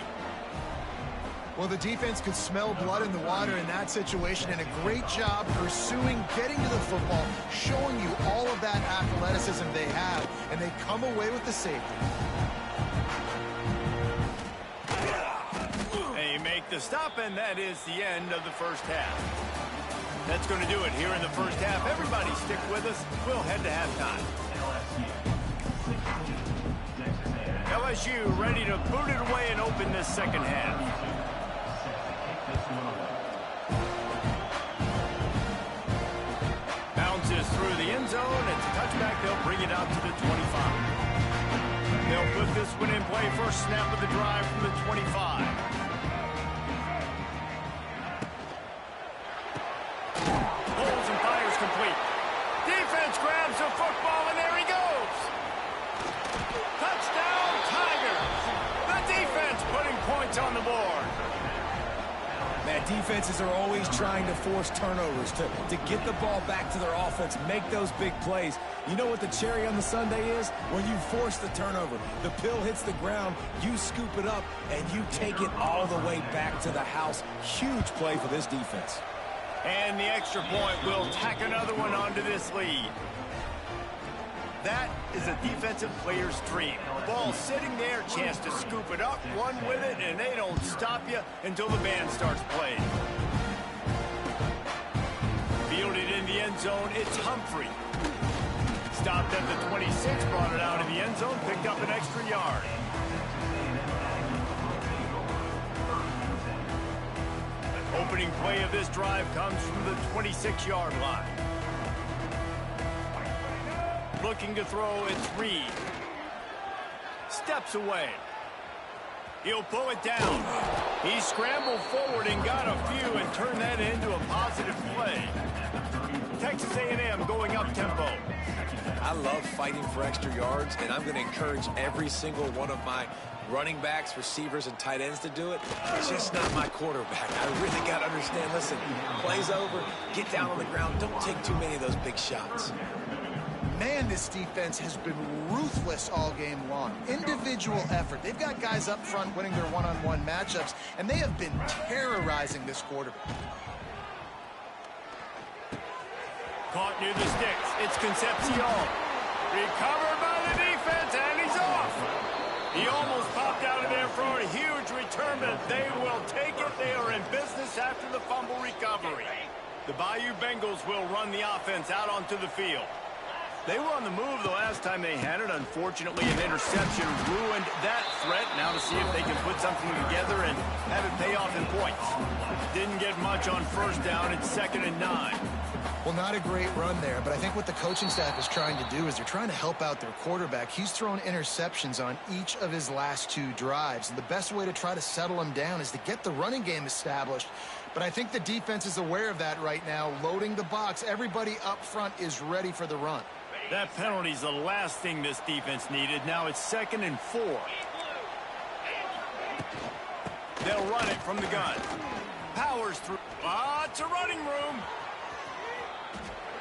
Well, the defense could smell blood in the water in that situation, and a great job pursuing, getting to the football, showing you all of that athleticism they have, and they come away with the safety. They make the stop, and that is the end of the first half. That's going to do it here in the first half. Everybody stick with us. We'll head to halftime. LSU ready to boot it away and open this second half. Bounces through the end zone. It's a touchback. They'll bring it out to the 25. They'll put this one in play. First snap of the drive from the 25. Holds and fires complete. Defense grabs the football, and there he goes. Touchdown, Tigers. The defense putting points on the board. Man, defenses are always trying to force turnovers to get the ball back to their offense, make those big plays. You know what the cherry on the sundae is? When you force the turnover, the pill hits the ground, you scoop it up, and you take it all the way back to the house. Huge play for this defense. And the extra point will tack another one onto this lead. That is a defensive player's dream. Ball sitting there, chance to scoop it up, run with it, and they don't stop you until the band starts playing. Fielded in the end zone, it's Humphrey. Stopped at the 26, brought it out of the end zone, picked up an extra yard. Opening play of this drive comes from the 26-yard line. Looking to throw, it's Reed. Steps away. He'll pull it down. He scrambled forward and got a few and turned that into a positive play. Texas A&M going up tempo. I love fighting for extra yards, and I'm going to encourage every single one of my running backs, receivers, and tight ends to do it. It's just not my quarterback. I really got to understand, listen, play's over, get down on the ground, don't take too many of those big shots. Man, this defense has been ruthless all game long. Individual effort. They've got guys up front winning their one-on-one matchups, and they have been terrorizing this quarterback. Caught near the sticks. It's Concepcion. Recovered by the defense, and he's off. He almost popped out of there for a huge return, but they will take it. They are in business after the fumble recovery. The Bayou Bengals will run the offense out onto the field. They were on the move the last time they had it. Unfortunately, an interception ruined that threat. Now to see if they can put something together and have it pay off in points. Didn't get much on first down. It's 2nd and 9. Well, not a great run there, but I think what the coaching staff is trying to do is they're trying to help out their quarterback. He's thrown interceptions on each of his last 2 drives, and the best way to try to settle him down is to get the running game established. But I think the defense is aware of that right now, loading the box. Everybody up front is ready for the run. That penalty's the last thing this defense needed. Now it's 2nd and 4. They'll run it from the gun. Powers through. It's a running room.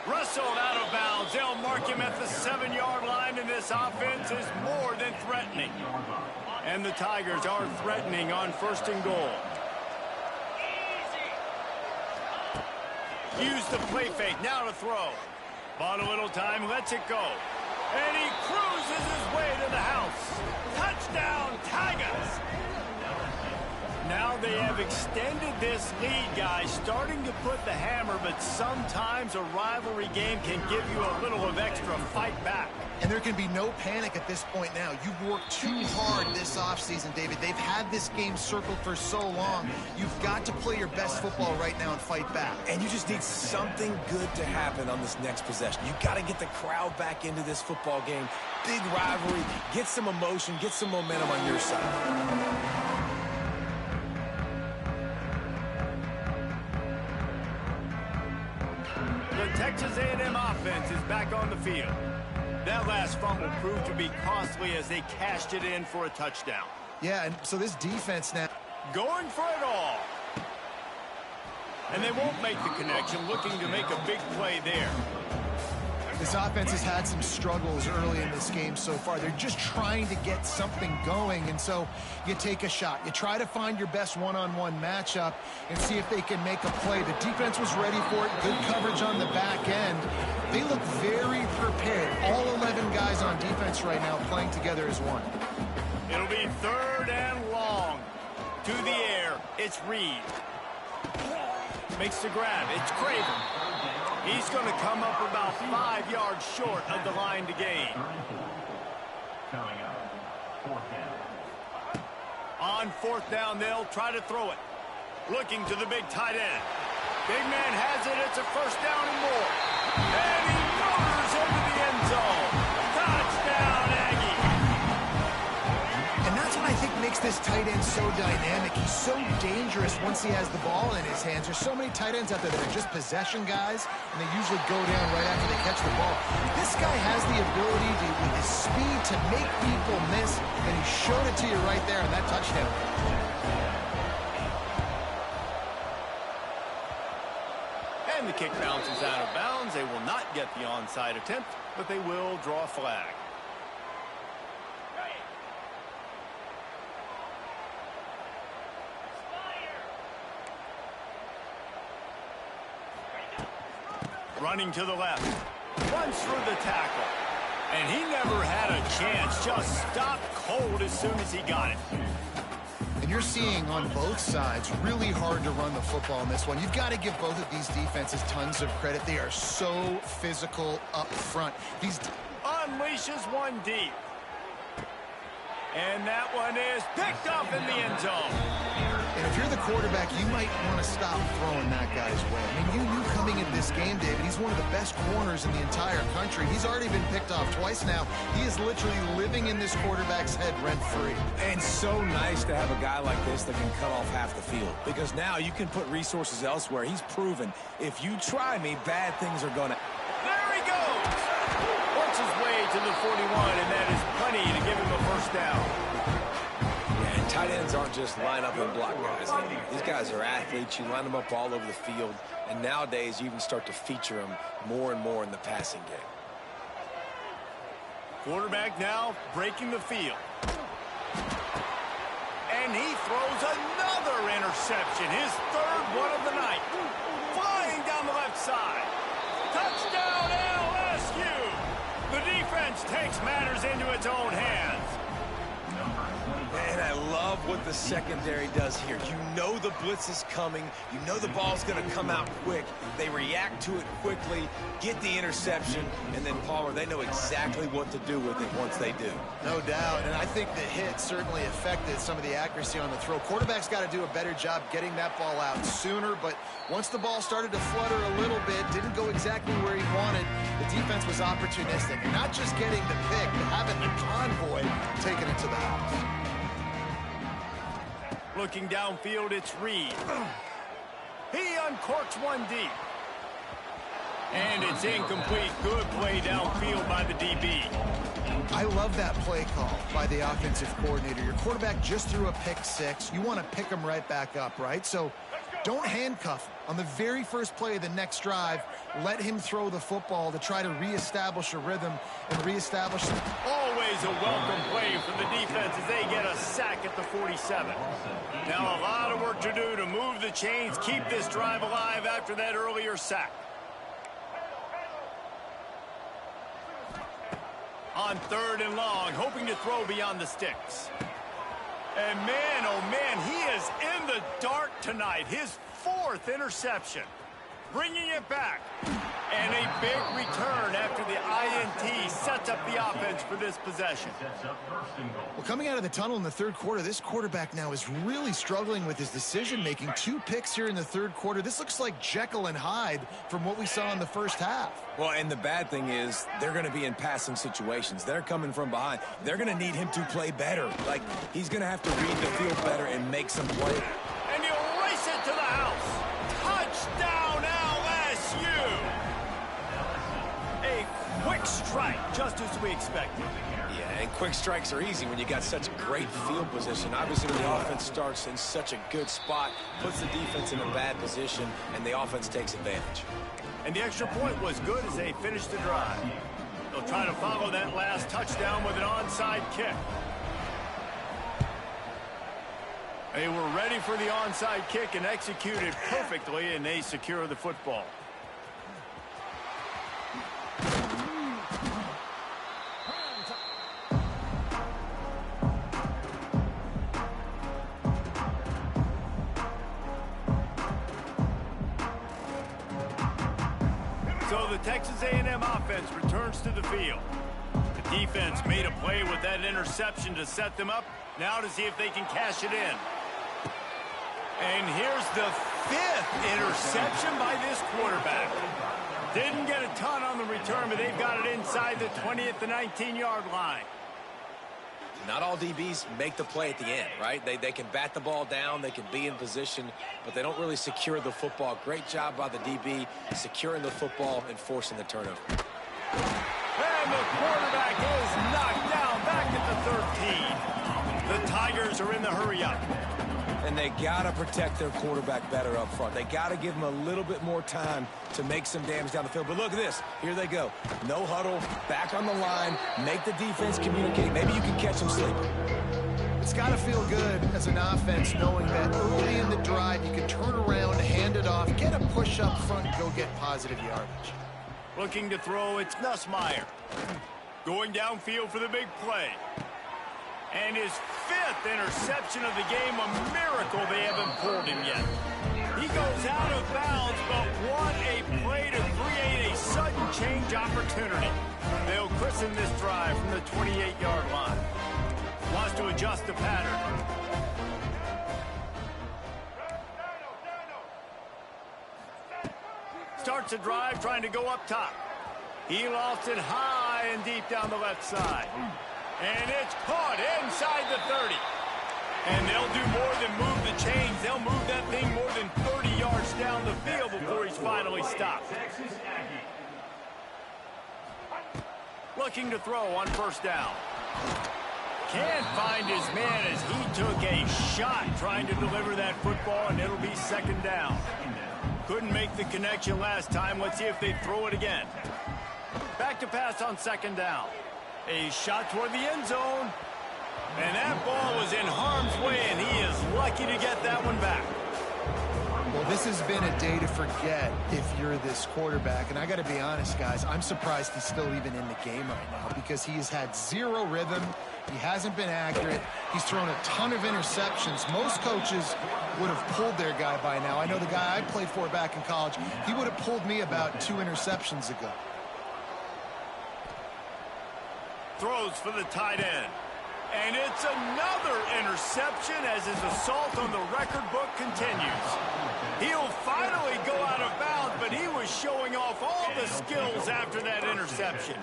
Rustled out of bounds. They'll mark him at the 7-yard line, and this offense is more than threatening. And the Tigers are threatening on 1st and goal. Use the play fake. Now to throw. Bought a little time. Lets it go. And he cruises his way to the house. Touchdown, Tigers. Now they have extended this lead, guys, starting to put the hammer, but sometimes a rivalry game can give you a little of extra fight back. And there can be no panic at this point now. You've worked too hard this offseason, David. They've had this game circled for so long. You've got to play your best football right now and fight back. And you just need something good to happen on this next possession. You got to get the crowd back into this football game. Big rivalry. Get some emotion. Get some momentum on your side. The Texas A&M offense is back on the field. That last fumble proved to be costly as they cashed it in for a touchdown. Yeah, and so this defense now going for it all. And they won't make the connection, looking to make a big play there. This offense has had some struggles early in this game so far. They're just trying to get something going, and so you take a shot. You try to find your best one-on-one matchup and see if they can make a play. The defense was ready for it. Good coverage on the back end. They look very prepared. All 11 guys on defense right now playing together as one. It'll be 3rd and long. To the air, it's Reed. Makes the grab. It's Craven. He's going to come up about 5 yards short of the line to gain. Coming up, 4th down. On 4th down, they'll try to throw it. Looking to the big tight end. Big man has it. It's a 1st down and more. And he motors into the end zone. Touchdown, Aggie. And that's what I think makes this tight end so dynamic. He's so dangerous once he has the ball in his hands. There's so many tight ends out there that are just possession guys, and they usually go down right after they catch the ball. This guy has the ability to, with his speed, to make people miss, and he showed it to you right there on that touchdown. And the kick bounces out of bounds. They will not get the onside attempt, but they will draw a flag. Running to the left. Runs through the tackle. And he never had a chance. Just stopped cold as soon as he got it. And you're seeing on both sides really hard to run the football in this one. You've got to give both of these defenses tons of credit. They are so physical up front. These unleashes one deep. And that one is picked up in the end zone. And if you're the quarterback, you might want to stop throwing that guy's way. I mean, you knew coming into this game, David, he's one of the best corners in the entire country. He's already been picked off twice now. He is literally living in this quarterback's head rent-free. And so nice to have a guy like this that can cut off half the field. Because now you can put resources elsewhere. He's proven, if you try me, bad things are going to... There he goes! Works his way to the 41, and that is plenty to give him a 1st down. Yeah, and tight ends aren't just line up and block guys. These guys are athletes. You line them up all over the field. And nowadays, you even start to feature them more and more in the passing game. Quarterback now breaking the field. And he throws another interception, his 3rd one of the night. Flying down the left side. Touchdown, LSU! The defense takes matters into its own hands. Number 20. And I love what the secondary does here. You know the blitz is coming. You know the ball's going to come out quick. They react to it quickly, get the interception, and then, Palmer, they know exactly what to do with it once they do. No doubt, and I think the hit certainly affected some of the accuracy on the throw. Quarterback's got to do a better job getting that ball out sooner, but once the ball started to flutter a little bit, didn't go exactly where he wanted, the defense was opportunistic. And not just getting the pick, but having the convoy taking it to the house. Looking downfield, it's Reed. He uncorks one deep. And it's incomplete. Good play downfield by the DB. I love that play call by the offensive coordinator. Your quarterback just threw a pick six. You want to pick him right back up, right? So don't handcuff him. On the very first play of the next drive, let him throw the football to try to reestablish a rhythm and reestablish. Always a welcome play for the defense as they get a sack at the 47. Now a lot of work to do to move the chains, keep this drive alive after that earlier sack. On 3rd and long, hoping to throw beyond the sticks. And man, oh man, he is in the dark tonight. His 4th interception. Bringing it back. And a big return after the INT sets up the offense for this possession. Well, coming out of the tunnel in the 3rd quarter, this quarterback now is really struggling with his decision-making. 2 picks here in the 3rd quarter. This looks like Jekyll and Hyde from what we saw in the first half. Well, and the bad thing is they're going to be in passing situations. They're coming from behind. They're going to need him to play better. Like, he's going to have to read the field better and make some plays. And he'll race it to the house. Touchdown, LSU. A quick strike, just as we expected. Yeah, and quick strikes are easy when you got such great field position. Obviously, when the offense starts in such a good spot, puts the defense in a bad position, and the offense takes advantage. And the extra point was good as they finished the drive. They'll try to follow that last touchdown with an onside kick. They were ready for the onside kick and executed perfectly, and they secure the football. So the Texas A&M offense returns to the field. The defense made a play with that interception to set them up. Now to see if they can cash it in. And here's the 5th interception by this quarterback. Didn't get a ton on the return, but they've got it inside the 20 at the 19-yard line. Not all DBs make the play at the end, right? They can bat the ball down, they can be in position, but they don't really secure the football. Great job by the DB securing the football and forcing the turnover. And the quarterback is knocked down back at the 13. The Tigers are in the hurry-up. And they got to protect their quarterback better up front. They got to give him a little bit more time to make some damage down the field. But look at this. Here they go. No huddle, back on the line, make the defense communicate. Maybe you can catch them sleeping. It's got to feel good as an offense knowing that early in the drive you can turn around, hand it off, get a push up front, and go get positive yardage. Looking to throw, it's Nussmeier. Going downfield for the big play. And his 5th interception of the game, a miracle they haven't pulled him yet. He goes out of bounds, but what a play to create a sudden change opportunity. They'll christen this drive from the 28-yard line. Wants to adjust the pattern. Starts a drive trying to go up top. He lofts it high and deep down the left side. And it's caught inside the 30. And they'll do more than move the chains. They'll move that thing more than 30 yards down the field before he's finally stopped. Looking to throw on 1st down. Can't find his man as he took a shot trying to deliver that football, and it'll be 2nd down. Couldn't make the connection last time. Let's see if they throw it again. Back to pass on 2nd down. A shot toward the end zone. And that ball was in harm's way, and he is lucky to get that one back. Well, this has been a day to forget if you're this quarterback. And I got to be honest, guys, I'm surprised he's still even in the game right now because he has had zero rhythm. He hasn't been accurate. He's thrown a ton of interceptions. Most coaches would have pulled their guy by now. I know the guy I played for back in college, he would have pulled me about 2 interceptions ago. Throws for the tight end. And it's another interception as his assault on the record book continues. He'll finally go out of bounds, but he was showing off all the skills after that interception.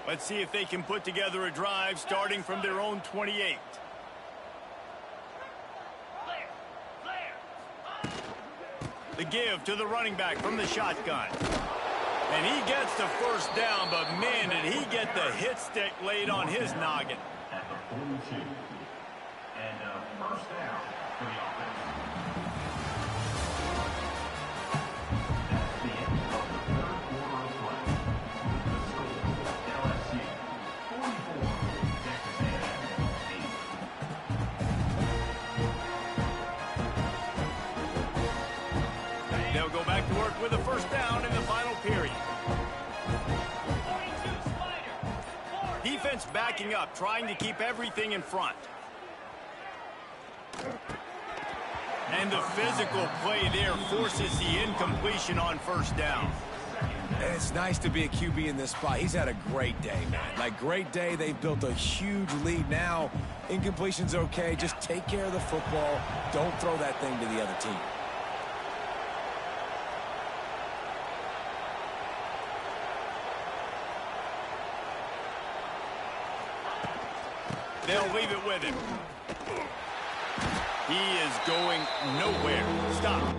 Let's see if they can put together a drive starting from their own 28. The give to the running back from the shotgun. And he gets the first down, but man, did he get the hit stick laid on his noggin. At the 42. And first down for the offense. That's the end of the third quarter of play. The score, LSU 44, Texas A&M 8. They'll go back to work with a first down in the final period. Defense backing up, trying to keep everything in front. And the physical play there forces the incompletion on first down. And it's nice to be a QB in this spot. He's had a great day, man. Like, great day. They've built a huge lead now. Incompletion's okay. Just take care of the football. Don't throw that thing to the other team. They'll leave it with him. He is going nowhere. Stop.